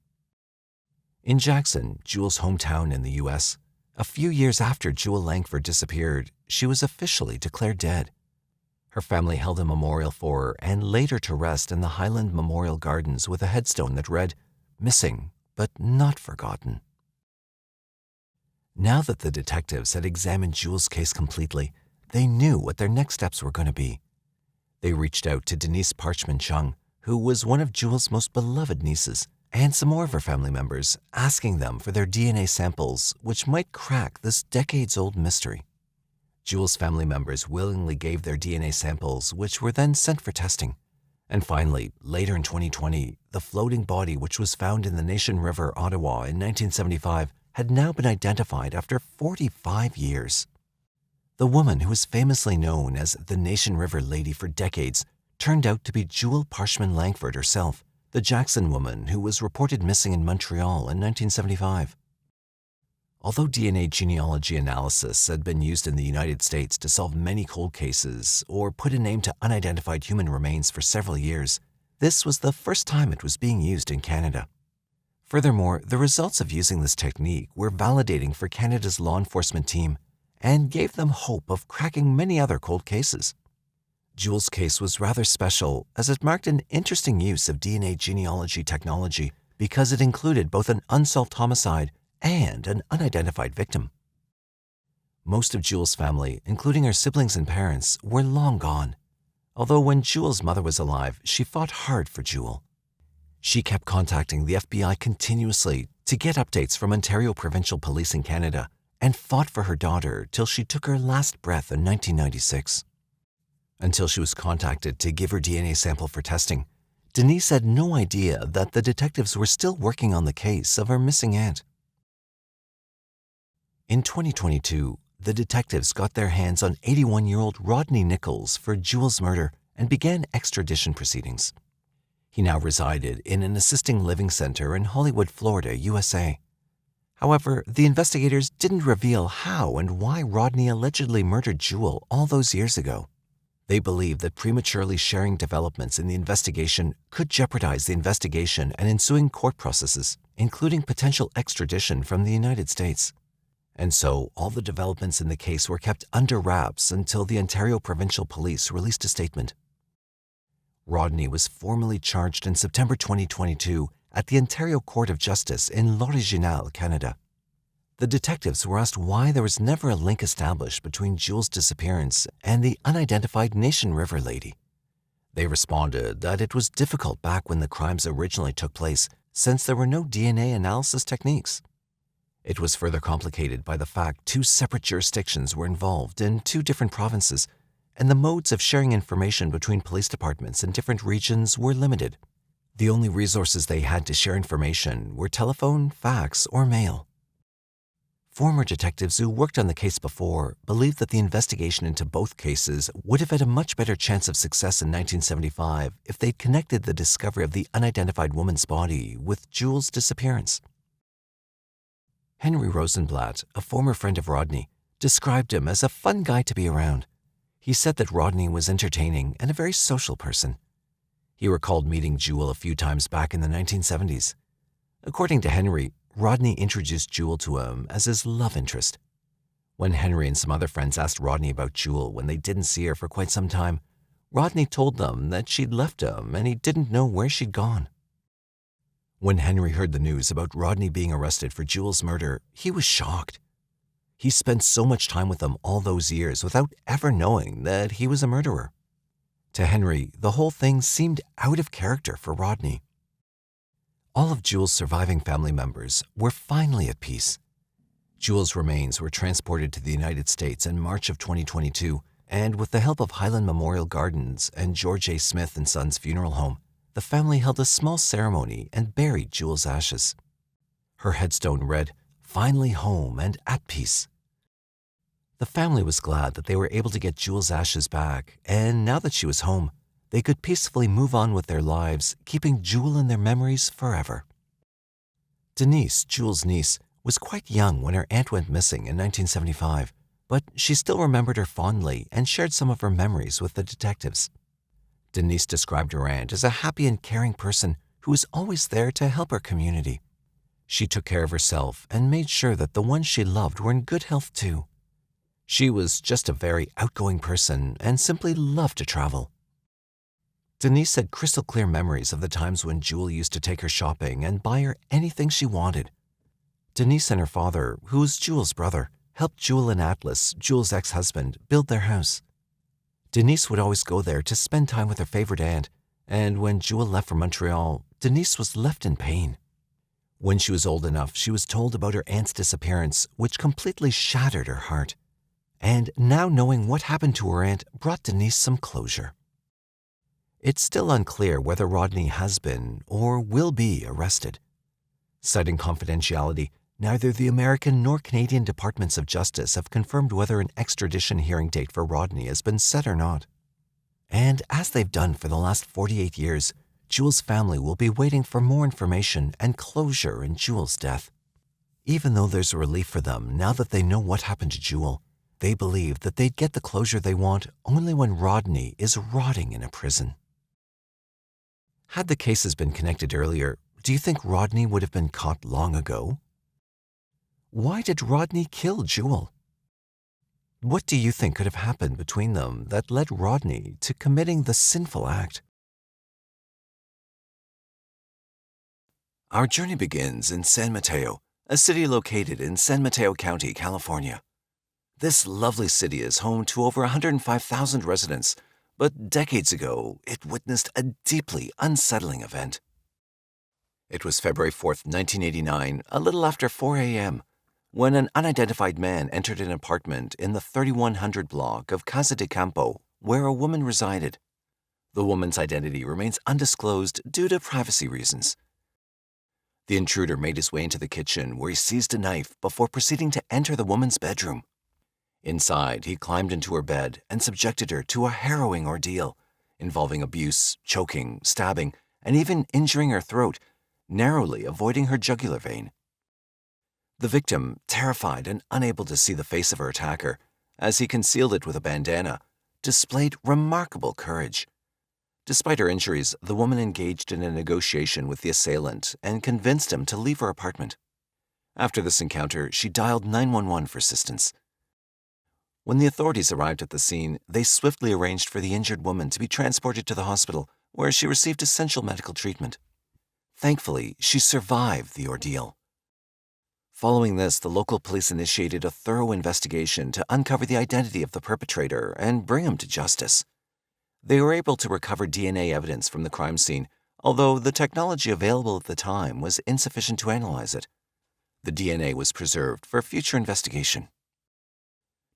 In Jackson, Jewel's hometown in the U.S., a few years after Jewell Langford disappeared, she was officially declared dead. Her family held a memorial for her and laid her to rest in the Highland Memorial Gardens with a headstone that read, "Missing, but not forgotten." Now that the detectives had examined Jewel's case completely, they knew what their next steps were going to be. They reached out to Denise Parchman Chung, who was one of Jewel's most beloved nieces, and some more of her family members, asking them for their DNA samples, which might crack this decades-old mystery. Jewel's family members willingly gave their DNA samples, which were then sent for testing. And finally, later in 2020, the floating body which was found in the Nation River, Ottawa in 1975 had now been identified after 45 years. The woman who was famously known as the Nation River Lady for decades turned out to be Jewell Parchman Langford herself, the Jackson woman who was reported missing in Montreal in 1975. Although DNA genealogy analysis had been used in the United States to solve many cold cases or put a name to unidentified human remains for several years, this was the first time it was being used in Canada. Furthermore, the results of using this technique were validating for Canada's law enforcement team and gave them hope of cracking many other cold cases. Jewel's case was rather special as it marked an interesting use of DNA genealogy technology because it included both an unsolved homicide and an unidentified victim. Most of Jewel's family, including her siblings and parents, were long gone. Although when Jewel's mother was alive, she fought hard for Jewell. She kept contacting the FBI continuously to get updates from Ontario Provincial Police in Canada and fought for her daughter till she took her last breath in 1996. Until she was contacted to give her DNA sample for testing, Denise had no idea that the detectives were still working on the case of her missing aunt. In 2022, the detectives got their hands on 81-year-old Rodney Nichols for Jewel's murder and began extradition proceedings. He now resided in an assisted living center in Hollywood, Florida, USA. However, the investigators didn't reveal how and why Rodney allegedly murdered Jewell all those years ago. They believed that prematurely sharing developments in the investigation could jeopardize the investigation and ensuing court processes, including potential extradition from the United States. And so, all the developments in the case were kept under wraps until the Ontario Provincial Police released a statement. Rodney was formally charged in September 2022 at the Ontario Court of Justice in L'Original, Canada. The detectives were asked why there was never a link established between Jewel's disappearance and the unidentified Nation River Lady. They responded that it was difficult back when the crimes originally took place, since there were no DNA analysis techniques. It was further complicated by the fact 2 separate jurisdictions were involved in 2 different provinces, and the modes of sharing information between police departments in different regions were limited. The only resources they had to share information were telephone, fax, or mail. Former detectives who worked on the case before believed that the investigation into both cases would have had a much better chance of success in 1975 if they'd connected the discovery of the unidentified woman's body with Jewel's disappearance. Henry Rosenblatt, a former friend of Rodney, described him as a fun guy to be around. He said that Rodney was entertaining and a very social person. He recalled meeting Jewell a few times back in the 1970s. According to Henry, Rodney introduced Jewell to him as his love interest. When Henry and some other friends asked Rodney about Jewell when they didn't see her for quite some time, Rodney told them that she'd left him and he didn't know where she'd gone. When Henry heard the news about Rodney being arrested for Jewell's murder, he was shocked. He spent so much time with them all those years without ever knowing that he was a murderer. To Henry, the whole thing seemed out of character for Rodney. All of Jewell's surviving family members were finally at peace. Jewell's remains were transported to the United States in March of 2022, and with the help of Highland Memorial Gardens and George A. Smith and Sons Funeral Home, the family held a small ceremony and buried Jewell's ashes. Her headstone read, "Finally home and at peace." The family was glad that they were able to get Jewell's ashes back, and now that she was home, they could peacefully move on with their lives, keeping Jewell in their memories forever. Denise, Jewell's niece, was quite young when her aunt went missing in 1975, but she still remembered her fondly and shared some of her memories with the detectives. Denise described her aunt as a happy and caring person who was always there to help her community. She took care of herself and made sure that the ones she loved were in good health too. She was just a very outgoing person and simply loved to travel. Denise had crystal clear memories of the times when Jewel used to take her shopping and buy her anything she wanted. Denise and her father, who was Jewel's brother, helped Jewel and Atlas, Jewel's ex-husband, build their house. Denise would always go there to spend time with her favorite aunt, and when Jewel left for Montreal, Denise was left in pain. When she was old enough, she was told about her aunt's disappearance, which completely shattered her heart. And now knowing what happened to her aunt brought Denise some closure. It's still unclear whether Rodney has been or will be arrested. Citing confidentiality, neither the American nor Canadian Departments of Justice have confirmed whether an extradition hearing date for Rodney has been set or not. And as they've done for the last 48 years, Jewel's family will be waiting for more information and closure in Jewel's death. Even though there's a relief for them now that they know what happened to Jewel, they believe that they'd get the closure they want only when Rodney is rotting in a prison. Had the cases been connected earlier, do you think Rodney would have been caught long ago? Why did Rodney kill Jewel? What do you think could have happened between them that led Rodney to committing the sinful act? Our journey begins in San Mateo, a city located in San Mateo County, California. This lovely city is home to over 105,000 residents, but decades ago, it witnessed a deeply unsettling event. It was February 4th, 1989, a little after 4 a.m., when an unidentified man entered an apartment in the 3100 block of Casa de Campo, where a woman resided. The woman's identity remains undisclosed due to privacy reasons. The intruder made his way into the kitchen, where he seized a knife before proceeding to enter the woman's bedroom. Inside, he climbed into her bed and subjected her to a harrowing ordeal, involving abuse, choking, stabbing, and even injuring her throat, narrowly avoiding her jugular vein. The victim, terrified and unable to see the face of her attacker, as he concealed it with a bandana, displayed remarkable courage. Despite her injuries, the woman engaged in a negotiation with the assailant and convinced him to leave her apartment. After this encounter, she dialed 911 for assistance. When the authorities arrived at the scene, they swiftly arranged for the injured woman to be transported to the hospital, where she received essential medical treatment. Thankfully, she survived the ordeal. Following this, the local police initiated a thorough investigation to uncover the identity of the perpetrator and bring him to justice. They were able to recover DNA evidence from the crime scene, although the technology available at the time was insufficient to analyze it. The DNA was preserved for future investigation.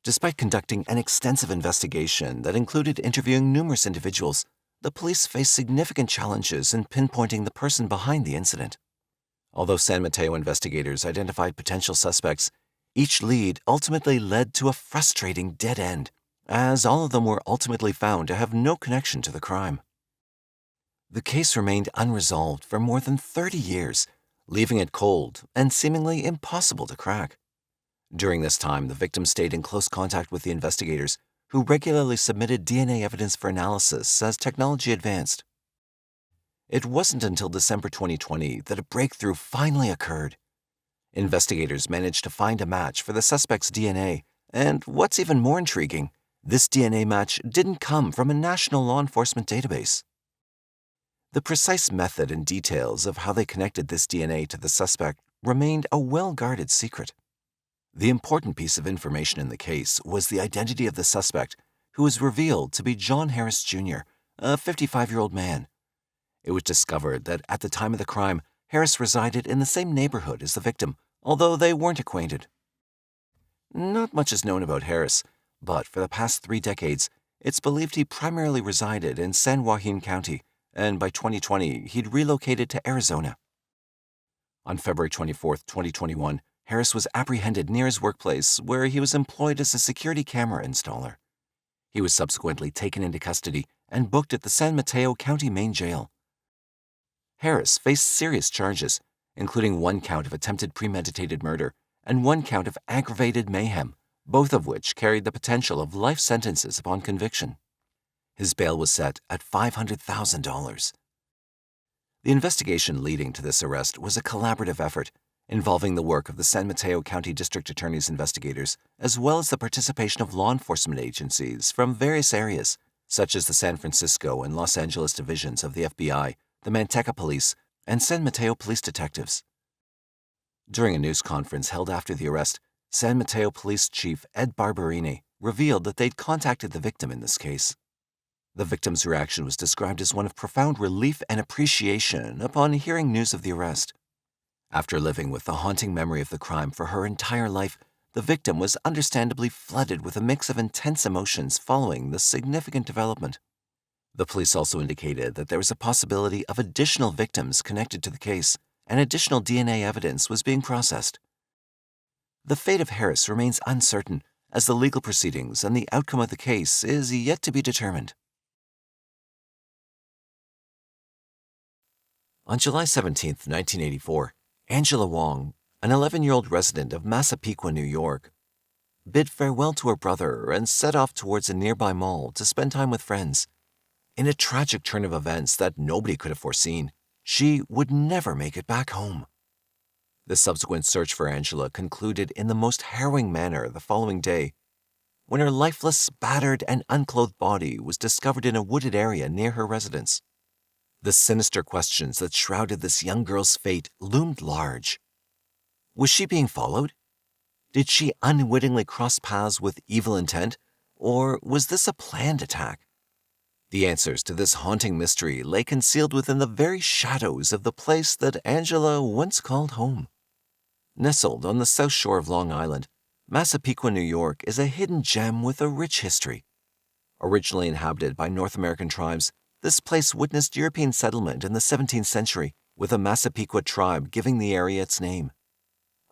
Despite conducting an extensive investigation that included interviewing numerous individuals, the police faced significant challenges in pinpointing the person behind the incident. Although San Mateo investigators identified potential suspects, each lead ultimately led to a frustrating dead end, as all of them were ultimately found to have no connection to the crime. The case remained unresolved for more than 30 years, leaving it cold and seemingly impossible to crack. During this time, the victim stayed in close contact with the investigators, who regularly submitted DNA evidence for analysis as technology advanced. It wasn't until December 2020 that a breakthrough finally occurred. Investigators managed to find a match for the suspect's DNA, and what's even more intriguing, this DNA match didn't come from a national law enforcement database. The precise method and details of how they connected this DNA to the suspect remained a well-guarded secret. The important piece of information in the case was the identity of the suspect, who was revealed to be John Harris Jr., a 55-year-old man. It was discovered that at the time of the crime, Harris resided in the same neighborhood as the victim, although they weren't acquainted. Not much is known about Harris, but for the past 3 decades, it's believed he primarily resided in San Joaquin County, and by 2020, he'd relocated to Arizona. On February 24, 2021, Harris was apprehended near his workplace, where he was employed as a security camera installer. He was subsequently taken into custody and booked at the San Mateo County Main Jail. Harris faced serious charges, including 1 count of attempted premeditated murder and 1 count of aggravated mayhem, both of which carried the potential of life sentences upon conviction. His bail was set at $500,000. The investigation leading to this arrest was a collaborative effort, involving the work of the San Mateo County District Attorney's investigators, as well as the participation of law enforcement agencies from various areas, such as the San Francisco and Los Angeles divisions of the FBI, the Manteca Police, and San Mateo police detectives. During a news conference held after the arrest, San Mateo Police Chief Ed Barberini revealed that they'd contacted the victim in this case. The victim's reaction was described as one of profound relief and appreciation upon hearing news of the arrest. After living with the haunting memory of the crime for her entire life, the victim was understandably flooded with a mix of intense emotions following the significant development. The police also indicated that there was a possibility of additional victims connected to the case, and additional DNA evidence was being processed. The fate of Harris remains uncertain, as the legal proceedings and the outcome of the case is yet to be determined. On July 17, 1984, Angela Wong, an 11-year-old resident of Massapequa, New York, bid farewell to her brother and set off towards a nearby mall to spend time with friends. In a tragic turn of events that nobody could have foreseen, she would never make it back home. The subsequent search for Angela concluded in the most harrowing manner the following day, when her lifeless, battered, and unclothed body was discovered in a wooded area near her residence. The sinister questions that shrouded this young girl's fate loomed large. Was she being followed? Did she unwittingly cross paths with evil intent, or was this a planned attack? The answers to this haunting mystery lay concealed within the very shadows of the place that Angela once called home. Nestled on the south shore of Long Island, Massapequa, New York is a hidden gem with a rich history. Originally inhabited by North American tribes, this place witnessed European settlement in the 17th century, with the Massapequa tribe giving the area its name.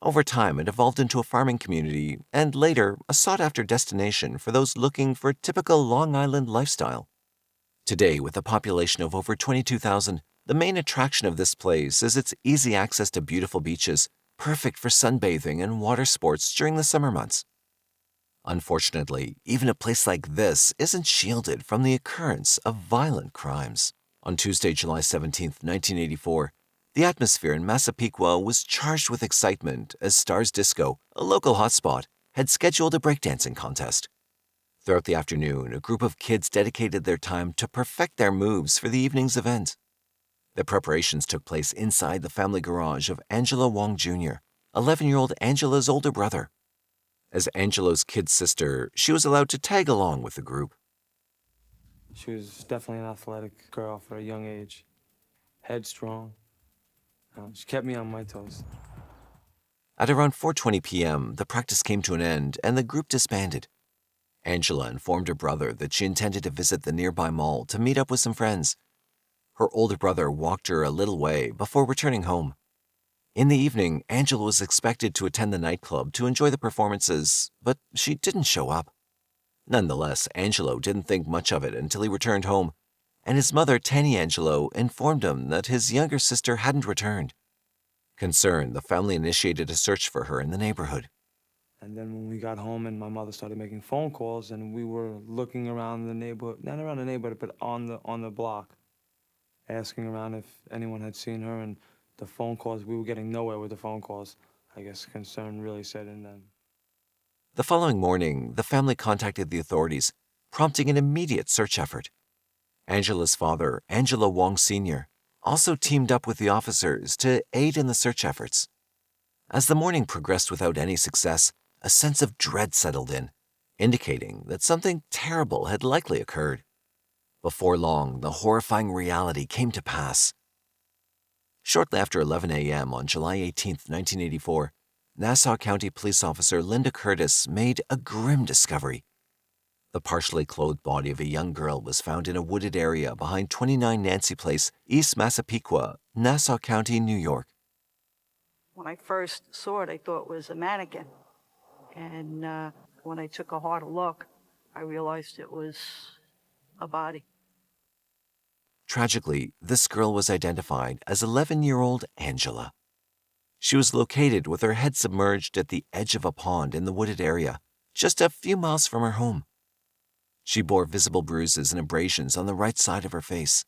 Over time, it evolved into a farming community and later a sought-after destination for those looking for a typical Long Island lifestyle. Today, with a population of over 22,000, the main attraction of this place is its easy access to beautiful beaches, perfect for sunbathing and water sports during the summer months. Unfortunately, even a place like this isn't shielded from the occurrence of violent crimes. On Tuesday, July 17, 1984, the atmosphere in Massapequa was charged with excitement as Stars Disco, a local hotspot, had scheduled a breakdancing contest. Throughout the afternoon, a group of kids dedicated their time to perfect their moves for the evening's event. The preparations took place inside the family garage of Angela Wong Jr., 11-year-old Angela's older brother. As Angelo's kid sister, she was allowed to tag along with the group. She was definitely an athletic girl for a young age. Headstrong. She kept me on my toes. At around 4:20 p.m., the practice came to an end and the group disbanded. Angela informed her brother that she intended to visit the nearby mall to meet up with some friends. Her older brother walked her a little way before returning home. In the evening, Angela was expected to attend the nightclub to enjoy the performances, but she didn't show up. Nonetheless, Angelo didn't think much of it until he returned home, and his mother, Tanny Angelo, informed him that his younger sister hadn't returned. Concerned, the family initiated a search for her in the neighborhood. And then when we got home and my mother started making phone calls and we were looking around the neighborhood, not around the neighborhood, but on the block, asking around if anyone had seen her, and the phone calls, we were getting nowhere with the phone calls. I guess concern really set in then. The following morning, the family contacted the authorities, prompting an immediate search effort. Angela's father, Angelo Wong Sr., also teamed up with the officers to aid in the search efforts. As the morning progressed without any success, a sense of dread settled in, indicating that something terrible had likely occurred. Before long, the horrifying reality came to pass. Shortly after 11 a.m. on July 18, 1984, Nassau County Police Officer Linda Curtis made a grim discovery. The partially clothed body of a young girl was found in a wooded area behind 29 Nancy Place, East Massapequa, Nassau County, New York. When I first saw it, I thought it was a mannequin. And when I took a harder look, I realized it was a body. Tragically, this girl was identified as 11-year-old Angela. She was located with her head submerged at the edge of a pond in the wooded area, just a few miles from her home. She bore visible bruises and abrasions on the right side of her face.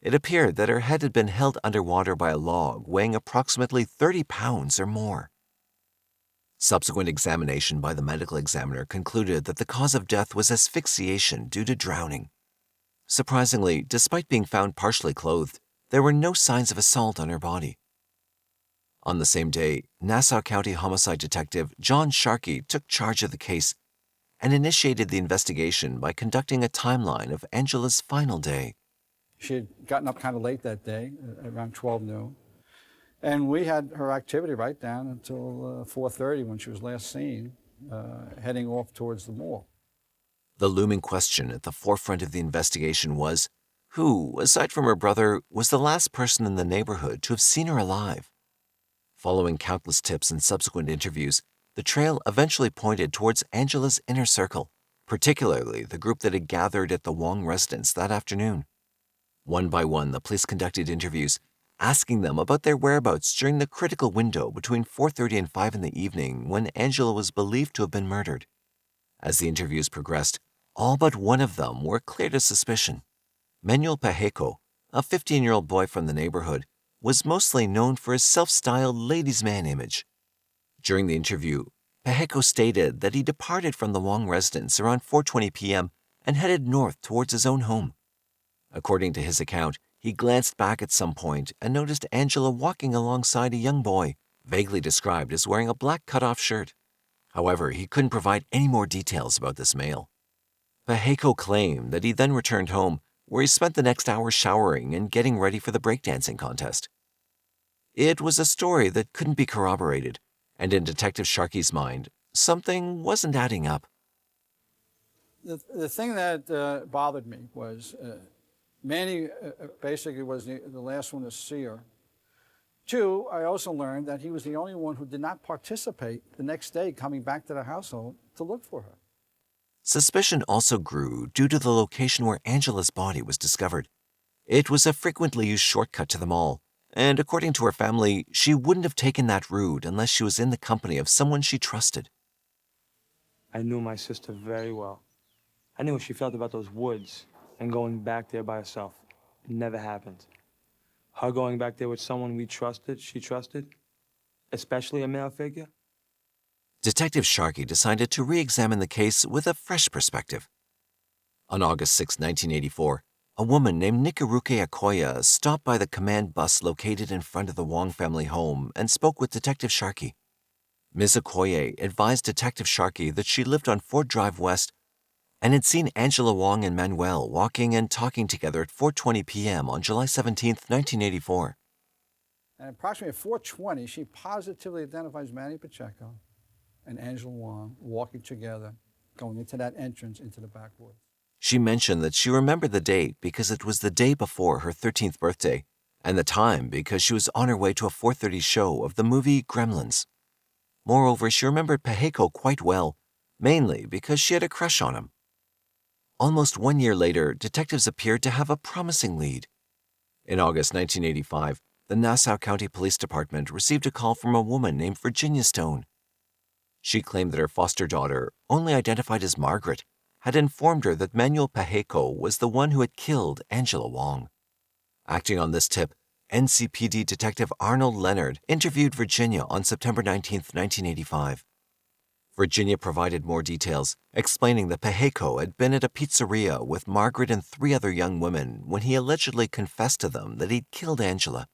it appeared that her head had been held underwater by a log weighing approximately 30 pounds or more. Subsequent examination by the medical examiner concluded that the cause of death was asphyxiation due to drowning. Surprisingly, despite being found partially clothed, there were no signs of assault on her body. On the same day, Nassau County Homicide Detective John Sharkey took charge of the case and initiated the investigation by conducting a timeline of Angela's final day. She had gotten up kind of late that day, around 12 noon, and we had her activity right down until 4:30 when she was last seen, heading off towards the mall. The looming question at the forefront of the investigation was, who, aside from her brother, was the last person in the neighborhood to have seen her alive? Following countless tips and subsequent interviews, the trail eventually pointed towards Angela's inner circle, particularly the group that had gathered at the Wong residence that afternoon. One by one, the police conducted interviews, asking them about their whereabouts during the critical window between 4:30 and 5 in the evening when Angela was believed to have been murdered. As the interviews progressed, all but one of them were cleared of suspicion. Manuel Pacheco, a 15-year-old boy from the neighborhood, was mostly known for his self-styled ladies' man image. During the interview, Pacheco stated that he departed from the Wong residence around 4:20 p.m. and headed north towards his own home. According to his account, he glanced back at some point and noticed Angela walking alongside a young boy, vaguely described as wearing a black cutoff shirt. However, he couldn't provide any more details about this male. Pacheco claimed that he then returned home, where he spent the next hour showering and getting ready for the breakdancing contest. It was a story that couldn't be corroborated, and in Detective Sharkey's mind, something wasn't adding up. The thing that bothered me was Manny basically was the last one to see her. Two, I also learned that he was the only one who did not participate the next day coming back to the household to look for her. Suspicion also grew due to the location where Angela's body was discovered. It was a frequently used shortcut to the mall, and according to her family, she wouldn't have taken that route unless she was in the company of someone she trusted. I knew my sister very well. I knew what she felt about those woods and going back there by herself. It never happened. Her going back there with someone she trusted, especially a male figure. Detective Sharkey decided to re-examine the case with a fresh perspective. On August 6, 1984, a woman named Nikaruke Akoya stopped by the command bus located in front of the Wong family home and spoke with Detective Sharkey. Ms. Akoya advised Detective Sharkey that she lived on Ford Drive West and had seen Angela Wong and Manuel walking and talking together at 4:20 p.m. on July 17, 1984. And approximately at 4:20, she positively identifies Manny Pacheco and Angela Wong walking together, going into that entrance into the backwoods. She mentioned that she remembered the date because it was the day before her 13th birthday, and the time because she was on her way to a 4:30 show of the movie Gremlins. Moreover, she remembered Pacheco quite well, mainly because she had a crush on him. Almost 1 year later, detectives appeared to have a promising lead. In August 1985, the Nassau County Police Department received a call from a woman named Virginia Stone. She claimed that her foster daughter, only identified as Margaret, had informed her that Manuel Pacheco was the one who had killed Angela Wong. Acting on this tip, NCPD Detective Arnold Leonard interviewed Virginia on September 19, 1985. Virginia provided more details, explaining that Pacheco had been at a pizzeria with Margaret and 3 other young women when he allegedly confessed to them that he'd killed Angela.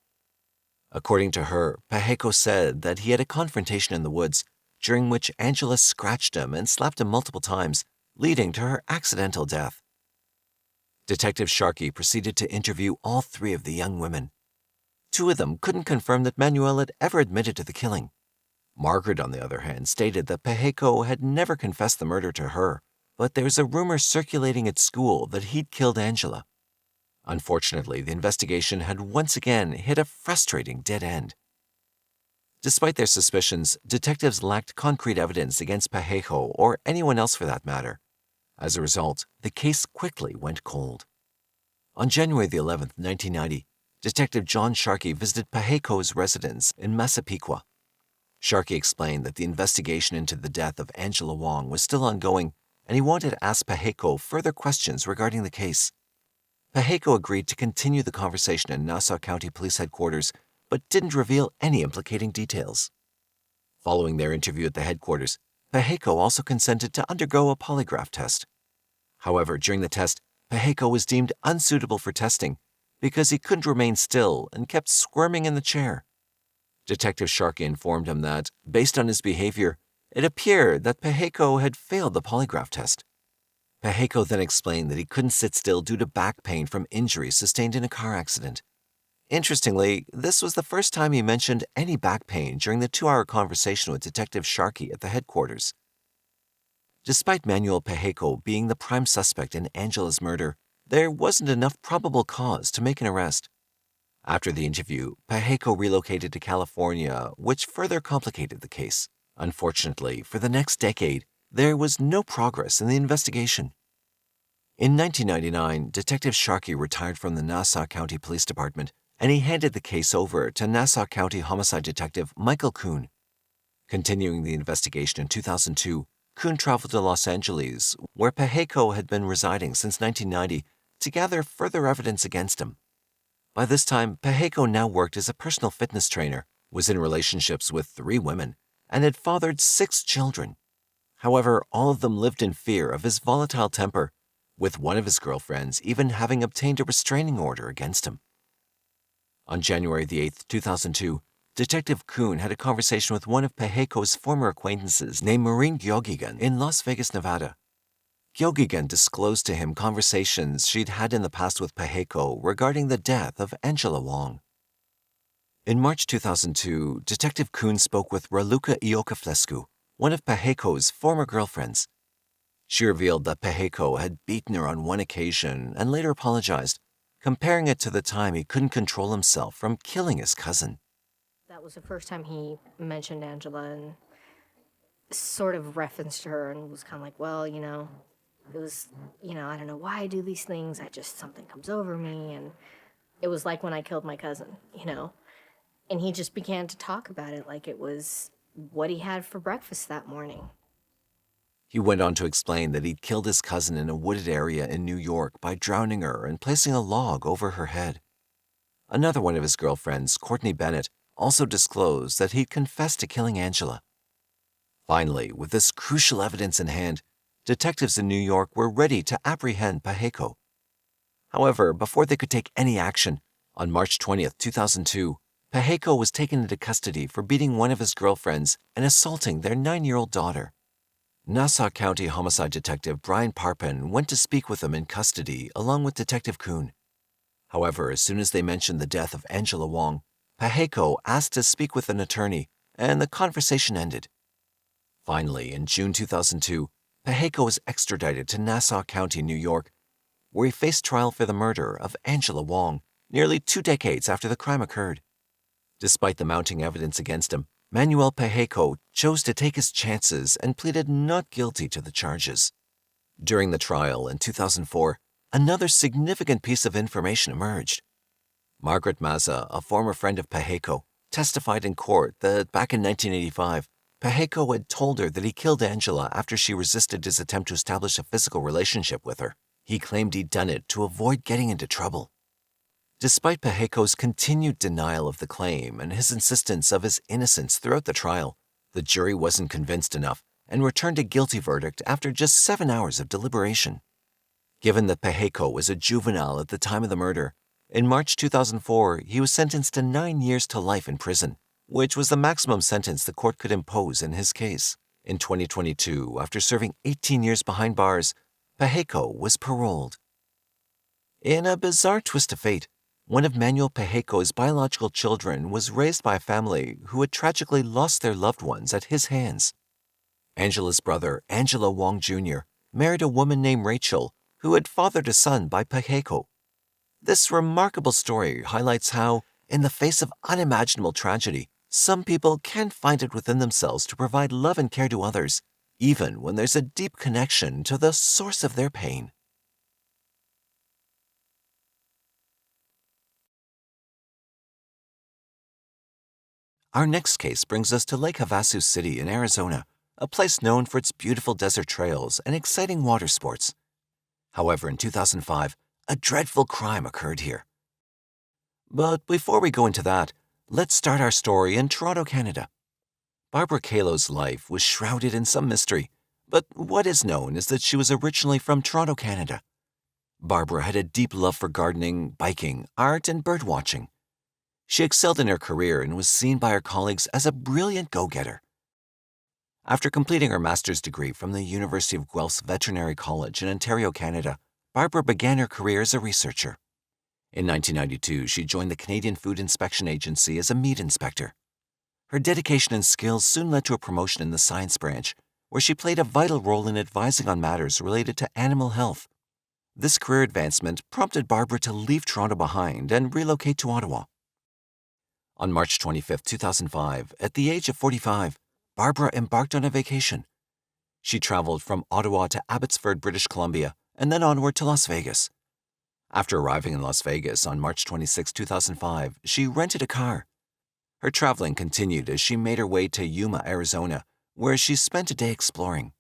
According to her, Pacheco said that he had a confrontation in the woods, during which Angela scratched him and slapped him multiple times, leading to her accidental death. Detective Sharkey proceeded to interview all 3 of the young women. 2 of them couldn't confirm that Manuel had ever admitted to the killing. Margaret, on the other hand, stated that Pacheco had never confessed the murder to her, but there's a rumor circulating at school that he'd killed Angela. Unfortunately, the investigation had once again hit a frustrating dead end. Despite their suspicions, detectives lacked concrete evidence against Pacheco or anyone else for that matter. As a result, the case quickly went cold. On January the 11th, 1990, Detective John Sharkey visited Pacheco's residence in Massapequa. Sharkey explained that the investigation into the death of Angela Wong was still ongoing, and he wanted to ask Pacheco further questions regarding the case. Paheko agreed to continue the conversation in Nassau County Police Headquarters, but didn't reveal any implicating details. Following their interview at the headquarters, Paheko also consented to undergo a polygraph test. However, during the test, Paheko was deemed unsuitable for testing because he couldn't remain still and kept squirming in the chair. Detective Sharkey informed him that, based on his behavior, it appeared that Paheko had failed the polygraph test. Paheko then explained that he couldn't sit still due to back pain from injuries sustained in a car accident. Interestingly, this was the first time he mentioned any back pain during the 2-hour conversation with Detective Sharkey at the headquarters. Despite Manuel Paheko being the prime suspect in Angela's murder, there wasn't enough probable cause to make an arrest. After the interview, Paheko relocated to California, which further complicated the case. Unfortunately, for the next decade, there was no progress in the investigation. In 1999, Detective Sharkey retired from the Nassau County Police Department, and he handed the case over to Nassau County Homicide Detective Michael Kuhn. Continuing the investigation in 2002, Kuhn traveled to Los Angeles, where Paheko had been residing since 1990, to gather further evidence against him. By this time, Paheko now worked as a personal fitness trainer, was in relationships with 3 women, and had fathered 6 children. However, all of them lived in fear of his volatile temper, with one of his girlfriends even having obtained a restraining order against him. On January 8, 2002, Detective Kuhn had a conversation with one of Paheko's former acquaintances named Maureen Gyogigan in Las Vegas, Nevada. Gyogigan disclosed to him conversations she'd had in the past with Paheko regarding the death of Angela Wong. In March 2002, Detective Kuhn spoke with Raluca Iokaflescu, one of Paheko's former girlfriends. She revealed that Paheko had beaten her on one occasion and later apologized, comparing it to the time he couldn't control himself from killing his cousin. That was the first time he mentioned Angela and sort of referenced her and was kind of like, well, you know, it was, you know, I don't know why I do these things. Something comes over me. And it was like when I killed my cousin, you know. And he just began to talk about it like it was what he had for breakfast that morning. He went on to explain that he'd killed his cousin in a wooded area in New York by drowning her and placing a log over her head. Another one of his girlfriends, Courtney Bennett, also disclosed that he'd confessed to killing Angela. Finally, with this crucial evidence in hand, detectives in New York were ready to apprehend Paheko. However, before they could take any action, on March 20, 2002, Paheko was taken into custody for beating one of his girlfriends and assaulting their 9-year-old daughter. Nassau County Homicide Detective Brian Parchman went to speak with him in custody along with Detective Kuhn. However, as soon as they mentioned the death of Angela Wong, Paheko asked to speak with an attorney, and the conversation ended. Finally, in June 2002, Paheko was extradited to Nassau County, New York, where he faced trial for the murder of Angela Wong nearly 2 decades after the crime occurred. Despite the mounting evidence against him, Manuel Paheko chose to take his chances and pleaded not guilty to the charges. During the trial in 2004, another significant piece of information emerged. Margaret Maza, a former friend of Paheko, testified in court that back in 1985, Paheko had told her that he killed Angela after she resisted his attempt to establish a physical relationship with her. He claimed he'd done it to avoid getting into trouble. Despite Paheko's continued denial of the claim and his insistence of his innocence throughout the trial, the jury wasn't convinced enough and returned a guilty verdict after just 7 hours of deliberation. Given that Paheko was a juvenile at the time of the murder, in March 2004 he was sentenced to 9 years to life in prison, which was the maximum sentence the court could impose in his case. In 2022, after serving 18 years behind bars, Paheko was paroled. In a bizarre twist of fate, one of Manuel Paheko's biological children was raised by a family who had tragically lost their loved ones at his hands. Angela's brother, Angela Wong Jr., married a woman named Rachel, who had fathered a son by Paheko. This remarkable story highlights how, in the face of unimaginable tragedy, some people can find it within themselves to provide love and care to others, even when there's a deep connection to the source of their pain. Our next case brings us to Lake Havasu City in Arizona, a place known for its beautiful desert trails and exciting water sports. However, in 2005, a dreadful crime occurred here. But before we go into that, let's start our story in Toronto, Canada. Barbara Kalow's life was shrouded in some mystery, but what is known is that she was originally from Toronto, Canada. Barbara had a deep love for gardening, biking, art, and birdwatching. She excelled in her career and was seen by her colleagues as a brilliant go-getter. After completing her master's degree from the University of Guelph's Veterinary College in Ontario, Canada, Barbara began her career as a researcher. In 1992, she joined the Canadian Food Inspection Agency as a meat inspector. Her dedication and skills soon led to a promotion in the science branch, where she played a vital role in advising on matters related to animal health. This career advancement prompted Barbara to leave Toronto behind and relocate to Ottawa. On March 25, 2005, at the age of 45, Barbara embarked on a vacation. She traveled from Ottawa to Abbotsford, British Columbia, and then onward to Las Vegas. After arriving in Las Vegas on March 26, 2005, she rented a car. Her traveling continued as she made her way to Yuma, Arizona, where she spent a day exploring.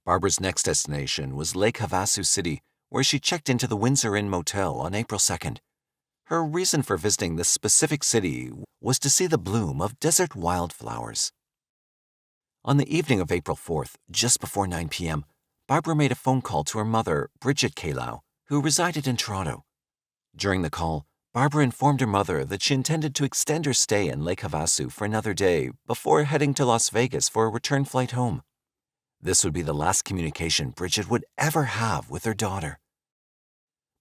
Barbara's next destination was Lake Havasu City, where she checked into the Windsor Inn Motel on April 2nd. Her reason for visiting this specific city was to see the bloom of desert wildflowers. On the evening of April 4th, just before 9 p.m., Barbara made a phone call to her mother, Bridget KALOW, who resided in Toronto. During the call, Barbara informed her mother that she intended to extend her stay in Lake Havasu for another day before heading to Las Vegas for a return flight home. This would be the last communication Bridget would ever have with her daughter.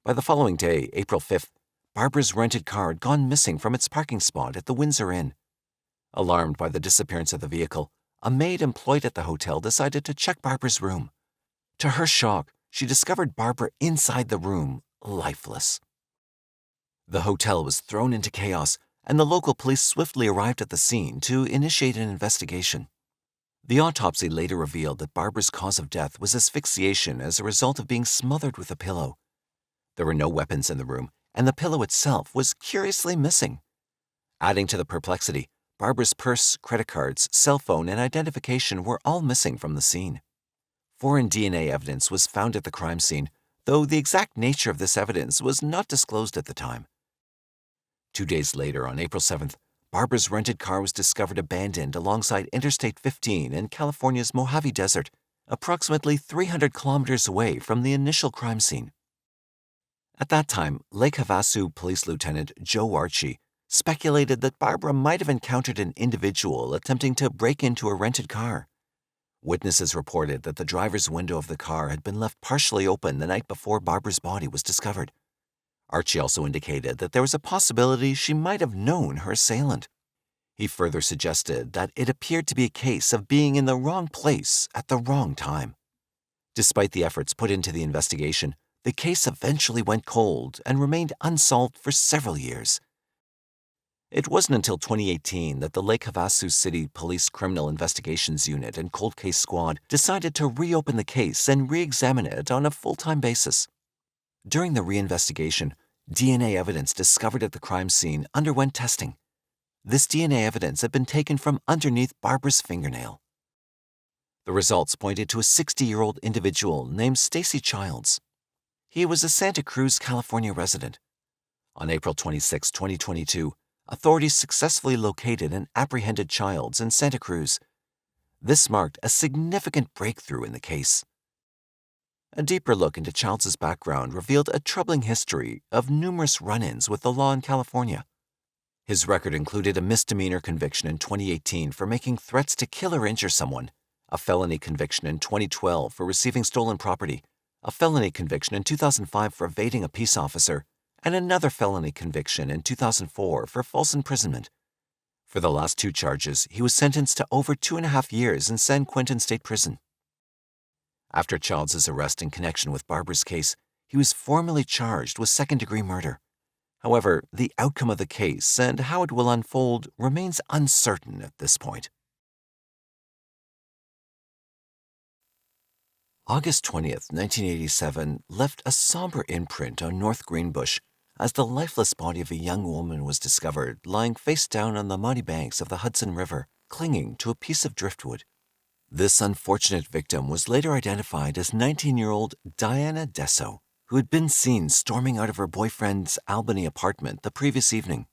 By the following day, April 5th, Barbara's rented car had gone missing from its parking spot at the Windsor Inn. Alarmed by the disappearance of the vehicle, a maid employed at the hotel decided to check Barbara's room. To her shock, she discovered Barbara inside the room, lifeless. The hotel was thrown into chaos, and the local police swiftly arrived at the scene to initiate an investigation. The autopsy later revealed that Barbara's cause of death was asphyxiation as a result of being smothered with a pillow. There were no weapons in the room, and the pillow itself was curiously missing. Adding to the perplexity, Barbara's purse, credit cards, cell phone, and identification were all missing from the scene. Foreign DNA evidence was found at the crime scene, though the exact nature of this evidence was not disclosed at the time. 2 days later, on April 7th, Barbara's rented car was discovered abandoned alongside Interstate 15 in California's Mojave Desert, approximately 300 kilometers away from the initial crime scene. At that time, Lake Havasu Police Lieutenant Joe Archie speculated that Barbara might have encountered an individual attempting to break into a rented car. Witnesses reported that the driver's window of the car had been left partially open the night before Barbara's body was discovered. Archie also indicated that there was a possibility she might have known her assailant. He further suggested that it appeared to be a case of being in the wrong place at the wrong time. Despite the efforts put into the investigation, the case eventually went cold and remained unsolved for several years. It wasn't until 2018 that the Lake Havasu City Police Criminal Investigations Unit and Cold Case Squad decided to reopen the case and re-examine it on a full-time basis. During the reinvestigation, DNA evidence discovered at the crime scene underwent testing. This DNA evidence had been taken from underneath Barbara's fingernail. The results pointed to a 60-year-old individual named Stacy Childs. He was a Santa Cruz, California resident. On April 26, 2022, authorities successfully located and apprehended Childs in Santa Cruz. This marked a significant breakthrough in the case. A deeper look into Childs' background revealed a troubling history of numerous run-ins with the law in California. His record included a misdemeanor conviction in 2018 for making threats to kill or injure someone, a felony conviction in 2012 for receiving stolen property, a felony conviction in 2005 for evading a peace officer, and another felony conviction in 2004 for false imprisonment. For the last 2 charges, he was sentenced to over 2.5 years in San Quentin State Prison. After Childs' arrest in connection with Barbara's case, he was formally charged with second-degree murder. However, the outcome of the case and how it will unfold remains uncertain at this point. August 20th, 1987 left a somber imprint on North Greenbush as the lifeless body of a young woman was discovered lying face down on the muddy banks of the Hudson River, clinging to a piece of driftwood. This unfortunate victim was later identified as 19-year-old DIANNA DESO. who had been seen storming out of her boyfriend's Albany apartment the previous evening.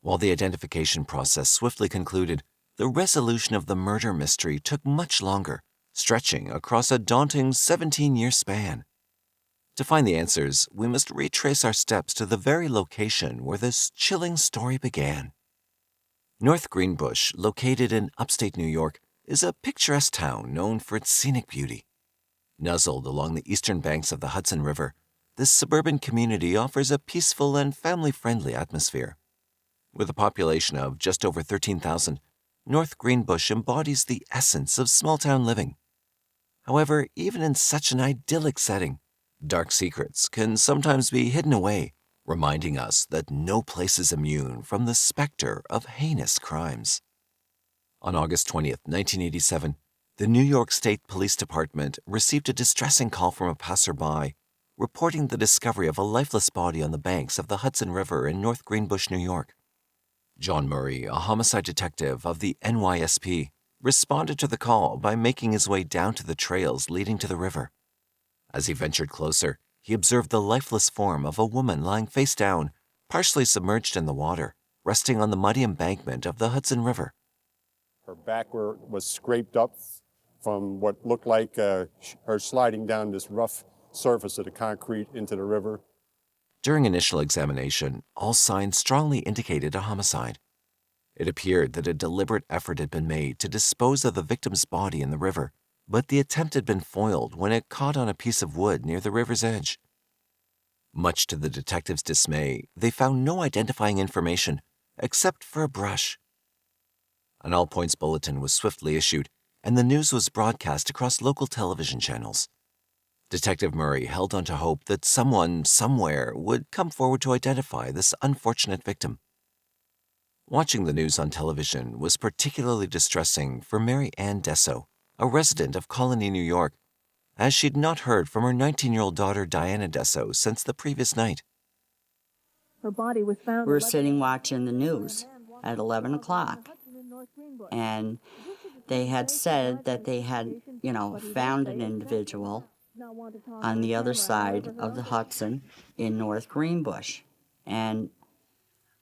While the identification process swiftly concluded, the resolution of the murder mystery took much longer, stretching across a daunting 17-year span. To find the answers, we must retrace our steps to the very location where this chilling story began. North Greenbush, located in upstate New York, is a picturesque town known for its scenic beauty. Nuzzled along the eastern banks of the Hudson River, this suburban community offers a peaceful and family-friendly atmosphere. With a population of just over 13,000, North Greenbush embodies the essence of small-town living. However, even in such an idyllic setting, dark secrets can sometimes be hidden away, reminding us that no place is immune from the specter of heinous crimes. On August 20th, 1987, the New York State Police Department received a distressing call from a passerby reporting the discovery of a lifeless body on the banks of the Hudson River in North Greenbush, New York. John Murray, a homicide detective of the NYSP, responded to the call by making his way down to the trails leading to the river. As he ventured closer, he observed the lifeless form of a woman lying face down, partially submerged in the water, resting on the muddy embankment of the Hudson River. Her back was scraped up from what looked like her sliding down this rough surface of the concrete into the river. During initial examination, all signs strongly indicated a homicide. It appeared that a deliberate effort had been made to dispose of the victim's body in the river, but the attempt had been foiled when it caught on a piece of wood near the river's edge. Much to the detectives' dismay, they found no identifying information except for a brush. An all-points bulletin was swiftly issued, and the news was broadcast across local television channels. Detective Murray held on to hope that someone, somewhere, would come forward to identify this unfortunate victim. Watching the news on television was particularly distressing for Mary Ann DESO, a resident of Colony, New York, as she'd not heard from her 19-year-old daughter Diana DESO since the previous night. Her body was found. We were sitting watching the news at 11 o'clock, and they had said that they had, found an individual on the other side of the Hudson in North Greenbush. And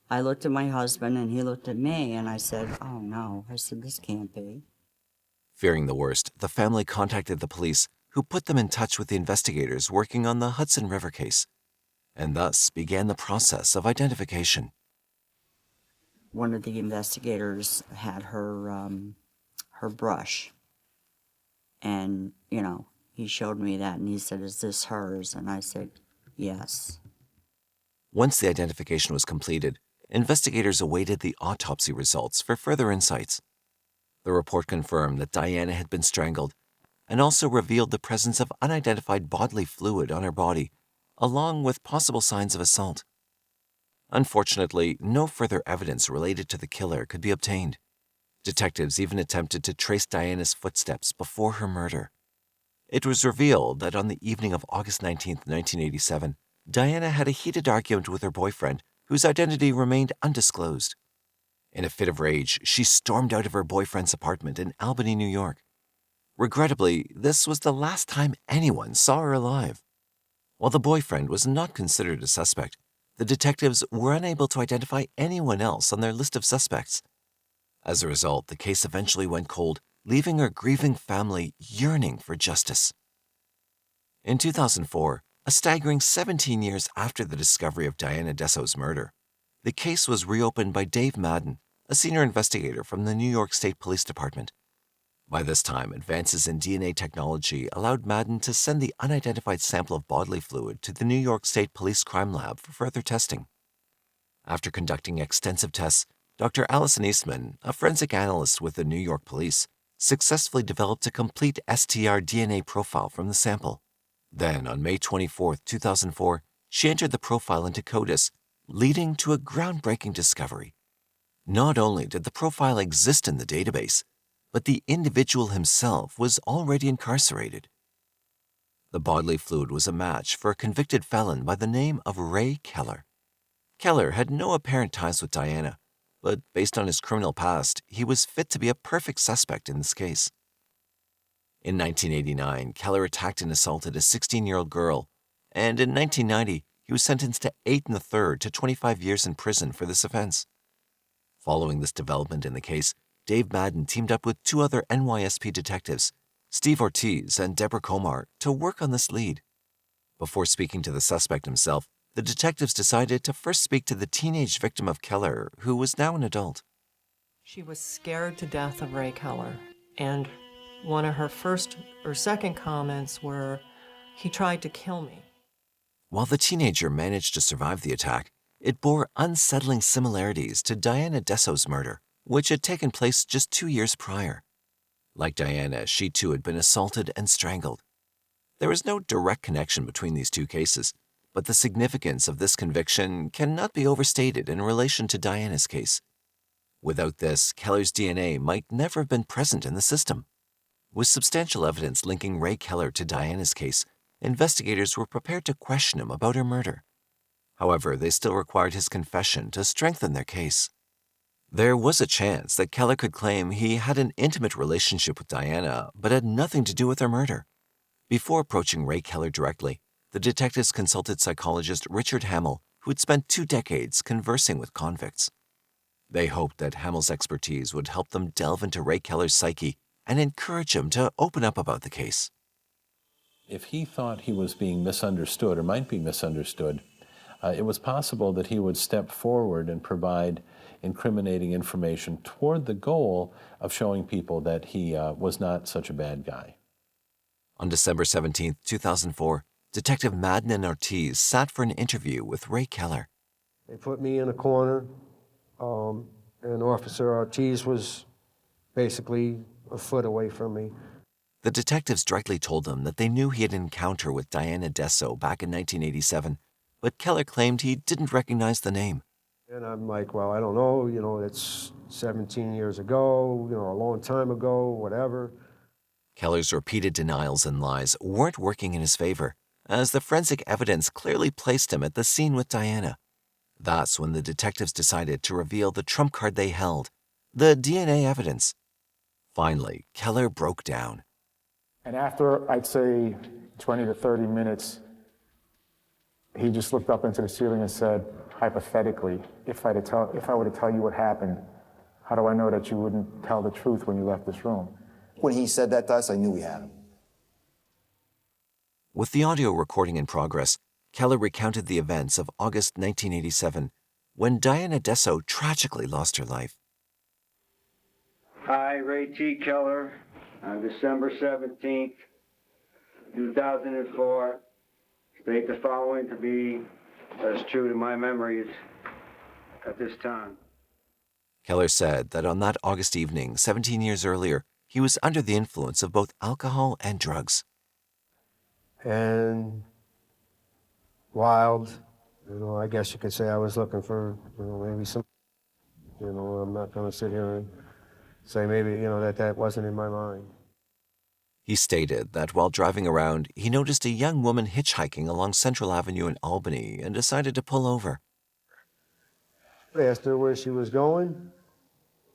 I looked at my husband and he looked at me and I said, oh no, I said, this can't be. Fearing the worst, the family contacted the police, who put them in touch with the investigators working on the Hudson River case, and thus began the process of identification. One of the investigators had her brush, and, he showed me that and he said, is this hers? And I said, yes. Once the identification was completed, investigators awaited the autopsy results for further insights. The report confirmed that Diana had been strangled and also revealed the presence of unidentified bodily fluid on her body, along with possible signs of assault. Unfortunately, no further evidence related to the killer could be obtained. Detectives even attempted to trace Diana's footsteps before her murder. It was revealed that on the evening of August 19, 1987, Diana had a heated argument with her boyfriend, whose identity remained undisclosed. In a fit of rage, she stormed out of her boyfriend's apartment in Albany, New York. Regrettably, this was the last time anyone saw her alive. While the boyfriend was not considered a suspect, the detectives were unable to identify anyone else on their list of suspects. As a result, the case eventually went cold, leaving her grieving family yearning for justice. In 2004, a staggering 17 years after the discovery of Diana DESO's murder, the case was reopened by Dave Madden, a senior investigator from the New York State Police Department. By this time, advances in DNA technology allowed Madden to send the unidentified sample of bodily fluid to the New York State Police Crime Lab for further testing. After conducting extensive tests, Dr. Allison Eastman, a forensic analyst with the New York Police, successfully developed a complete STR DNA profile from the sample. Then, on May 24, 2004, she entered the profile into CODES, leading to a groundbreaking discovery. Not only did the profile exist in the database, but the individual himself was already incarcerated. The bodily fluid was a match for a convicted felon by the name of Ray Keller. Keller had no apparent ties with Diana, but based on his criminal past, he was fit to be a perfect suspect in this case. In 1989, Keller attacked and assaulted a 16-year-old girl, and in 1990, he was sentenced to 8 1/3 to 25 years in prison for this offense. Following this development in the case, Dave Madden teamed up with 2 other NYSP detectives, Steve Ortiz and Deborah Komar, to work on this lead. Before speaking to the suspect himself, the detectives decided to first speak to the teenage victim of Keller, who was now an adult. She was scared to death of Ray Keller, and one of her first or second comments were, "He tried to kill me." While the teenager managed to survive the attack, it bore unsettling similarities to Dianna DESO's murder, which had taken place just 2 years prior. Like Dianna, she too had been assaulted and strangled. There is no direct connection between these two cases, but the significance of this conviction cannot be overstated in relation to Dianna's case. Without this, Keller's DNA might never have been present in the system. With substantial evidence linking Ray Keller to Dianna's case, investigators were prepared to question him about her murder. However, they still required his confession to strengthen their case. There was a chance that Keller could claim he had an intimate relationship with Dianna, but had nothing to do with her murder. Before approaching Ray Keller directly, the detectives consulted psychologist Richard Hamill, who had spent 2 decades conversing with convicts. They hoped that Hamill's expertise would help them delve into Ray Keller's psyche and encourage him to open up about the case. If he thought he was being misunderstood or might be misunderstood, it was possible that he would step forward and provide incriminating information toward the goal of showing people that he was not such a bad guy. On December 17, 2004, Detective Madden and Ortiz sat for an interview with Ray Keller. They put me in a corner, and Officer Ortiz was basically a foot away from me. The detectives directly told them that they knew he had an encounter with Dianna DESO back in 1987, but Keller claimed he didn't recognize the name. And I'm like, well, I don't know, it's 17 years ago, a long time ago, whatever. Keller's repeated denials and lies weren't working in his favor, as the forensic evidence clearly placed him at the scene with Dianna. That's when the detectives decided to reveal the trump card they held, the DNA evidence. Finally, Keller broke down. And after, I'd say, 20 to 30 minutes, he just looked up into the ceiling and said, hypothetically, if I were to tell you what happened, how do I know that you wouldn't tell the truth when you left this room? When he said that to us, I knew we had him. With the audio recording in progress, Keller recounted the events of August 1987, when Dianna DESO tragically lost her life. I, Ray T. Keller, on December 17th, 2004, state the following to be as true to my memories at this time. Keller said that on that August evening, 17 years earlier, he was under the influence of both alcohol and drugs. And wild, I guess you could say I was looking for, maybe some, I'm not going to sit here and say maybe, that wasn't in my mind. He stated that while driving around, he noticed a young woman hitchhiking along Central Avenue in Albany and decided to pull over. I asked her where she was going.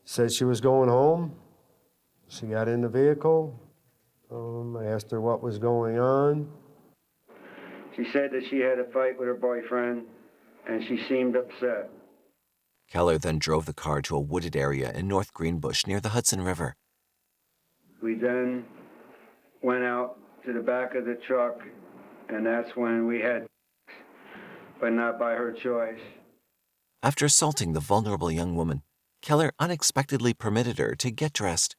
Said she was going home. She got in the vehicle. I asked her what was going on. She said that she had a fight with her boyfriend, and she seemed upset. Keller then drove the car to a wooded area in North Greenbush near the Hudson River. We then went out to the back of the truck, and that's when we had, but not by her choice. After assaulting the vulnerable young woman, Keller unexpectedly permitted her to get dressed.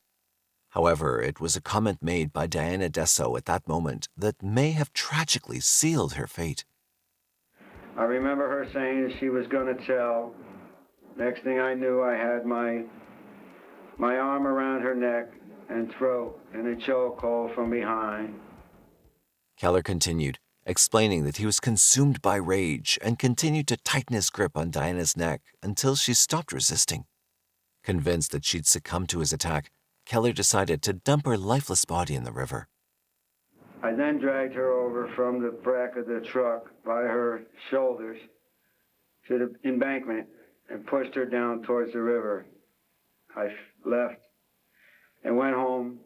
However, it was a comment made by Dianna DESO at that moment that may have tragically sealed her fate. I remember her saying she was going to tell. Next thing I knew, I had my arm around her neck and throat in a chokehold from behind. Keller continued, explaining that he was consumed by rage and continued to tighten his grip on Dianna's neck until she stopped resisting. Convinced that she'd succumb to his attack, Keller decided to dump her lifeless body in the river. I then dragged her over from the back of the truck by her shoulders to the embankment and pushed her down towards the river. I left and went home.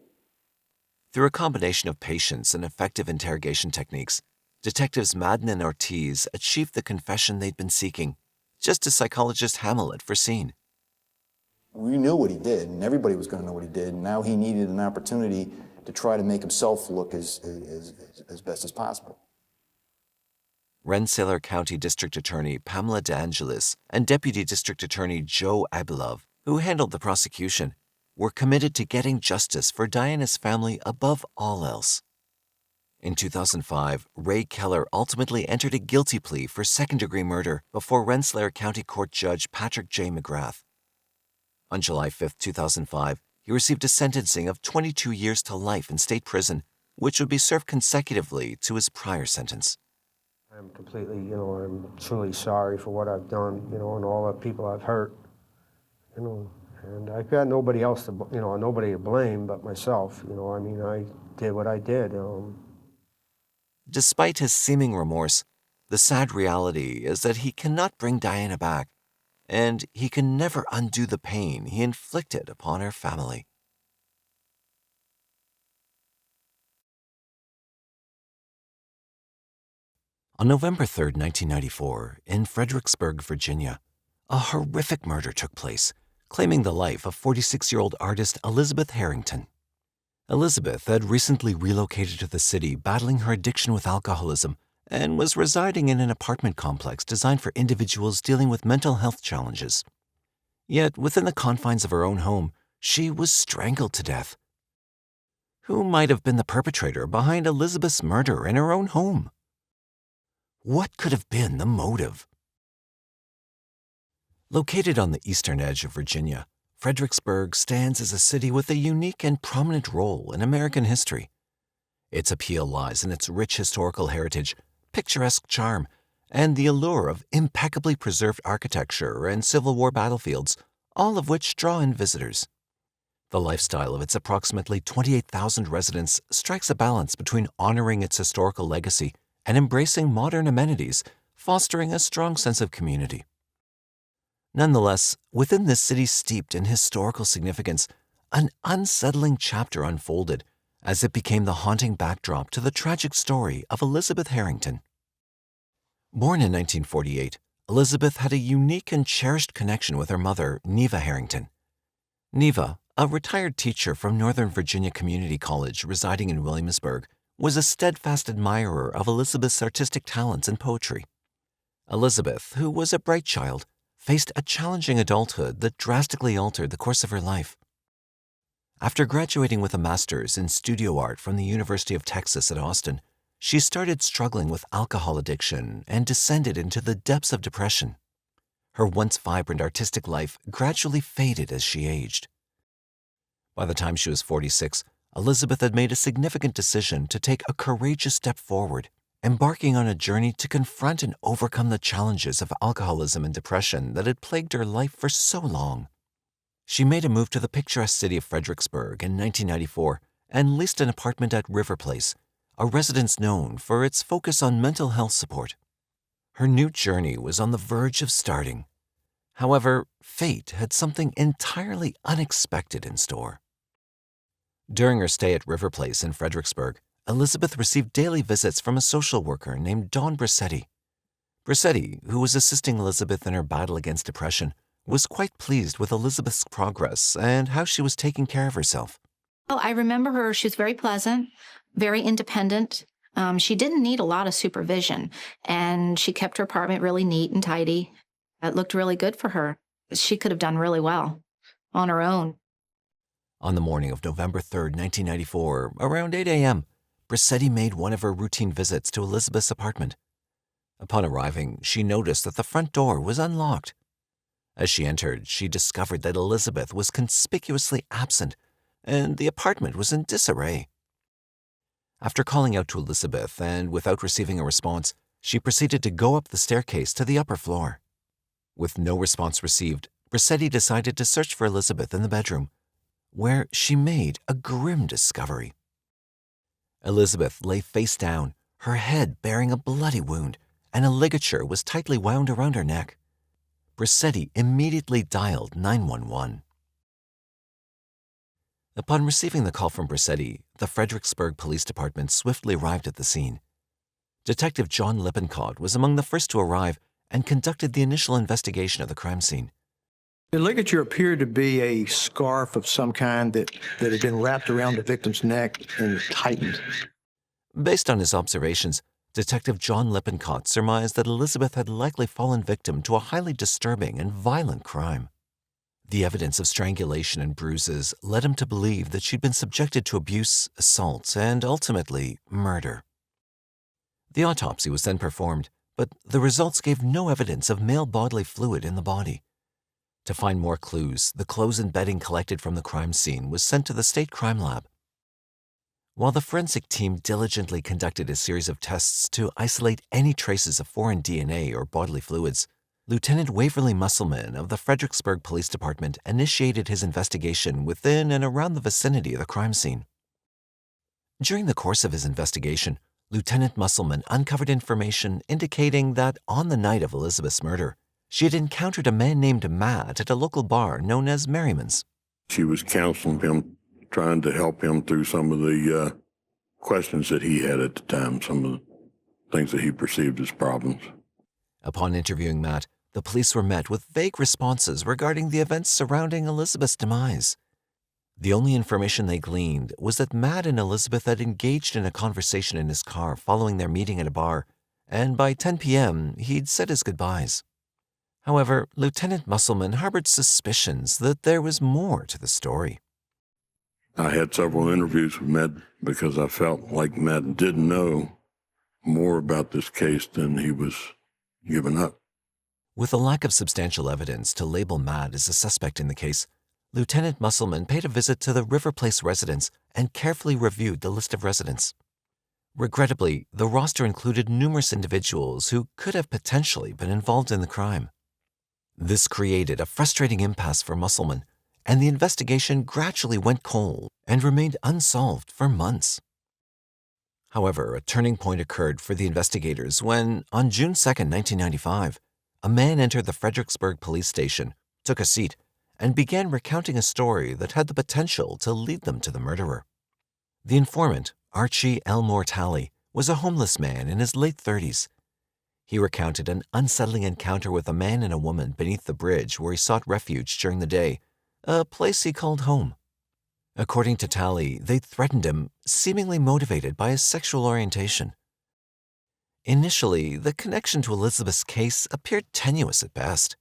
Through a combination of patience and effective interrogation techniques, detectives Madden and Ortiz achieved the confession they'd been seeking, just as psychologist Hamill had foreseen. We knew what he did, and everybody was going to know what he did, and now he needed an opportunity to try to make himself look as best as possible. Rensselaer County District Attorney Pamela DeAngelis and Deputy District Attorney Joe Abelov, who handled the prosecution, were committed to getting justice for Diana's family above all else. In 2005, Ray Keller ultimately entered a guilty plea for second-degree murder before Rensselaer County Court Judge Patrick J. McGrath. On July 5, 2005, he received a sentencing of 22 years to life in state prison, which would be served consecutively to his prior sentence. I'm completely, I'm truly sorry for what I've done, and all the people I've hurt, and I've got nobody else to, nobody to blame but myself, I did what I did. Despite his seeming remorse, the sad reality is that he cannot bring Diana back, and he can never undo the pain he inflicted upon her family. On November 3, 1994, in Fredericksburg, Virginia, a horrific murder took place, claiming the life of 46-year-old artist Elizabeth Herrington. Elizabeth had recently relocated to the city battling her addiction with alcoholism and was residing in an apartment complex designed for individuals dealing with mental health challenges. Yet, within the confines of her own home, she was strangled to death. Who might have been the perpetrator behind Elizabeth's murder in her own home? What could have been the motive? Located on the eastern edge of Virginia, Fredericksburg stands as a city with a unique and prominent role in American history. Its appeal lies in its rich historical heritage, picturesque charm, and the allure of impeccably preserved architecture and Civil War battlefields, all of which draw in visitors. The lifestyle of its approximately 28,000 residents strikes a balance between honoring its historical legacy and embracing modern amenities, fostering a strong sense of community. Nonetheless, within this city steeped in historical significance, an unsettling chapter unfolded as it became the haunting backdrop to the tragic story of Elizabeth Herrington. Born in 1948, Elizabeth had a unique and cherished connection with her mother, Neva Herrington. Neva, a retired teacher from Northern Virginia Community College residing in Williamsburg, was a steadfast admirer of Elizabeth's artistic talents and poetry. Elizabeth, who was a bright child, faced a challenging adulthood that drastically altered the course of her life. After graduating with a master's in studio art from the University of Texas at Austin, she started struggling with alcohol addiction and descended into the depths of depression. Her once vibrant artistic life gradually faded as she aged. By the time she was 46, Elizabeth had made a significant decision to take a courageous step forward, embarking on a journey to confront and overcome the challenges of alcoholism and depression that had plagued her life for so long. She made a move to the picturesque city of Fredericksburg in 1994 and leased an apartment at River Place, a residence known for its focus on mental health support. Her new journey was on the verge of starting. However, fate had something entirely unexpected in store. During her stay at River Place in Fredericksburg, Elizabeth received daily visits from a social worker named Dawn Brissetti. Brissetti, who was assisting Elizabeth in her battle against depression, was quite pleased with Elizabeth's progress and how she was taking care of herself. Well, I remember her. She was very pleasant, very independent. She didn't need a lot of supervision, and she kept her apartment really neat and tidy. It looked really good for her. She could have done really well on her own. On the morning of November 3, 1994, around 8 a.m., Brissetti made one of her routine visits to Elizabeth's apartment. Upon arriving, she noticed that the front door was unlocked. As she entered, she discovered that Elizabeth was conspicuously absent, and the apartment was in disarray. After calling out to Elizabeth and without receiving a response, she proceeded to go up the staircase to the upper floor. With no response received, Brissetti decided to search for Elizabeth in the bedroom, where she made a grim discovery. Elizabeth lay face down, her head bearing a bloody wound, and a ligature was tightly wound around her neck. Brissetti immediately dialed 911. Upon receiving the call from Brissetti, the Fredericksburg Police Department swiftly arrived at the scene. Detective John Lippincott was among the first to arrive and conducted the initial investigation of the crime scene. The ligature appeared to be a scarf of some kind that had been wrapped around the victim's neck and tightened. Based on his observations, Detective John Lippincott surmised that Elizabeth had likely fallen victim to a highly disturbing and violent crime. The evidence of strangulation and bruises led him to believe that she'd been subjected to abuse, assault, and ultimately murder. The autopsy was then performed, but the results gave no evidence of male bodily fluid in the body. To find more clues, the clothes and bedding collected from the crime scene was sent to the state crime lab. While the forensic team diligently conducted a series of tests to isolate any traces of foreign DNA or bodily fluids, Lieutenant Waverly Musselman of the Fredericksburg Police Department initiated his investigation within and around the vicinity of the crime scene. During the course of his investigation, Lieutenant Musselman uncovered information indicating that on the night of Elizabeth's murder, she had encountered a man named Matt at a local bar known as Merriman's. She was counseling him, trying to help him through some of the questions that he had at the time, some of the things that he perceived as problems. Upon interviewing Matt, the police were met with vague responses regarding the events surrounding Elizabeth's demise. The only information they gleaned was that Matt and Elizabeth had engaged in a conversation in his car following their meeting at a bar, and by 10 p.m. he'd said his goodbyes. However, Lieutenant Musselman harbored suspicions that there was more to the story. I had several interviews with Matt because I felt like Matt did know more about this case than he was giving up. With a lack of substantial evidence to label Matt as a suspect in the case, Lieutenant Musselman paid a visit to the River Place residence and carefully reviewed the list of residents. Regrettably, the roster included numerous individuals who could have potentially been involved in the crime. This created a frustrating impasse for Musselman, and the investigation gradually went cold and remained unsolved for months. However, a turning point occurred for the investigators when, on June 2, 1995, a man entered the Fredericksburg police station, took a seat, and began recounting a story that had the potential to lead them to the murderer. The informant, Archie Elmore Talley, was a homeless man in his late 30s. He recounted an unsettling encounter with a man and a woman beneath the bridge where he sought refuge during the day, a place he called home. According to Talley, they threatened him, seemingly motivated by his sexual orientation. Initially, the connection to Elizabeth's case appeared tenuous at best.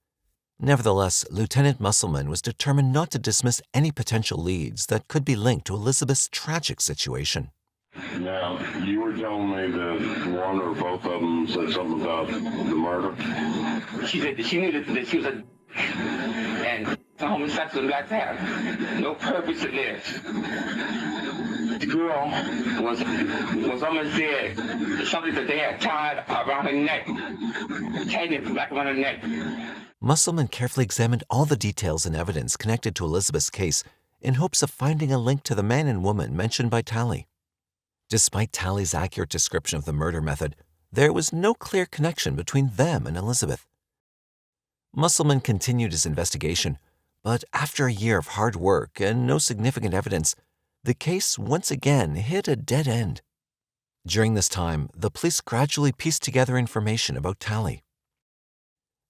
Nevertheless, Lieutenant Musselman was determined not to dismiss any potential leads that could be linked to Elizabeth's tragic situation. Now, you were telling me that one or both of them said something about the murder? She said that she knew that she was a and homosexual like that. No purpose in this. The girl was almost dead. Something that they had tied around her neck. Tied it back around her neck. Musselman carefully examined all the details and evidence connected to Elizabeth's case in hopes of finding a link to the man and woman mentioned by Talley. Despite Talley's accurate description of the murder method, there was no clear connection between them and Elizabeth. Musselman continued his investigation, but after a year of hard work and no significant evidence, the case once again hit a dead end. During this time, the police gradually pieced together information about Talley.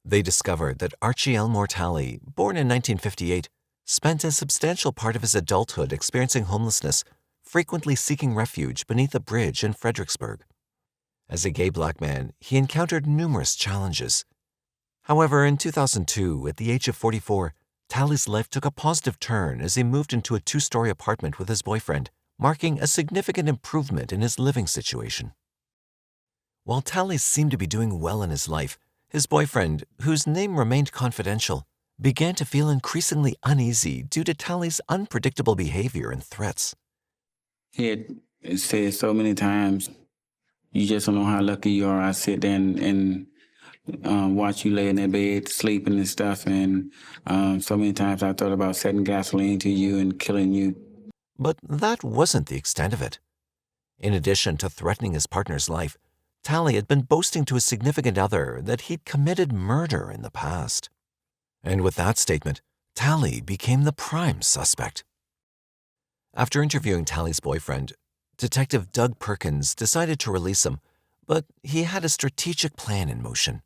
They discovered that Archie Elmore Talley, born in 1958, spent a substantial part of his adulthood experiencing homelessness, frequently seeking refuge beneath a bridge in Fredericksburg. As a gay black man, he encountered numerous challenges. However, in 2002, at the age of 44, Talley's life took a positive turn as he moved into a 2-story apartment with his boyfriend, marking a significant improvement in his living situation. While Talley seemed to be doing well in his life, his boyfriend, whose name remained confidential, began to feel increasingly uneasy due to Talley's unpredictable behavior and threats. He had said so many times, you just don't know how lucky you are. I sit there and watch you lay in that bed sleeping and stuff, and so many times I thought about setting gasoline to you and killing you. But that wasn't the extent of it. In addition to threatening his partner's life, Talley had been boasting to his significant other that he'd committed murder in the past. And with that statement, Talley became the prime suspect. After interviewing Talley's boyfriend, Detective Doug Perkins decided to release him, But he had a strategic plan in motion.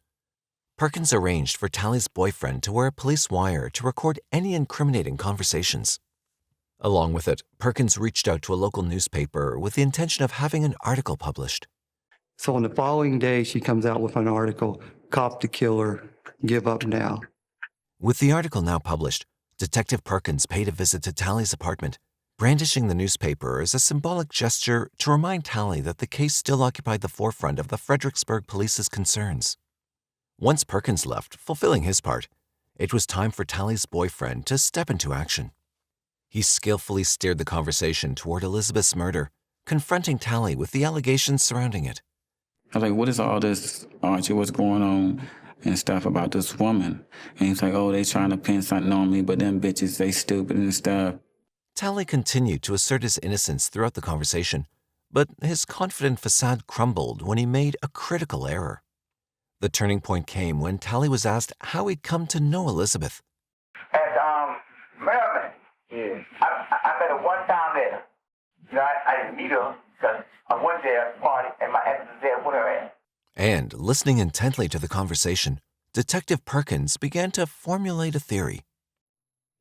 Perkins arranged for Tally's boyfriend to wear a police wire to record any incriminating conversations. Along with it, Perkins reached out to a local newspaper with the intention of having an article published. So on the following day, she comes out with an article, "Cop the Killer, Give Up Now." With the article now published, Detective Perkins paid a visit to Tally's apartment, brandishing the newspaper as a symbolic gesture to remind Tally that the case still occupied the forefront of the Fredericksburg police's concerns. Once Perkins left, fulfilling his part, it was time for Tally's boyfriend to step into action. He skillfully steered the conversation toward Elizabeth's murder, confronting Tally with the allegations surrounding it. I was like, what is all this, Archie, what's going on and stuff about this woman? And he's like, oh, they trying to pin something on me, but them bitches, they stupid and stuff. Tally continued to assert his innocence throughout the conversation, but his confident facade crumbled when he made a critical error. The turning point came when Tally was asked how he'd come to know Elizabeth. At Maryland. Yeah. I met her one time there. You know, I didn't meet her because I went there at a party and my ex was there with her at. And, listening intently to the conversation, Detective Perkins began to formulate a theory.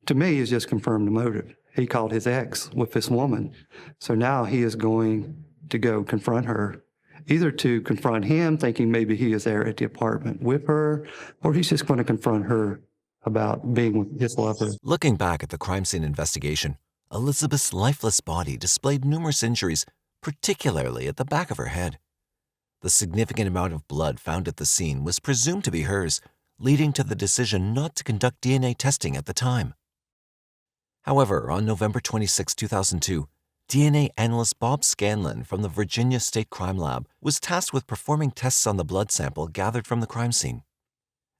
To me, he's just confirmed the motive. He called his ex with this woman. So now he is going to go confront her, either to confront him, thinking maybe he is there at the apartment with her, or he's just going to confront her about being with his lover. Looking back at the crime scene investigation, Elizabeth's lifeless body displayed numerous injuries, particularly at the back of her head. The significant amount of blood found at the scene was presumed to be hers, leading to the decision not to conduct DNA testing at the time. However, on November 26, 2002, DNA analyst Bob Scanlon from the Virginia State Crime Lab was tasked with performing tests on the blood sample gathered from the crime scene.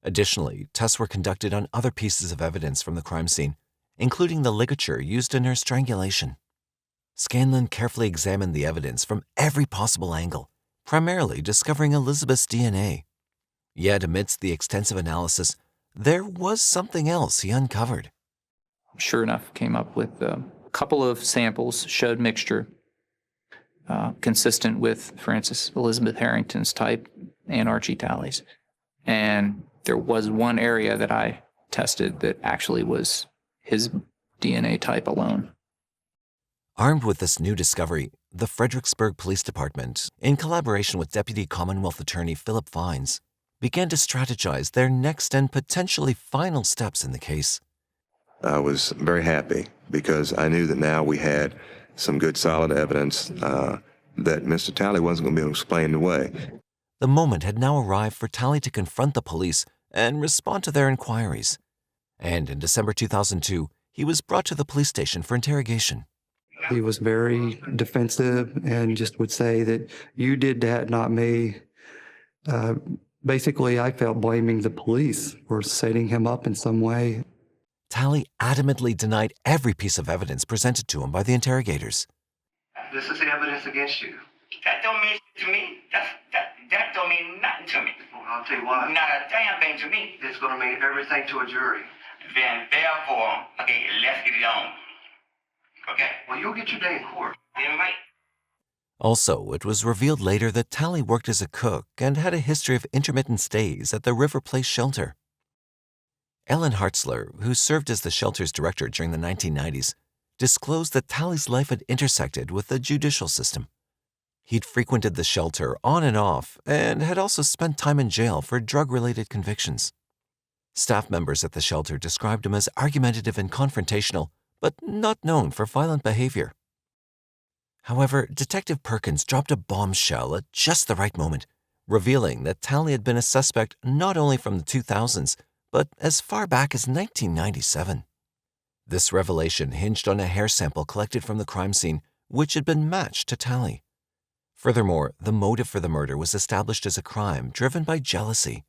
Additionally, tests were conducted on other pieces of evidence from the crime scene, including the ligature used in her strangulation. Scanlon carefully examined the evidence from every possible angle, primarily discovering Elizabeth's DNA. Yet amidst the extensive analysis, there was something else he uncovered. Sure enough, came up with a couple of samples, showed mixture, consistent with, for instance, Elizabeth Herrington's type and Archie Tally's. And there was one area that I tested that actually was his DNA type alone. Armed with this new discovery, the Fredericksburg Police Department, in collaboration with Deputy Commonwealth Attorney Philip Fines, began to strategize their next and potentially final steps in the case. I was very happy because I knew that now we had some good solid evidence that Mr. Tally wasn't going to be able to explain away. The moment had now arrived for Tally to confront the police and respond to their inquiries. And in December 2002, he was brought to the police station for interrogation. He was very defensive and just would say that you did that, not me. Basically, I felt blaming the police for setting him up in some way. Tally adamantly denied every piece of evidence presented to him by the interrogators. This is evidence against you. That don't mean to me. That don't mean nothing to me. Well, I'll tell you why. Not a damn thing to me. It's going to mean everything to a jury. Then, therefore, okay, let's get it on. Okay? Well, you'll get your day in court. Then right. Also, it was revealed later that Tally worked as a cook and had a history of intermittent stays at the River Place shelter. Ellen Hartzler, who served as the shelter's director during the 1990s, disclosed that Tally's life had intersected with the judicial system. He'd frequented the shelter on and off and had also spent time in jail for drug-related convictions. Staff members at the shelter described him as argumentative and confrontational, but not known for violent behavior. However, Detective Perkins dropped a bombshell at just the right moment, revealing that Tally had been a suspect not only from the 2000s, but as far back as 1997. This revelation hinged on a hair sample collected from the crime scene, which had been matched to Tally. Furthermore, the motive for the murder was established as a crime driven by jealousy.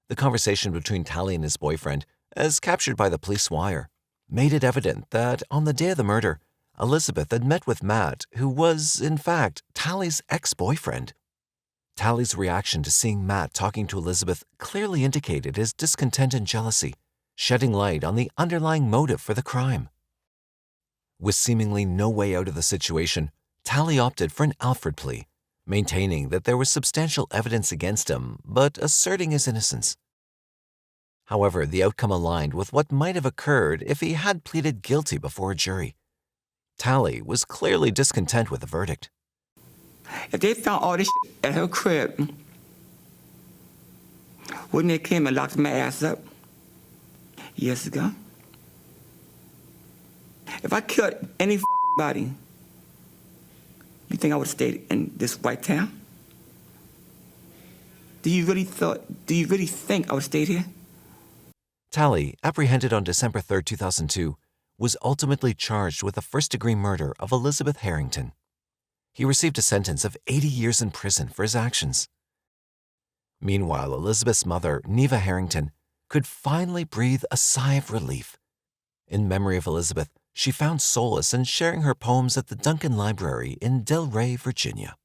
The conversation between Tally and his boyfriend, as captured by the police wire, made it evident that on the day of the murder, Elizabeth had met with Matt, who was, in fact, Tally's ex-boyfriend. Tally's reaction to seeing Matt talking to Elizabeth clearly indicated his discontent and jealousy, shedding light on the underlying motive for the crime. With seemingly no way out of the situation, Tally opted for an Alford plea, maintaining that there was substantial evidence against him, but asserting his innocence. However, the outcome aligned with what might have occurred if he had pleaded guilty before a jury. Talley was clearly discontent with the verdict. If they found all this shit at her crib, wouldn't they came and locked my ass up years ago? If I killed any fucking body, you think I would have stayed in this white town? Do you really think I would have stayed here? Talley, apprehended on December 3, 2002, was ultimately charged with the first-degree murder of Elizabeth Herrington. He received a sentence of 80 years in prison for his actions. Meanwhile, Elizabeth's mother, Neva Herrington, could finally breathe a sigh of relief. In memory of Elizabeth, she found solace in sharing her poems at the Duncan Library in Delray, Virginia.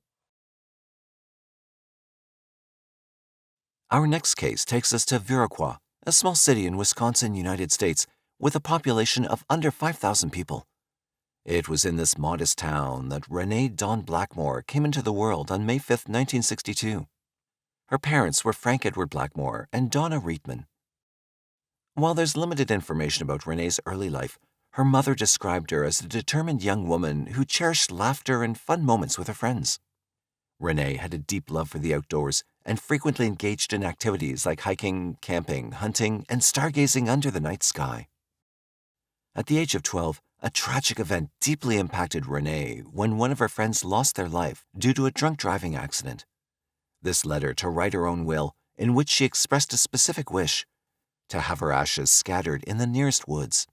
Our next case takes us to Viroqua, a small city in Wisconsin, United States, with a population of under 5,000 people. It was in this modest town that Renee Dawn Blackmore came into the world on May 5, 1962. Her parents were Frank Edward Blackmore and Donna Reitman. While there's limited information about Renee's early life, her mother described her as a determined young woman who cherished laughter and fun moments with her friends. Renee had a deep love for the outdoors and frequently engaged in activities like hiking, camping, hunting, and stargazing under the night sky. At the age of 12, a tragic event deeply impacted Renee when one of her friends lost their life due to a drunk driving accident. This led her to write her own will, in which she expressed a specific wish: to have her ashes scattered in the nearest woods.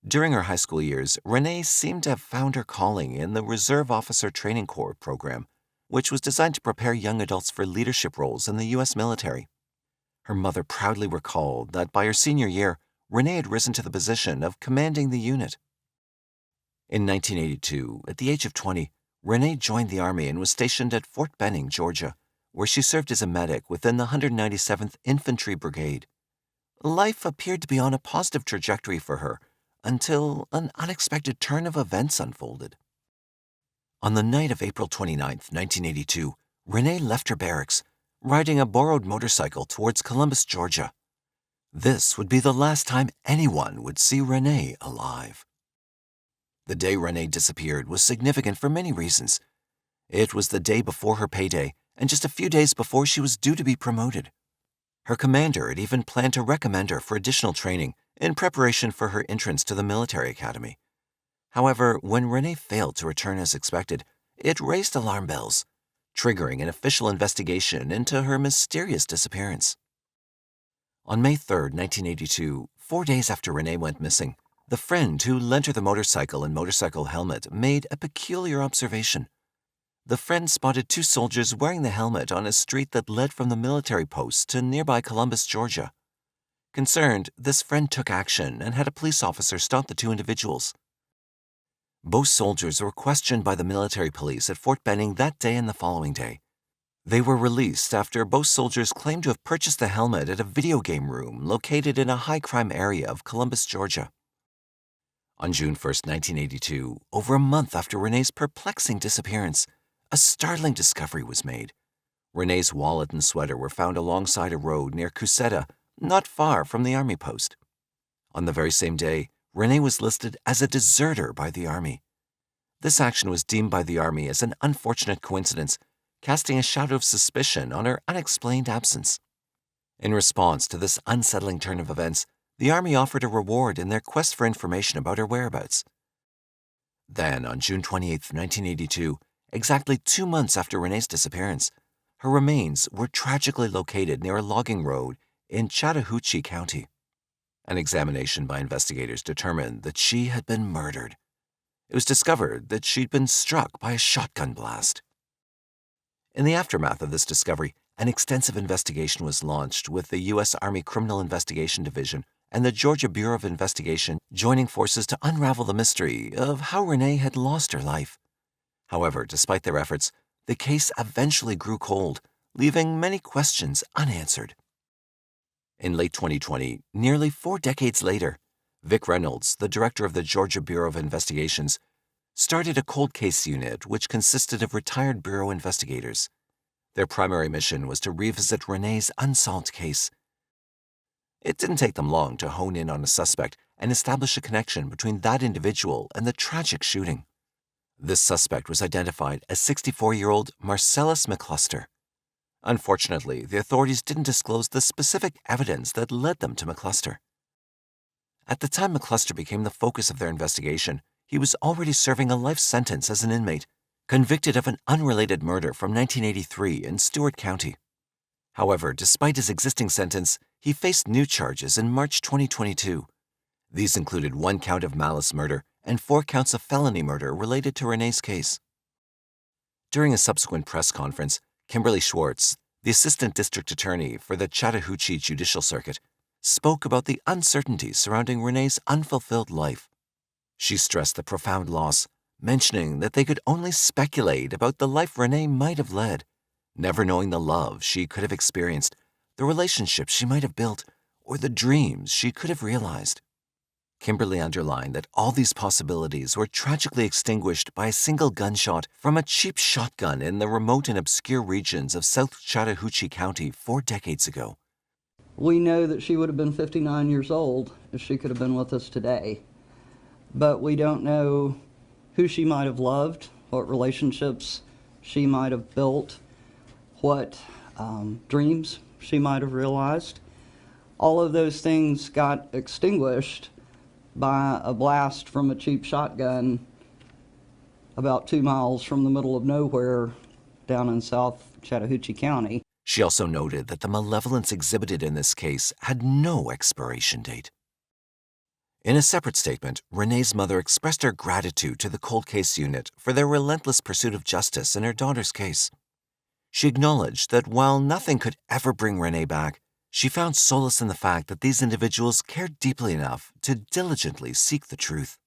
During her high school years, Renee seemed to have found her calling in the Reserve Officer Training Corps program, which was designed to prepare young adults for leadership roles in the U.S. military. Her mother proudly recalled that by her senior year, Renee had risen to the position of commanding the unit. In 1982, at the age of 20, Renee joined the Army and was stationed at Fort Benning, Georgia, where she served as a medic within the 197th Infantry Brigade. Life appeared to be on a positive trajectory for her until an unexpected turn of events unfolded. On the night of April 29, 1982, Renee left her barracks, riding a borrowed motorcycle towards Columbus, Georgia. This would be the last time anyone would see Renee alive. The day Renee disappeared was significant for many reasons. It was the day before her payday and just a few days before she was due to be promoted. Her commander had even planned to recommend her for additional training in preparation for her entrance to the military academy. However, when Renee failed to return as expected, it raised alarm bells, triggering an official investigation into her mysterious disappearance. On May 3, 1982, 4 days after Renee went missing, the friend who lent her the motorcycle and motorcycle helmet made a peculiar observation. The friend spotted two soldiers wearing the helmet on a street that led from the military post to nearby Columbus, Georgia. Concerned, this friend took action and had a police officer stop the two individuals. Both soldiers were questioned by the military police at Fort Benning that day and the following day. They were released after both soldiers claimed to have purchased the helmet at a video game room located in a high-crime area of Columbus, Georgia. On June 1, 1982, over a month after Renee's perplexing disappearance, a startling discovery was made. Renee's wallet and sweater were found alongside a road near Cusseta, not far from the Army post. On the very same day, Renee was listed as a deserter by the Army. This action was deemed by the Army as an unfortunate coincidence, casting a shadow of suspicion on her unexplained absence. In response to this unsettling turn of events, the Army offered a reward in their quest for information about her whereabouts. Then, on June 28, 1982, exactly 2 months after Renee's disappearance, her remains were tragically located near a logging road in Chattahoochee County. An examination by investigators determined that she had been murdered. It was discovered that she'd been struck by a shotgun blast. In the aftermath of this discovery, an extensive investigation was launched with the U.S. Army Criminal Investigation Division and the Georgia Bureau of Investigation joining forces to unravel the mystery of how Renee had lost her life. However, despite their efforts, the case eventually grew cold, leaving many questions unanswered. In late 2020, nearly 4 decades later, Vic Reynolds, the director of the Georgia Bureau of Investigations, started a cold case unit which consisted of retired bureau investigators. Their primary mission was to revisit Rene's unsolved case. It didn't take them long to hone in on a suspect and establish a connection between that individual and the tragic shooting. This suspect was identified as 64-year-old Marcellus McCluster. Unfortunately, the authorities didn't disclose the specific evidence that led them to McCluster. At the time McCluster became the focus of their investigation, he was already serving a life sentence as an inmate, convicted of an unrelated murder from 1983 in Stewart County. However, despite his existing sentence, he faced new charges in March 2022. These included 1 count of malice murder and 4 counts of felony murder related to Rene's case. During a subsequent press conference, Kimberly Schwartz, the Assistant District Attorney for the Chattahoochee Judicial Circuit, spoke about the uncertainties surrounding Rene's unfulfilled life. She stressed the profound loss, mentioning that they could only speculate about the life Rene might have led, never knowing the love she could have experienced, the relationships she might have built, or the dreams she could have realized. Kimberly underlined that all these possibilities were tragically extinguished by a single gunshot from a cheap shotgun in the remote and obscure regions of South Chattahoochee County 4 decades ago. We know that she would have been 59 years old if she could have been with us today, but we don't know who she might have loved, what relationships she might have built, what dreams she might have realized. All of those things got extinguished by a blast from a cheap shotgun about 2 miles from the middle of nowhere down in South Chattahoochee County. She also noted that the malevolence exhibited in this case had no expiration date. In a separate statement, Rene's mother expressed her gratitude to the cold case unit for their relentless pursuit of justice in her daughter's case. She acknowledged that while nothing could ever bring Rene back, she found solace in the fact that these individuals cared deeply enough to diligently seek the truth.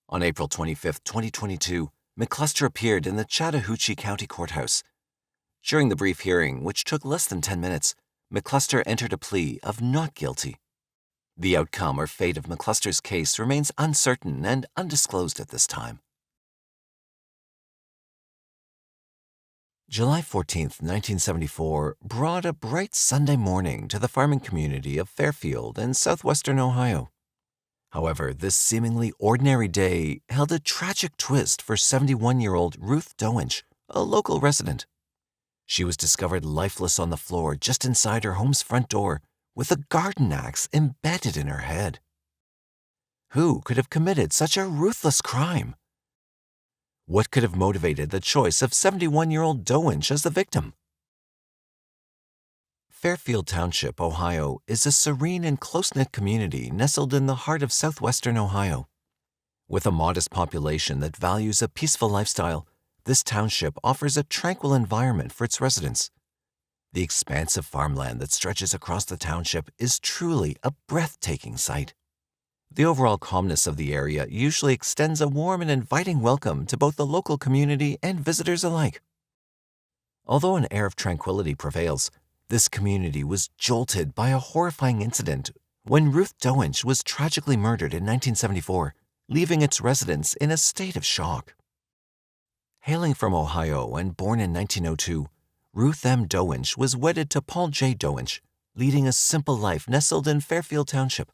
On April 25, 2022, McCluster appeared in the Chattahoochee County Courthouse. During the brief hearing, which took less than 10 minutes, McCluster entered a plea of not guilty. The outcome or fate of McCluster's case remains uncertain and undisclosed at this time. July 14, 1974, brought a bright Sunday morning to the farming community of Fairfield in southwestern Ohio. However, this seemingly ordinary day held a tragic twist for 71-year-old Ruth DOENCH, a local resident. She was discovered lifeless on the floor just inside her home's front door, with a garden axe embedded in her head. Who could have committed such a ruthless crime? What could have motivated the choice of 71-year-old DOENCH as the victim? Fairfield Township, Ohio, is a serene and close-knit community nestled in the heart of southwestern Ohio. With a modest population that values a peaceful lifestyle, this township offers a tranquil environment for its residents. The expansive farmland that stretches across the township is truly a breathtaking sight. The overall calmness of the area usually extends a warm and inviting welcome to both the local community and visitors alike. Although an air of tranquility prevails, this community was jolted by a horrifying incident when Ruth DOENCH was tragically murdered in 1974, leaving its residents in a state of shock. Hailing from Ohio and born in 1902, Ruth M. DOENCH was wedded to Paul J. DOENCH, leading a simple life nestled in Fairfield Township.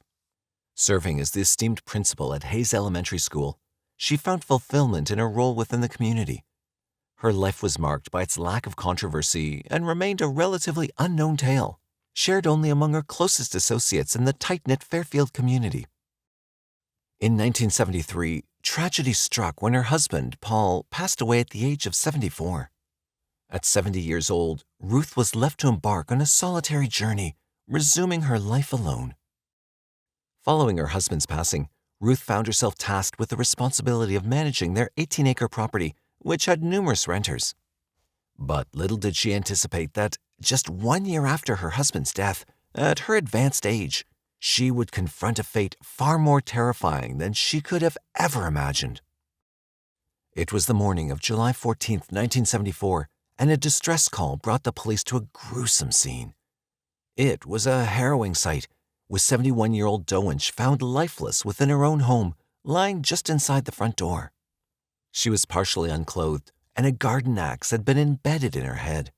Serving as the esteemed principal at Hayes Elementary School, she found fulfillment in her role within the community. Her life was marked by its lack of controversy and remained a relatively unknown tale, shared only among her closest associates in the tight-knit Fairfield community. In 1973, tragedy struck when her husband, Paul, passed away at the age of 74. At 70 years old, Ruth was left to embark on a solitary journey, resuming her life alone. Following her husband's passing, Ruth found herself tasked with the responsibility of managing their 18-acre property, which had numerous renters. But little did she anticipate that, just 1 year after her husband's death, at her advanced age, she would confront a fate far more terrifying than she could have ever imagined. It was the morning of July 14, 1974, and a distress call brought the police to a gruesome scene. It was a harrowing sight, with 71-year-old DOENCH found lifeless within her own home, lying just inside the front door. She was partially unclothed, and a garden axe had been embedded in her head.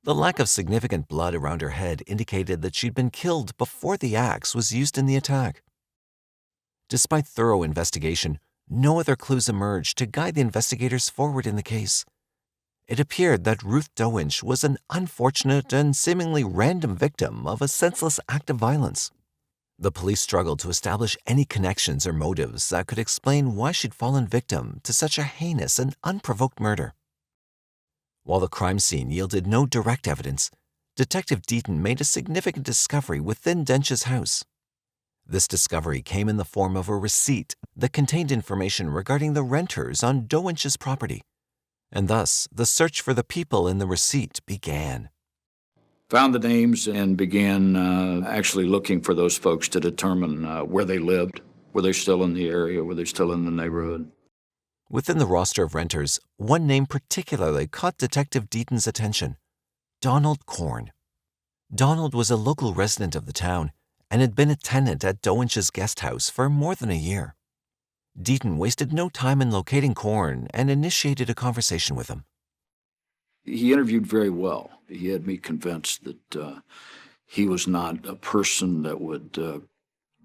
The lack of significant blood around her head indicated that she'd been killed before the axe was used in the attack. Despite thorough investigation, no other clues emerged to guide the investigators forward in the case. It appeared that Ruth DOENCH was an unfortunate and seemingly random victim of a senseless act of violence. The police struggled to establish any connections or motives that could explain why she'd fallen victim to such a heinous and unprovoked murder. While the crime scene yielded no direct evidence, Detective Deaton made a significant discovery within DOENCH's house. This discovery came in the form of a receipt that contained information regarding the renters on DOENCH's property, and thus the search for the people in the receipt began. Found the names and began actually looking for those folks to determine where they lived. Were they still in the area? Were they still in the neighborhood? Within the roster of renters, one name particularly caught Detective Deaton's attention: Donald Korn. Donald was a local resident of the town and had been a tenant at DOENCH's guest house for more than a year. Deaton wasted no time in locating Korn and initiated a conversation with him. He interviewed very well. He had me convinced that he was not a person that would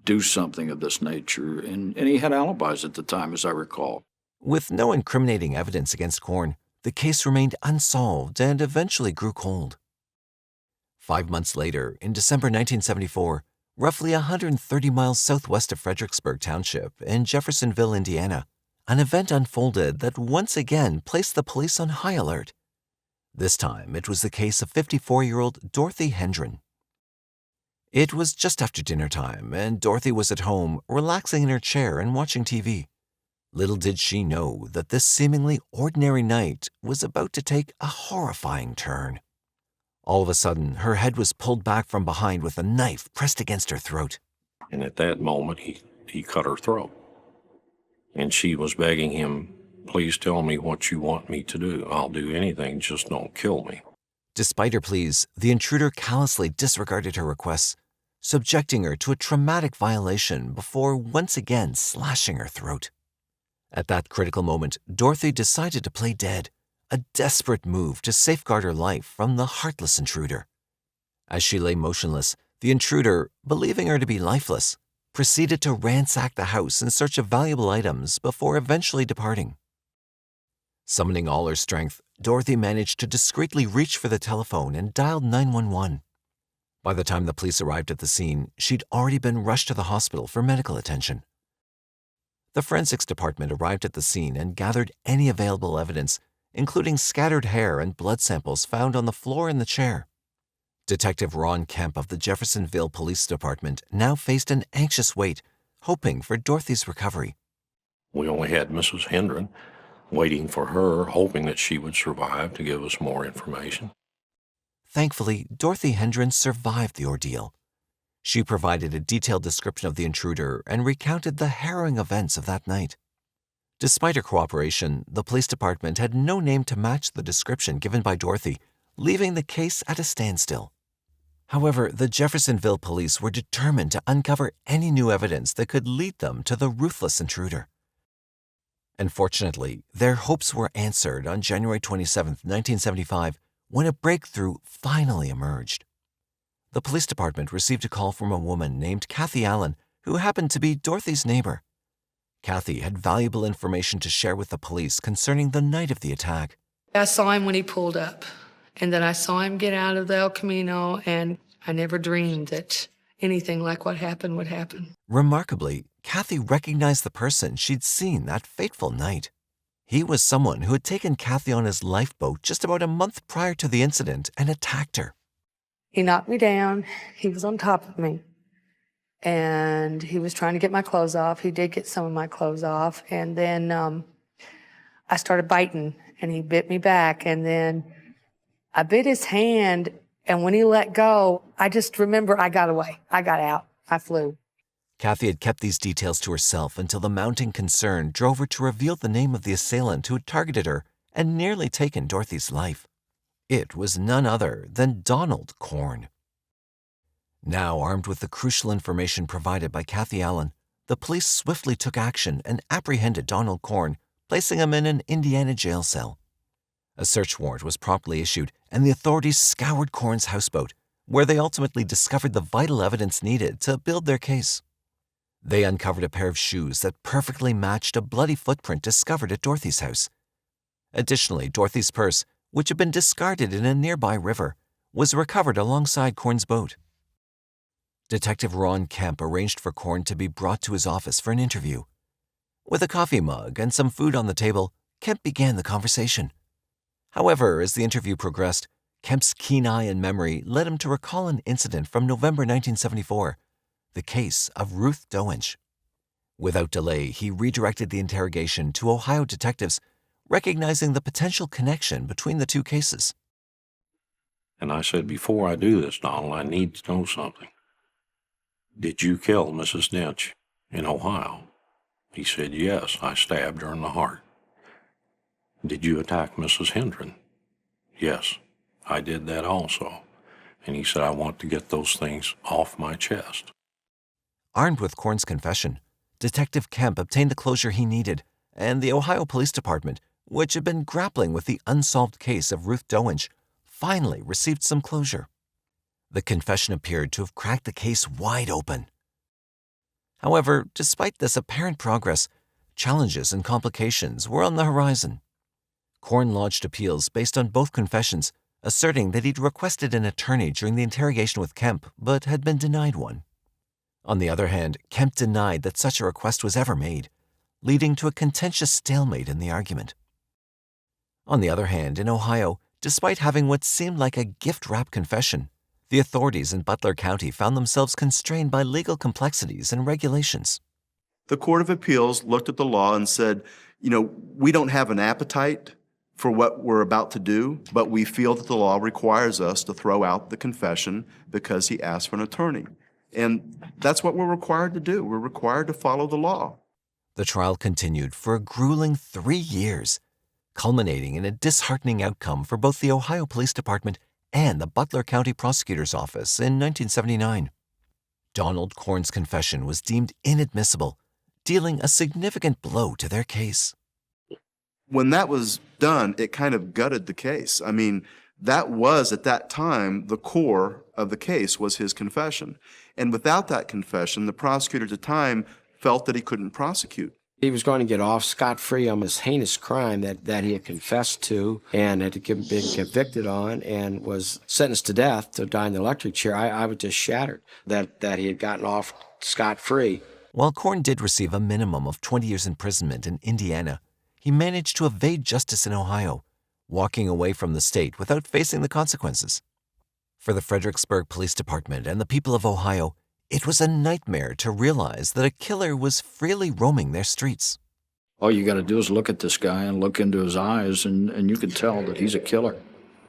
do something of this nature, and he had alibis at the time, as I recall. With no incriminating evidence against Korn, the case remained unsolved and eventually grew cold. 5 months later, in December 1974, roughly 130 miles southwest of Fredericksburg Township in Jeffersonville, Indiana, an event unfolded that once again placed the police on high alert. This time, it was the case of 54-year-old Dorothy Hendren. It was just after dinner time, and Dorothy was at home, relaxing in her chair and watching TV. Little did she know that this seemingly ordinary night was about to take a horrifying turn. All of a sudden, her head was pulled back from behind with a knife pressed against her throat. And at that moment, he cut her throat. And she was begging him, "Please tell me what you want me to do. I'll do anything, just don't kill me." Despite her pleas, the intruder callously disregarded her requests, subjecting her to a traumatic violation before once again slashing her throat. At that critical moment, Dorothy decided to play dead, a desperate move to safeguard her life from the heartless intruder. As she lay motionless, the intruder, believing her to be lifeless, proceeded to ransack the house in search of valuable items before eventually departing. Summoning all her strength, Dorothy managed to discreetly reach for the telephone and dialed 911. By the time the police arrived at the scene, she'd already been rushed to the hospital for medical attention. The forensics department arrived at the scene and gathered any available evidence, including scattered hair and blood samples found on the floor and the chair. Detective Ron Kemp of the Jeffersonville Police Department now faced an anxious wait, hoping for Dorothy's recovery. We only had Mrs. Hendren, waiting for her, hoping that she would survive to give us more information. Thankfully, Dorothy Hendren survived the ordeal. She provided a detailed description of the intruder and recounted the harrowing events of that night. Despite her cooperation, the police department had no name to match the description given by Dorothy, leaving the case at a standstill. However, the Jeffersonville police were determined to uncover any new evidence that could lead them to the ruthless intruder. Unfortunately, their hopes were answered on January 27, 1975, when a breakthrough finally emerged. The police department received a call from a woman named Kathy Allen, who happened to be Dorothy's neighbor. Kathy had valuable information to share with the police concerning the night of the attack. I saw him when he pulled up, and then I saw him get out of the El Camino, and I never dreamed that anything like what happened would happen. Remarkably, Kathy recognized the person she'd seen that fateful night. He was someone who had taken Kathy on his lifeboat just about a month prior to the incident and attacked her. He knocked me down. He was on top of me. And he was trying to get my clothes off. He did get some of my clothes off. And then I started biting, and he bit me back. And then I bit his hand, and when he let go, I just remember I got away. I got out. I flew. Kathy had kept these details to herself until the mounting concern drove her to reveal the name of the assailant who had targeted her and nearly taken Dorothy's life. It was none other than Donald Korn. Now armed with the crucial information provided by Kathy Allen, the police swiftly took action and apprehended Donald Korn placing him in an Indiana jail cell. A search warrant was promptly issued, and the authorities scoured Korn's houseboat, where they ultimately discovered the vital evidence needed to build their case. They uncovered a pair of shoes that perfectly matched a bloody footprint discovered at Dorothy's house. Additionally, Dorothy's purse, which had been discarded in a nearby river, was recovered alongside Korn's boat. Detective Ron Kemp arranged for Korn to be brought to his office for an interview. With a coffee mug and some food on the table, Kemp began the conversation. However, as the interview progressed, Kemp's keen eye and memory led him to recall an incident from November 1974, the case of Ruth DOENCH. Without delay, he redirected the interrogation to Ohio detectives, recognizing the potential connection between the two cases. And I said, before I do this, Donald, I need to know something. Did you kill Mrs. Dench in Ohio? He said, yes, I stabbed her in the heart. Did you attack Mrs. Hendren? Yes, I did that also. And he said, I want to get those things off my chest. Armed with Korn's confession, Detective Kemp obtained the closure he needed, and the Ohio Police Department, which had been grappling with the unsolved case of Ruth DOENCH, finally received some closure. The confession appeared to have cracked the case wide open. However, despite this apparent progress, challenges and complications were on the horizon. Korn lodged appeals based on both confessions, asserting that he'd requested an attorney during the interrogation with Kemp, but had been denied one. On the other hand, Kemp denied that such a request was ever made, leading to a contentious stalemate in the argument. On the other hand, in Ohio, despite having what seemed like a gift-wrapped confession, the authorities in Butler County found themselves constrained by legal complexities and regulations. The Court of Appeals looked at the law and said, we don't have an appetite for what we're about to do, but we feel that the law requires us to throw out the confession because he asked for an attorney. And that's what we're required to do. We're required to follow the law. The trial continued for a grueling 3 years, culminating in a disheartening outcome for both the Ohio Police Department and the Butler County Prosecutor's Office in 1979. Donald Korn's confession was deemed inadmissible, dealing a significant blow to their case. When that was done, it kind of gutted the case. I mean, that was, at that time, the core of the case was his confession. And without that confession, the prosecutor at the time felt that he couldn't prosecute. He was going to get off scot-free on this heinous crime that he had confessed to and had been convicted on and was sentenced to death to die in the electric chair. I was just shattered that he had gotten off scot-free. While Korn did receive a minimum of 20 years imprisonment in Indiana, he managed to evade justice in Ohio, walking away from the state without facing the consequences. For the Fredericksburg Police Department and the people of Ohio, it was a nightmare to realize that a killer was freely roaming their streets. All you got to do is look at this guy and look into his eyes, and you can tell that he's a killer.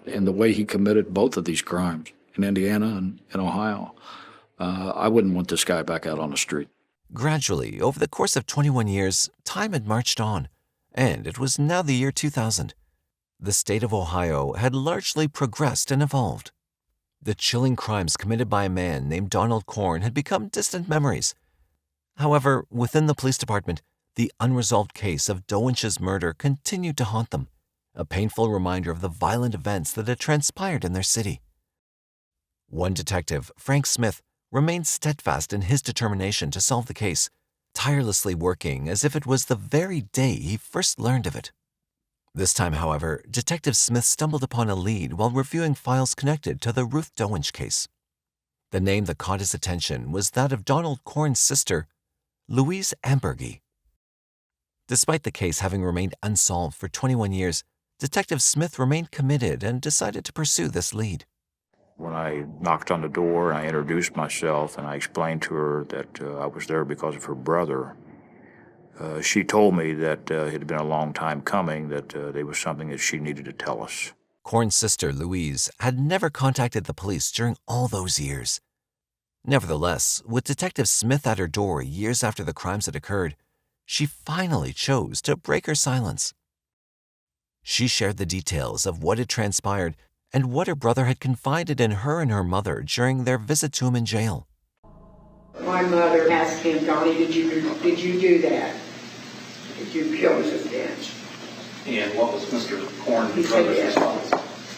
And the way he committed both of these crimes in Indiana and in Ohio, I wouldn't want this guy back out on the street. Gradually, over the course of 21 years, time had marched on, and it was now the year 2000. The state of Ohio had largely progressed and evolved. The chilling crimes committed by a man named Donald Korn had become distant memories. However, within the police department, the unresolved case of DOENCH's murder continued to haunt them, a painful reminder of the violent events that had transpired in their city. One detective, Frank Smith, remained steadfast in his determination to solve the case, tirelessly working as if it was the very day he first learned of it. This time, however, Detective Smith stumbled upon a lead while reviewing files connected to the Ruth DOENCH case. The name that caught his attention was that of Donald Korn's sister, Louise Ambergy. Despite the case having remained unsolved for 21 years, Detective Smith remained committed and decided to pursue this lead. When I knocked on the door and I introduced myself and I explained to her that I was there because of her brother, she told me that it had been a long time coming, that there was something that she needed to tell us. Korn's sister, Louise, had never contacted the police during all those years. Nevertheless, with Detective Smith at her door years after the crimes had occurred, she finally chose to break her silence. She shared the details of what had transpired and what her brother had confided in her and her mother during their visit to him in jail. My mother asked him, Donnie, did you do that? Did you kill Mrs. Dench? And what was Mr. Korn's He said brother's yes. response?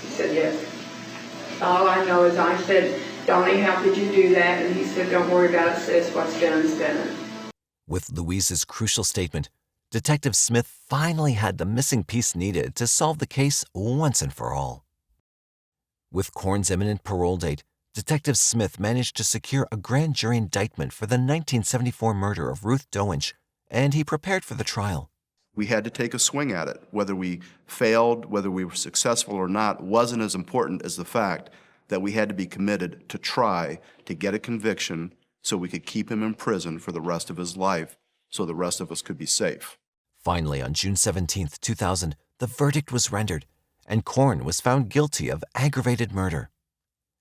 He said yes. All I know is I said, Donnie, how could you do that? And he said, don't worry about it, sis. What's done is done. With Louise's crucial statement, Detective Smith finally had the missing piece needed to solve the case once and for all. With Korn's imminent parole date, Detective Smith managed to secure a grand jury indictment for the 1974 murder of Ruth DOENCH, and he prepared for the trial. We had to take a swing at it. Whether we failed, whether we were successful or not, wasn't as important as the fact that we had to be committed to try to get a conviction so we could keep him in prison for the rest of his life, so the rest of us could be safe. Finally, on June 17, 2000, the verdict was rendered, and Korn was found guilty of aggravated murder.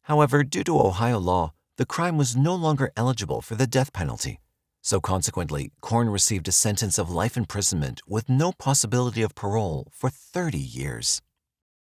However, due to Ohio law, the crime was no longer eligible for the death penalty. So consequently, Korn received a sentence of life imprisonment with no possibility of parole for 30 years.